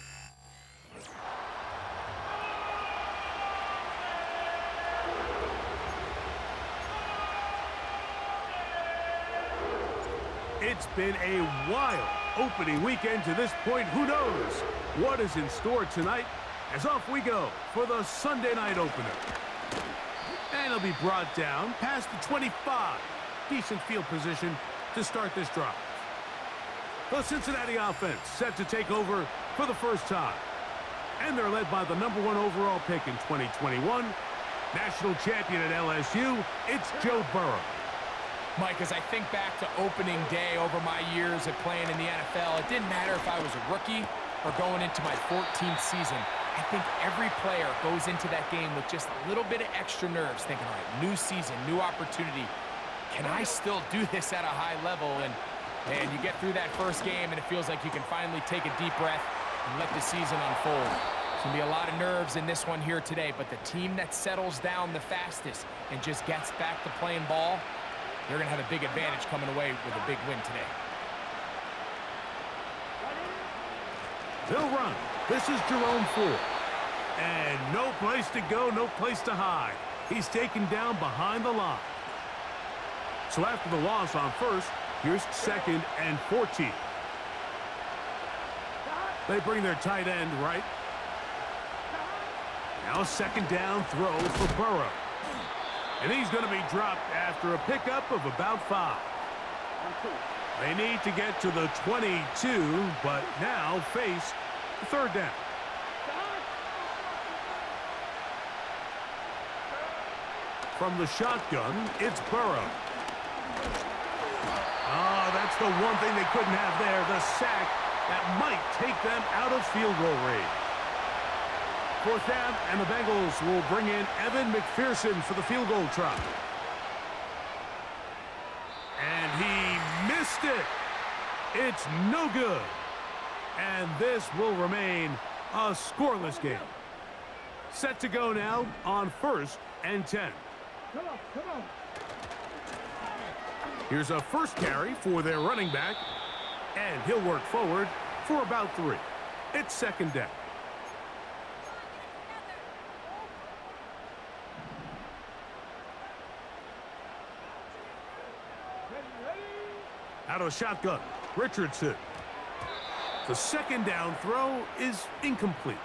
It's been a wild opening weekend to this point. Who knows what is in store tonight? As off we go for the Sunday night opener. And it'll be brought down past the 25. Decent field position to start this drive. The Cincinnati offense set to take over for the first time. And they're led by the #1 overall pick in 2021. National champion at LSU, it's Joe Burrow. Mike, as I think back to opening day over my years of playing in the NFL, it didn't matter if I was a rookie or going into my 14th season. I think every player goes into that game with just a little bit of extra nerves, thinking, all right, new season, new opportunity. Can I still do this at a high level? And you get through that first game, and it feels like you can finally take a deep breath and let the season unfold. There's going to be a lot of nerves in this one here today, but the team that settles down the fastest and just gets back to playing ball, they're going to have a big advantage coming away with a big win today. They'll run. This is Jerome Ford. And no place to go, no place to hide. He's taken down behind the line. So after the loss on first, here's 2nd and 14. They bring their tight end right. Now a 2nd down throw for Burrow. And he's going to be dropped after a pickup of about 5. They need to get to the 22, but now face 3rd down. From the shotgun, it's Burrow. Oh, that's the one thing they couldn't have there, the sack that might take them out of field goal range. 4th down, and the Bengals will bring in Evan McPherson for the field goal try. And he missed it. It's no good. And this will remain a scoreless game. Set to go now on 1st and 10. Come on. Here's a first carry for their running back. And he'll work forward for about 3. It's 2nd down. Out of shotgun, Richardson. The 2nd down throw is incomplete.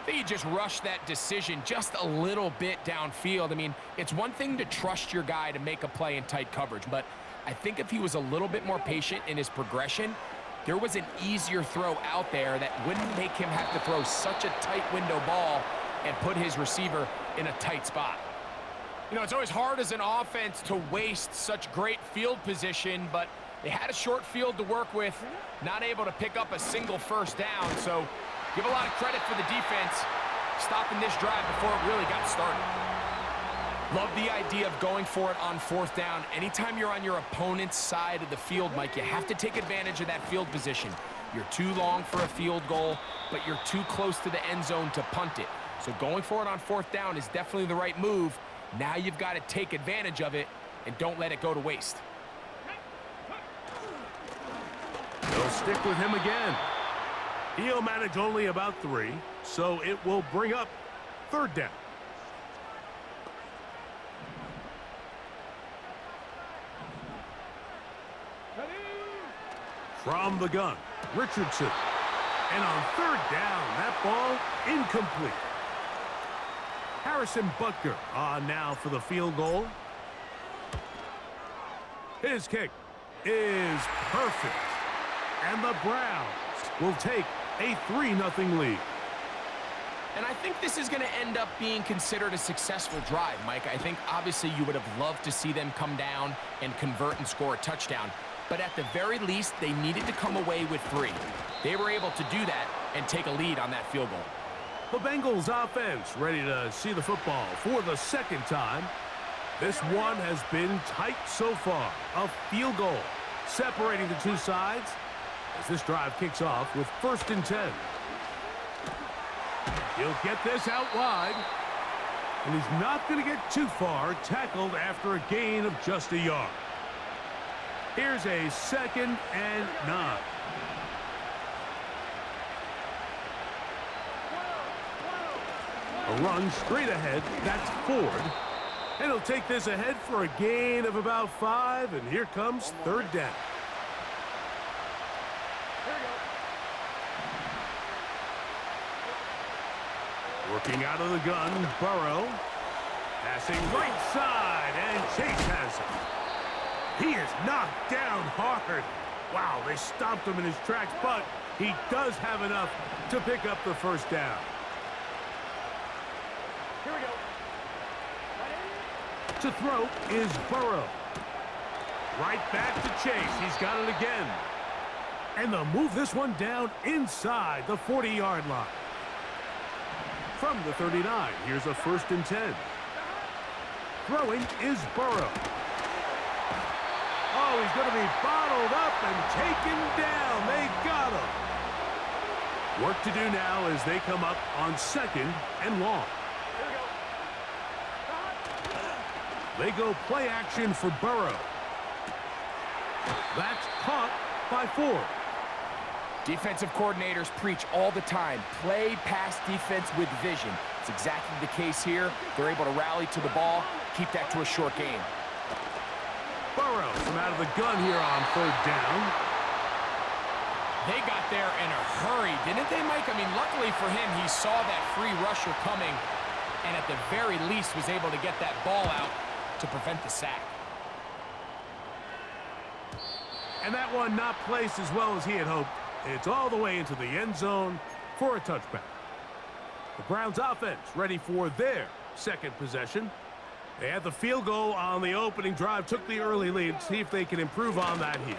I think he just rushed that decision just a little bit downfield. I mean, it's one thing to trust your guy to make a play in tight coverage, but I think if he was a little bit more patient in his progression, there was an easier throw out there that wouldn't make him have to throw such a tight window ball and put his receiver in a tight spot. You know, it's always hard as an offense to waste such great field position, but they had a short field to work with, not able to pick up a single first down. So give a lot of credit for the defense stopping this drive before it really got started. Love the idea of going for it on 4th down. Anytime you're on your opponent's side of the field, Mike, you have to take advantage of that field position. You're too long for a field goal, but you're too close to the end zone to punt it. So going for it on 4th down is definitely the right move. Now you've got to take advantage of it and don't let it go to waste. They'll stick with him again. He'll manage only about 3, so it will bring up 3rd down. From the gun, Richardson. And on 3rd down, that ball incomplete. Harrison Butker on now for the field goal. His kick is perfect. And the Browns will take a 3-0 lead. And I think this is going to end up being considered a successful drive, Mike. I think obviously you would have loved to see them come down and convert and score a touchdown. But at the very least, they needed to come away with 3. They were able to do that and take a lead on that field goal. The Bengals offense ready to see the football for the 2nd time. This one has been tight so far. A field goal separating the two sides as this drive kicks off with 1st and 10. He'll get this out wide. And he's not going to get too far, tackled after a gain of just a yard. Here's a 2nd and 9. A run straight ahead, that's Ford. And he'll take this ahead for a gain of about 5, and here comes 3rd down. Working out of the gun, Burrow. Passing right side, and Chase has him. He is knocked down hard. Wow, they stopped him in his tracks, but he does have enough to pick up the 1st down. Here we go. To throw is Burrow. Right back to Chase. He's got it again. And they'll move this one down inside the 40-yard line. From the 39, here's a 1st and 10. Throwing is Burrow. Oh, he's going to be bottled up and taken down. They got him. Work to do now as they come up on 2nd and long. They go play action for Burrow. That's caught by Ford. Defensive coordinators preach all the time, play pass defense with vision. It's exactly the case here. They're able to rally to the ball, keep that to a short game. Burrow from out of the gun here on 3rd down. They got there in a hurry, didn't they, Mike? I mean, luckily for him, he saw that free rusher coming and at the very least was able to get that ball out to prevent the sack. And that one not placed as well as he had hoped. It's all the way into the end zone for a touchback. The Browns offense ready for their 2nd possession. They had the field goal on the opening drive, took the early lead. See if they can improve on that here.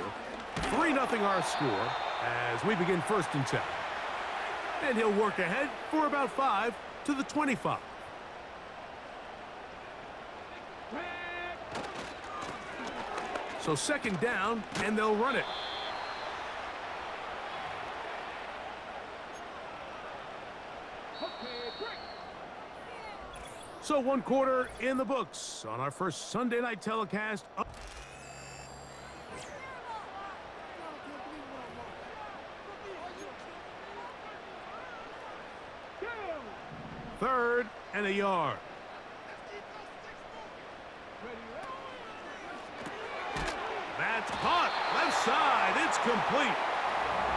3-0 our score as we begin 1st and 10. And he'll work ahead for about 5 to the 25. So 2nd down, and they'll run it. So 1 quarter in the books on our first Sunday night telecast. 3rd and a yard. That's caught. Left side. It's complete.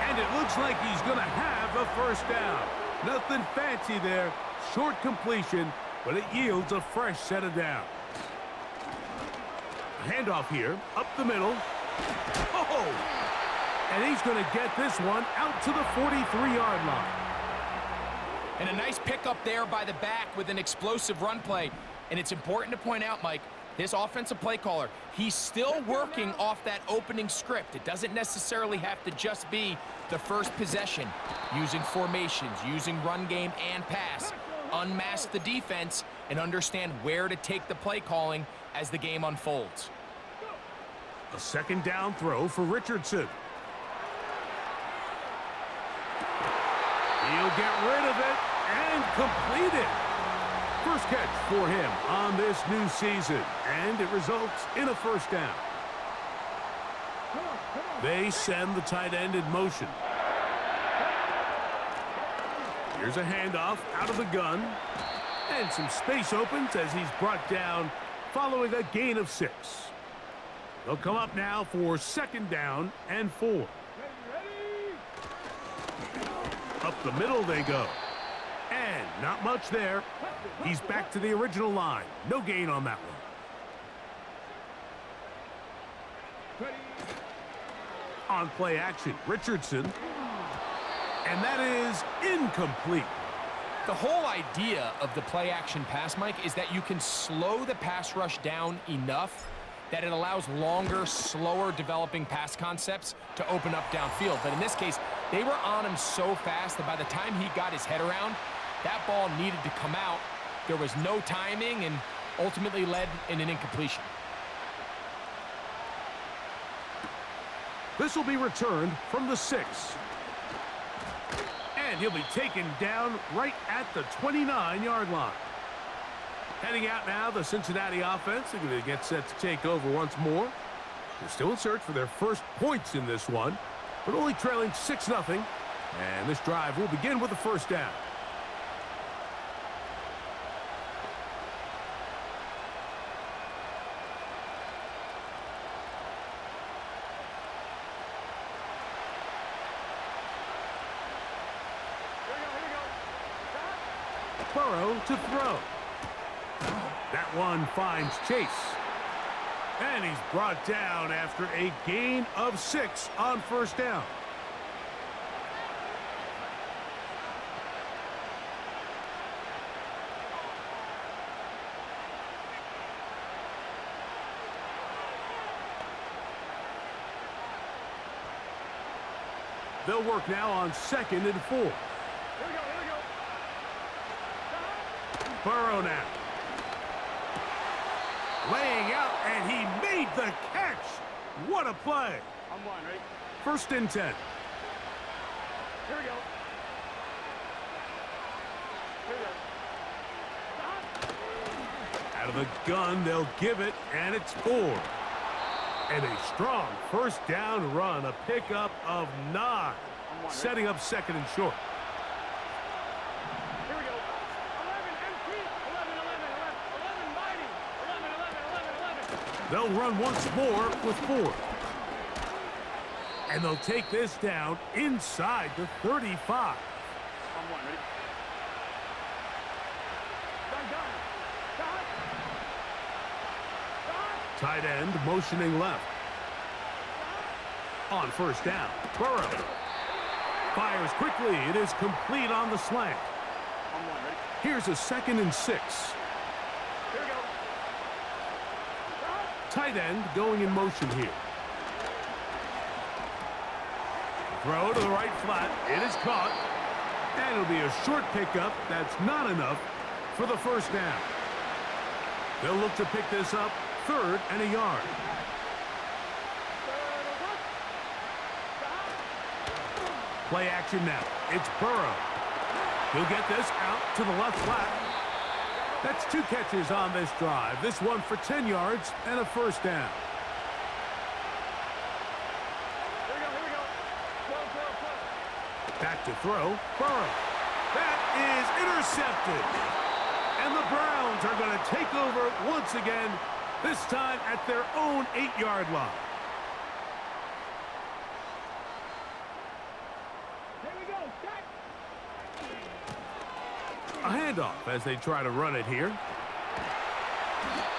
And it looks like he's going to have the 1st down. Nothing fancy there. Short completion, but it yields a fresh set of downs. Handoff here. Up the middle. Oh! And he's going to get this one out to the 43-yard line. And a nice pickup there by the back with an explosive run play. And it's important to point out, Mike, this offensive play caller, he's still working off that opening script. It doesn't necessarily have to just be the first possession. Using formations, using run game and pass. Unmask the defense and understand where to take the play calling as the game unfolds. A 2nd down throw for Richardson. He'll get rid of it and complete it. First catch for him on this new season, and it results in a 1st down. They send the tight end in motion. Here's a handoff out of the gun, and some space opens as he's brought down following a gain of 6. They'll come up now for 2nd down and 4. Up the middle they go. And not much there. He's back to the original line. No gain on that one. On play action, Richardson. And that is incomplete. The whole idea of the play action pass, Mike, is that you can slow the pass rush down enough that it allows longer, slower developing pass concepts to open up downfield. But in this case, they were on him so fast that by the time he got his head around, that ball needed to come out. There was no timing and ultimately led in an incompletion. This will be returned from the 6. And he'll be taken down right at the 29-yard line. Heading out now, the Cincinnati offense. They're going to get set to take over once more. They're still in search for their first points in this one, but only trailing 6-0. And this drive will begin with a first down. Burrow to throw. That one finds Chase. And he's brought down after a gain of 6 on first down. They'll work now on 2nd and 4. Burrow now. Laying out, and he made the catch. What a play. I'm one, right? 1st and 10. Here we go. Out of the gun, they'll give it, and it's 4. And a strong first down run, a pickup of 9, setting up 2nd and short. Here we go. 11 empty. 11, 11, 11, 11, 11, mighty. 11, 11, 11, 11. They'll run once more with 4. And they'll take this down inside the 35. I'm one, ready? Tight end motioning left. On first down, Burrow fires quickly. It is complete on the slant. I'm one, ready? Here's a 2nd and 6. Here we go. Tight end going in motion here. Throw to the right flat. It is caught. And it'll be a short pickup. That's not enough for the first down. They'll look to pick this up 3rd and a yard. Play action now. It's Burrow. He'll get this out to the left flat. That's 2 catches on this drive. This one for 10 yards and a first down. Here we go. Back to throw. Burrow. That is intercepted. And the Browns are going to take over once again, this time at their own 8-yard line. A handoff as they try to run it here.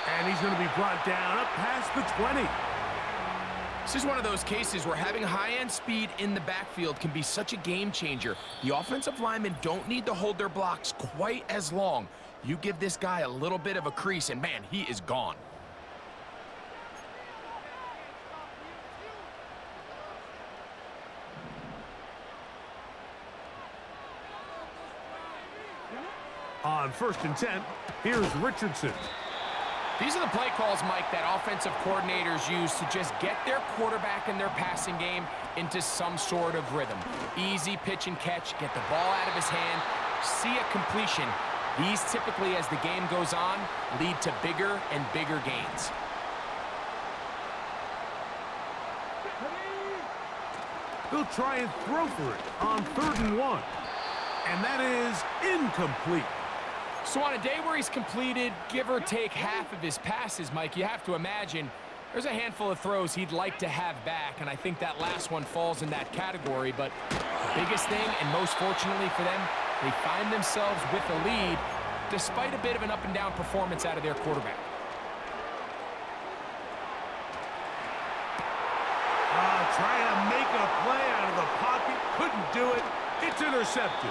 And he's going to be brought down up past the 20. This is one of those cases where having high-end speed in the backfield can be such a game changer. The offensive linemen don't need to hold their blocks quite as long. You give this guy a little bit of a crease, and man, he is gone. On 1st and 10, here's Richardson. These are the play calls, Mike, that offensive coordinators use to just get their quarterback and their passing game into some sort of rhythm. Easy pitch and catch, get the ball out of his hand, see a completion. These typically, as the game goes on, lead to bigger and bigger gains. They'll try and throw for it on 3rd and 1. And that is incomplete. So on a day where he's completed, give or take half of his passes, Mike, you have to imagine there's a handful of throws he'd like to have back, and I think that last one falls in that category. But the biggest thing, and most fortunately for them, they find themselves with a lead despite a bit of an up-and-down performance out of their quarterback. Trying to make a play out of the pocket, couldn't do it. It's intercepted.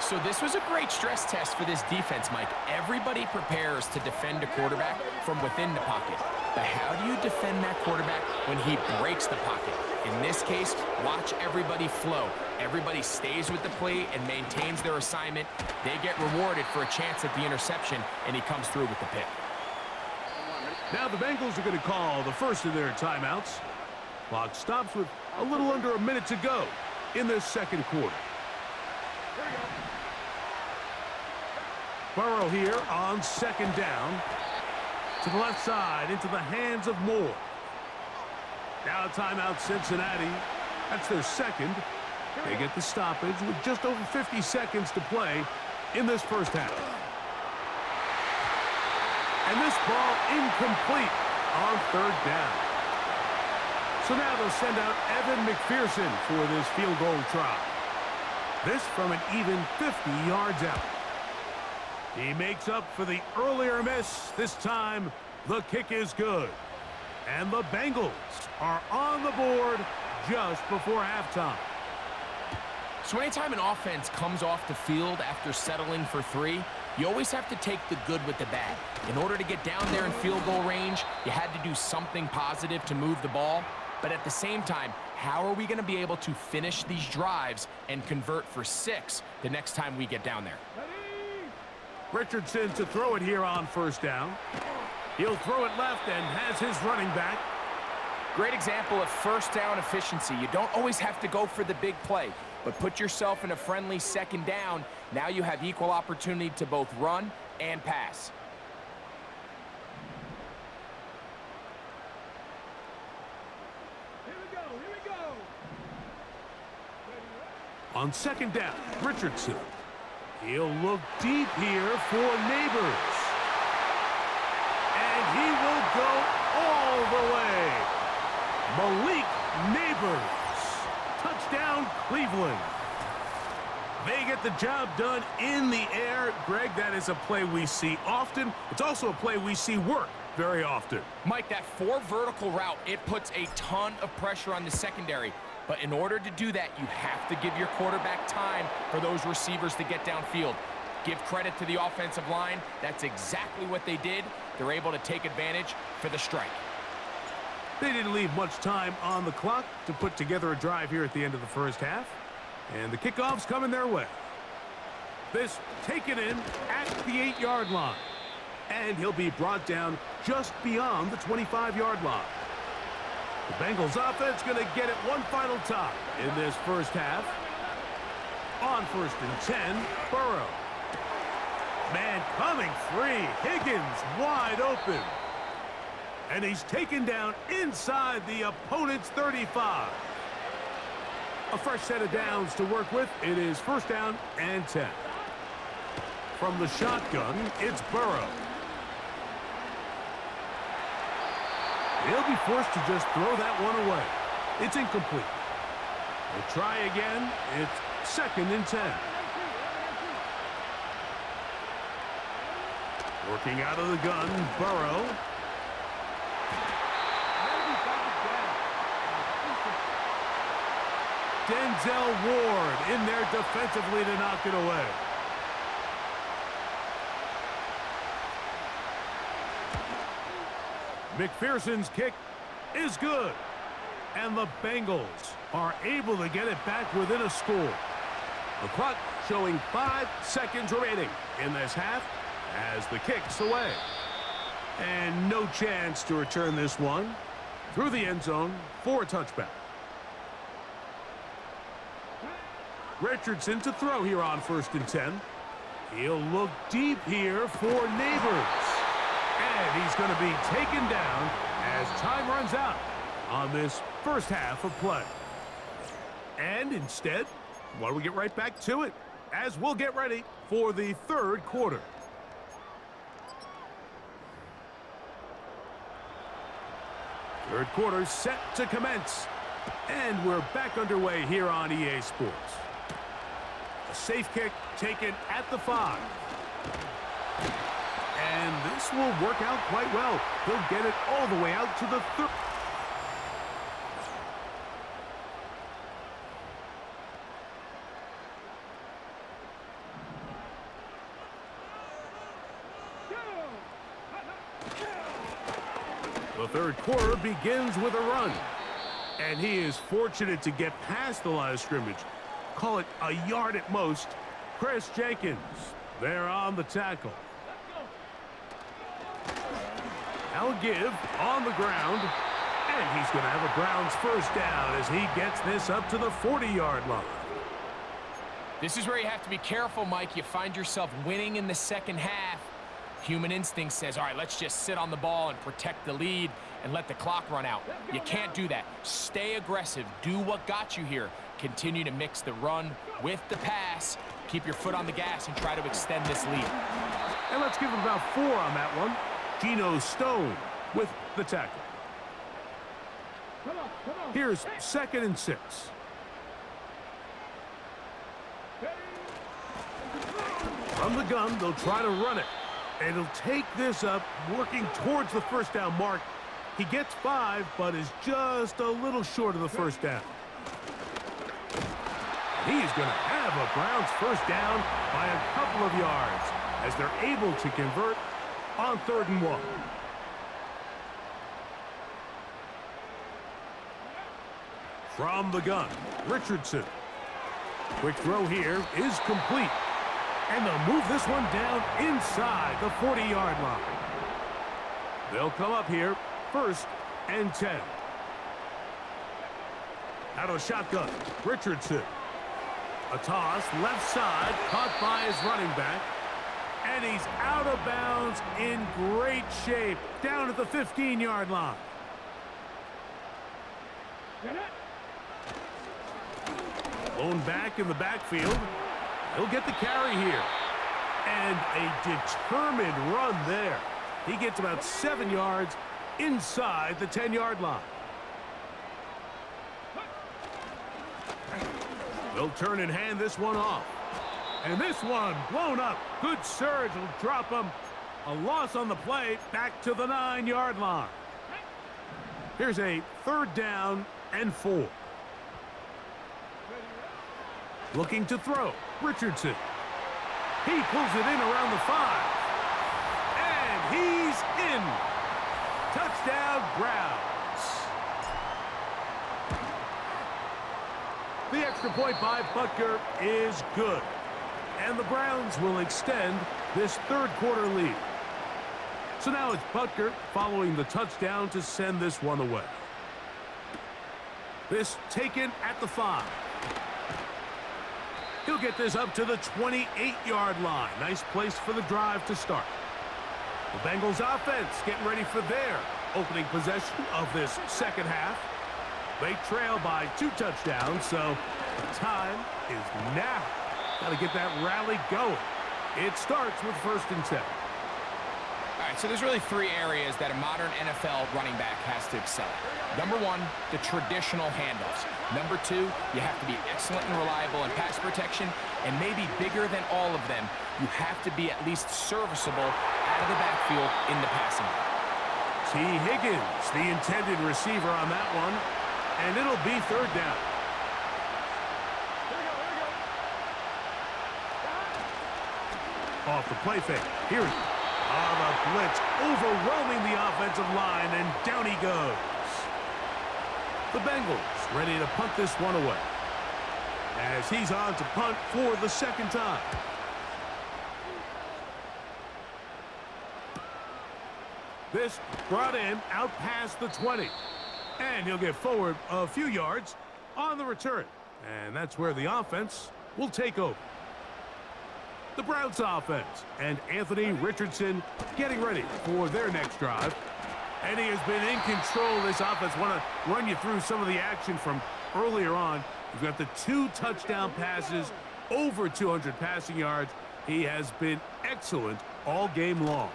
So this was a great stress test for this defense, Mike. Everybody prepares to defend a quarterback from within the pocket. But how do you defend that quarterback when he breaks the pocket? In this case, watch everybody flow. Everybody stays with the play and maintains their assignment. They get rewarded for a chance at the interception, and he comes through with the pick. Now the Bengals are going to call the first of their timeouts. Clock stops with a little under a minute to go in this 2nd quarter. Burrow here on second down. To the left side, into the hands of Moore. Now timeout Cincinnati. That's their second. They get the stoppage with just over 50 seconds to play in this first half. And this ball incomplete on third down. So now they'll send out Evan McPherson for this field goal try. This from an even 50 yards out. He makes up for the earlier miss. This time, the kick is good. And the Bengals are on the board just before halftime. So anytime an offense comes off the field after settling for 3, you always have to take the good with the bad. In order to get down there in field goal range, you had to do something positive to move the ball. But at the same time, how are we going to be able to finish these drives and convert for 6 the next time we get down there? Richardson to throw it here on first down. He'll throw it left and has his running back. Great example of first down efficiency. You don't always have to go for the big play, but put yourself in a friendly second down. Now you have equal opportunity to both run and pass. On second down, Richardson. He'll look deep here for Neighbors. And he will go all the way. Malik Neighbors. Touchdown, Cleveland. They get the job done in the air. Greg, that is a play we see often. It's also a play we see work very often. Mike, that 4 vertical route, it puts a ton of pressure on the secondary. But in order to do that, you have to give your quarterback time for those receivers to get downfield. Give credit to the offensive line. That's exactly what they did. They're able to take advantage for the strike. They didn't leave much time on the clock to put together a drive here at the end of the first half. And the kickoff's coming their way. This taken in at the 8-yard line. And he'll be brought down just beyond the 25-yard line. The Bengals offense going to get it one final time in this first half. On first and 10, Burrow. Man coming free. Higgins wide open. And he's taken down inside the opponent's 35. A fresh set of downs to work with. It is first down and 10. From the shotgun, it's Burrow. He'll be forced to just throw that one away. It's incomplete. We'll try again. It's second and 10. Working out of the gun, Burrow. Denzel Ward in there defensively to knock it away. McPherson's kick is good. And the Bengals are able to get it back within a score. The clock showing 5 seconds remaining in this half as the kick's away. And no chance to return this one through the end zone for a touchback. Richardson to throw here on first and 10. He'll look deep here for Neighbors. And he's going to be taken down as time runs out on this first half of play. And instead, why don't we get right back to it as we'll get ready for the third quarter. Third quarter set to commence. And we're back underway here on EA Sports. A safe kick taken at the 5. And this will work out quite well. He'll get it all the way out to the 30. The third quarter begins with a run. And he is fortunate to get past the line of scrimmage. Call it a yard at most. Chris Jenkins there on the tackle. Now a give on the ground. And he's going to have a Browns first down as he gets this up to the 40-yard line. This is where you have to be careful, Mike. You find yourself winning in the second half. Human instinct says, all right, let's just sit on the ball and protect the lead and let the clock run out. You can't do that. Stay aggressive. Do what got you here. Continue to mix the run with the pass. Keep your foot on the gas and try to extend this lead. And let's give him about 4 on that one. Geno Stone with the tackle. Here's 2nd and 6. From the gun, they'll try to run it. And he'll take this up, working towards the first down mark. He gets 5, but is just a little short of the first down. He's going to have a Browns first down by a couple of yards as they're able to convert on 3rd and 1. From the gun, Richardson. Quick throw here is complete. And they'll move this one down inside the 40-yard line. They'll come up here, 1st and 10. Out of shotgun, Richardson. A toss, left side, caught by his running back. And he's out of bounds in great shape, down at the 15-yard line. Blown back in the backfield. He'll get the carry here. And a determined run there. He gets about 7 yards inside the 10-yard line. They'll turn and hand this one off. And this one blown up. Good surge will drop him. A loss on the play back to the 9-yard line. Here's a 3rd down and 4. Looking to throw, Richardson. He pulls it in around the 5. And he's in. Touchdown, Browns. The extra point by Butker is good. And the Browns will extend this 3rd quarter lead. So now it's Butker following the touchdown to send this one away. This taken at the 5. He'll get this up to the 28-yard line. Nice place for the drive to start. The Bengals offense getting ready for their opening possession of this second half. They trail by 2 touchdowns, so the time is now. Got to get that rally going. It starts with 1st and 10. All right, so there's really 3 areas that a modern NFL running back has to excel at. Number 1, the traditional handoffs. Number 2, you have to be excellent and reliable in pass protection, and maybe bigger than all of them, you have to be at least serviceable out of the backfield in the passing game. T. Higgins, the intended receiver on that one, and it'll be 3rd down. Off the play fake. Here he is. The blitz overwhelming the offensive line, and down he goes. The Bengals ready to punt this one away as he's on to punt for the 2nd time. This brought in out past the 20. And he'll get forward a few yards on the return. And that's where the offense will take over. The Browns offense and Anthony Richardson getting ready for their next drive. And he has been in control of this offense. Want to run you through some of the action from earlier on. We've got the 2 touchdown passes, over 200 passing yards. He has been excellent all game long.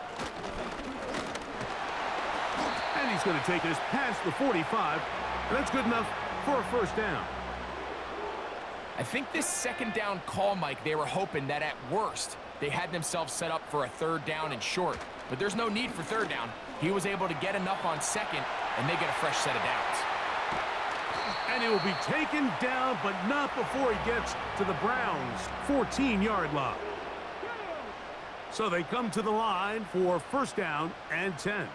And he's going to take this past the 45. And that's good enough for a 1st down. I think this 2nd down call, Mike, they were hoping that at worst they had themselves set up for a 3rd down and short. But there's no need for 3rd down. He was able to get enough on 2nd, and they get a fresh set of downs. And he will be taken down, but not before he gets to the Browns' 14-yard line. So they come to the line for 1st down and 10.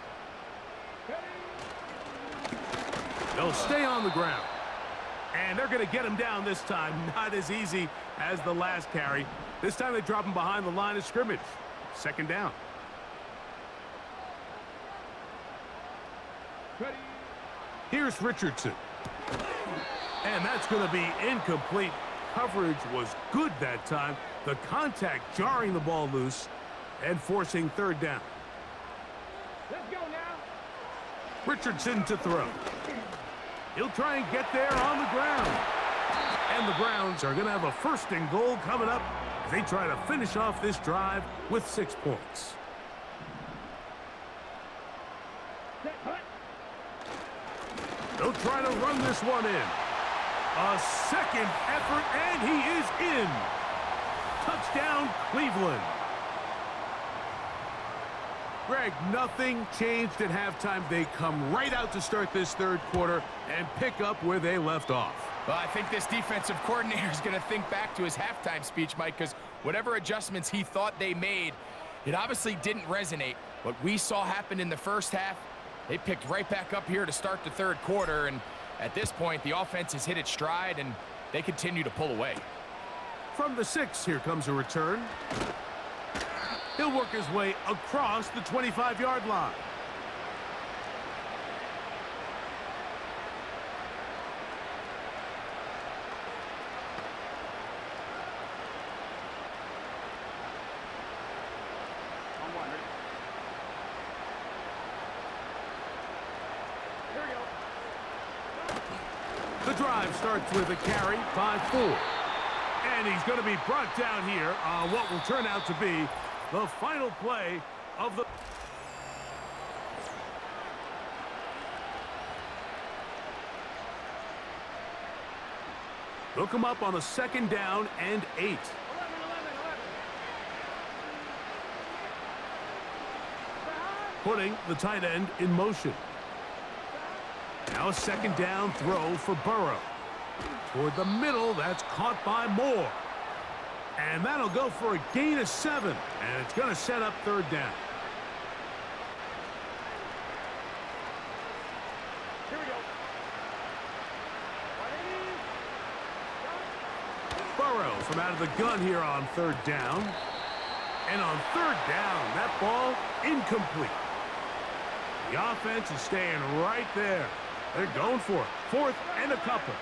They'll stay on the ground. And they're going to get him down this time. Not as easy as the last carry. This time they drop him behind the line of scrimmage. 2nd down. Here's Richardson. And that's going to be incomplete. coverage was good that time. The contact jarring the ball loose and forcing third down. Let's go now. Richardson to throw. He'll try and get there on the ground. And the Browns are going to have a first and goal coming up as they try to finish off this drive with 6 points. They'll try to run this one in. A second effort, and he is in. Touchdown, Cleveland. Greg, nothing changed at halftime. They come right out to start this third quarter and pick up where they left off. Well, I think this defensive coordinator is going to think back to his halftime speech, Mike, because whatever adjustments he thought they made, it obviously didn't resonate. What we saw happen in the first half, they picked right back up here to start the third quarter, and at this point, the offense has hit its stride, and they continue to pull away. From the 6, here comes a return. He'll work his way across the 25-yard line. The drive starts with a carry by 4. And he's going to be brought down here on what will turn out to be the final play of the... They'll come up on a 2nd down and 8. Putting the tight end in motion. Now a 2nd down throw for Burrow. Toward the middle, that's caught by Moore. And that'll go for a gain of 7. And it's going to set up 3rd down. Here we go. Burrow from out of the gun here on 3rd down. And on 3rd down, that ball incomplete. The offense is staying right there. They're going for it. 4th and a couple.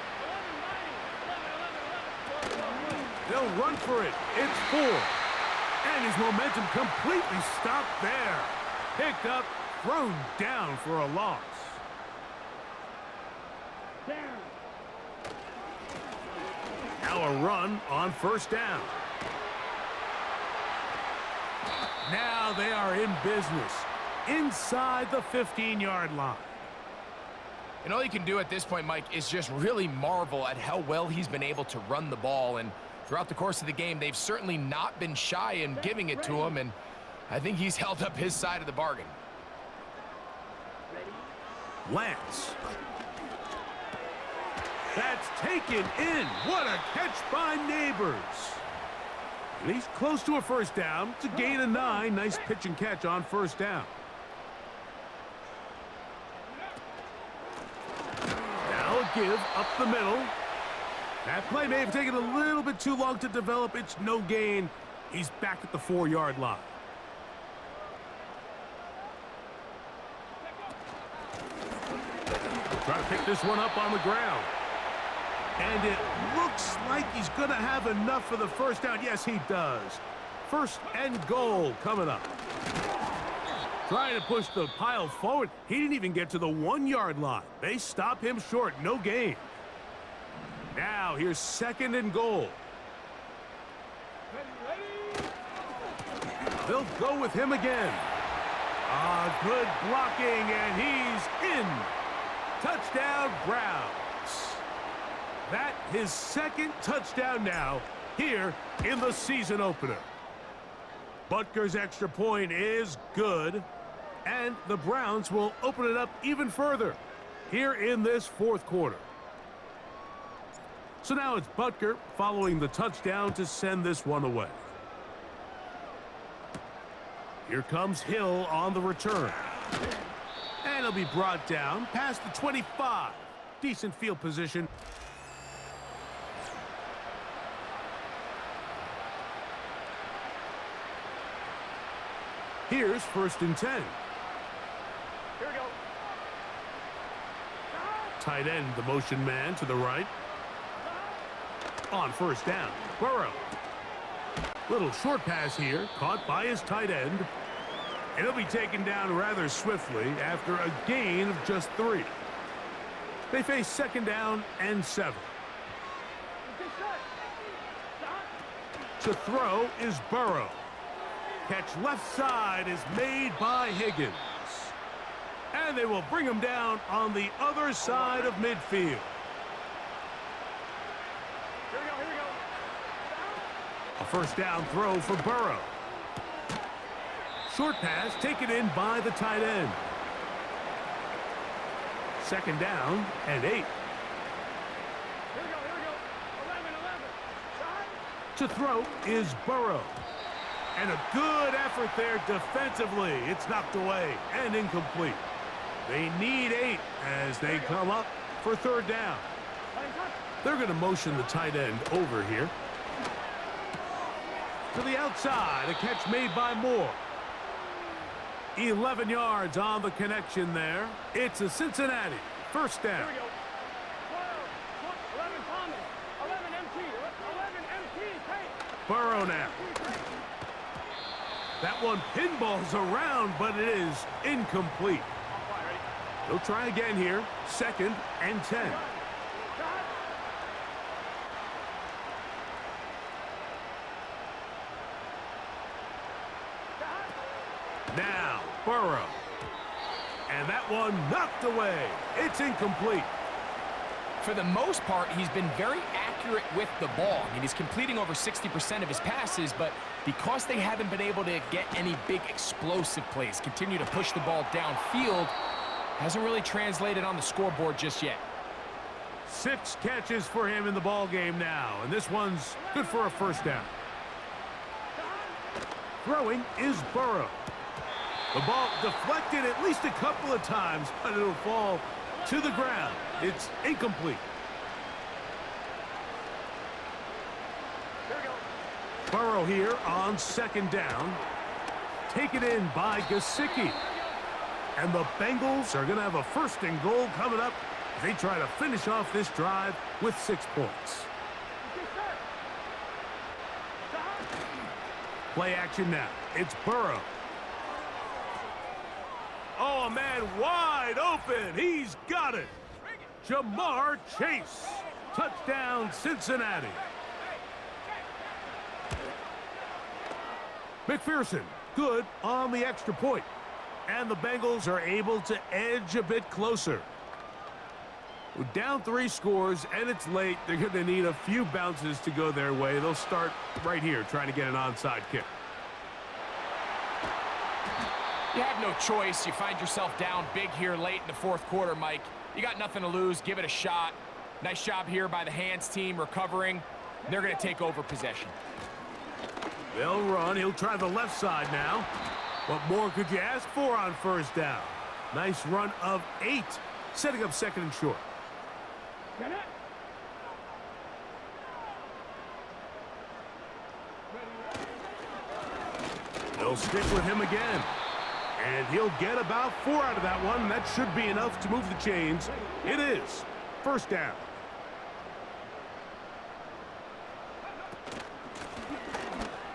They'll run for it. It's 4. And his momentum completely stopped there. Picked up, thrown down for a loss. Now a run on 1st down. Now they are in business inside the 15-yard line. And all you can do at this point, Mike, is just really marvel at how well he's been able to run the ball. And throughout the course of the game, they've certainly not been shy in giving it to him, and I think he's held up his side of the bargain. Lance. That's taken in. What a catch by Neighbors. And he's close to a 1st down. It's a gain of 9. Nice pitch and catch on 1st down. Now a give up the middle. That play may have taken a little bit too long to develop. It's no gain. He's back at the 4-yard line. Try to pick this one up on the ground. And it looks like he's going to have enough for the 1st down. Yes, he does. 1st and goal coming up. Trying to push the pile forward. He didn't even get to the 1-yard line. They stop him short. No gain. Now here's 2nd and goal. They'll go with him again. Good blocking, and he's in. Touchdown, Browns. That his 2nd touchdown now here in the season opener. Butker's extra point is good, and the Browns will open it up even further here in this 4th quarter. So now it's Butker following the touchdown to send this one away. Here comes Hill on the return. And he'll be brought down past the 25. Decent field position. Here's 1st and 10. Here we go. Tight end, the motion man to the right. on first down. Burrow. Little short pass here, caught by his tight end. And he'll be taken down rather swiftly after a gain of just 3. They face second down and 7. To throw is Burrow. Catch left side is made by Higgins. And they will bring him down on the other side of midfield. Here we go, here we go. A first down throw for Burrow. Short pass taken in by the tight end. Second down and 8. Here we go, here we go. 11, 11. Shot. To throw is Burrow. And a good effort there defensively. It's knocked away and incomplete. They need 8 as they come up for third down. They're going to motion the tight end over here. To the outside, a catch made by Moore. 11 yards on the connection there. It's a Cincinnati first down. Here we go. 12, 11 Thomas, 11 MT, 11 MT, take. Burrow now. That one pinballs around, but it is incomplete. They'll try again here. Second and 10. Now, Burrow. And that one knocked away. It's incomplete. For the most part, he's been very accurate with the ball. I mean, he's completing over 60% of his passes, but because they haven't been able to get any big explosive plays, continue to push the ball downfield, hasn't really translated on the scoreboard just yet. 6 catches for him in the ball game now, and this one's good for a first down. Throwing is Burrow. The ball deflected at least a couple of times, but it'll fall to the ground. It's incomplete. Here we go. Burrow here on second down. Taken in by Gesicki. And the Bengals are going to have a first and goal coming up as they try to finish off this drive with 6 points. Play action now. It's Burrow. Oh, a man wide open. He's got it. Jamar Chase. Touchdown, Cincinnati. McPherson, good on the extra point. And the Bengals are able to edge a bit closer. We're down 3 scores, and it's late. They're going to need a few bounces to go their way. They'll start right here trying to get an onside kick. You have no choice. You find yourself down big here late in the fourth quarter, Mike. You got nothing to lose. Give it a shot. Nice job here by the hands team recovering. They're going to take over possession. They'll run. He'll try the left side now. What more could you ask for on first down? Nice run of 8, setting up second and short. Get it. They'll stick with him again. And he'll get about 4 out of that one. That should be enough to move the chains. It is. First down.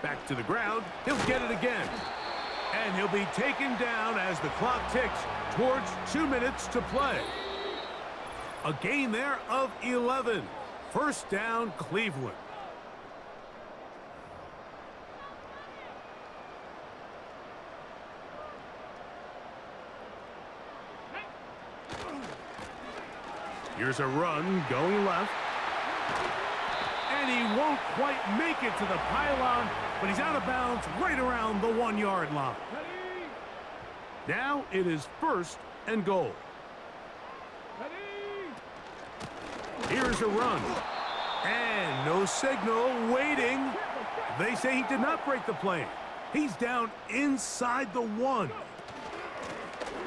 Back to the ground. He'll get it again. And he'll be taken down as the clock ticks towards 2 minutes to play. A gain there of 11. First down, Cleveland. Here's a run going left. And he won't quite make it to the pylon, but he's out of bounds right around the 1-yard line. Now it is first and goal. Here's a run. And no signal, waiting. They say he did not break the plane. He's down inside the 1.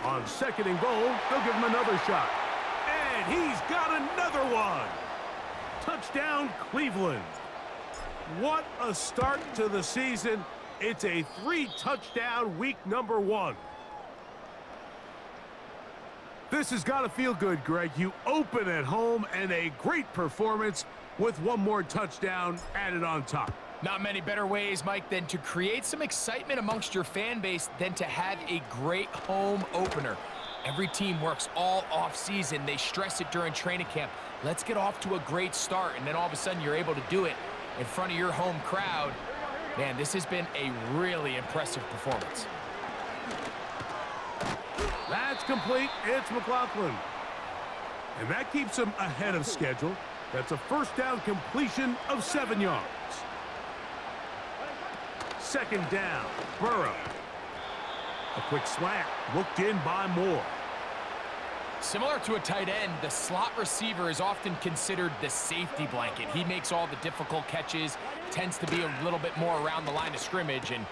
On second and goal, they'll give him another shot. And he's got another one. Touchdown, Cleveland. What a start to the season. It's a 3-touchdown week number 1. This has got to feel good, Greg. You open at home and a great performance with one more touchdown added on top. Not many better ways, Mike, than to create some excitement amongst your fan base than to have a great home opener. Every team works all off-season. They stress it during training camp. Let's get off to a great start, and then all of a sudden you're able to do it in front of your home crowd. Man, this has been a really impressive performance. That's complete. It's McLaughlin. And that keeps him ahead of schedule. That's a first down completion of 7 yards. Second down, Burrow. A quick slant, looked in by Moore. Similar to a tight end, the slot receiver is often considered the safety blanket. He makes all the difficult catches, tends to be a little bit more around the line of scrimmage, and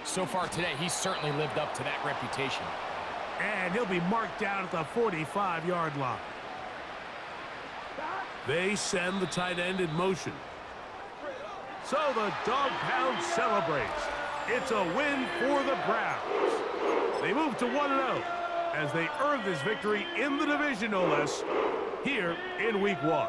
so far today, he's certainly lived up to that reputation. And he'll be marked down at the 45-yard line. They send the tight end in motion. So the Dog Pound celebrates. It's a win for the Browns. They move to 1-0 as they earn this victory in the division, no less, here in Week 1.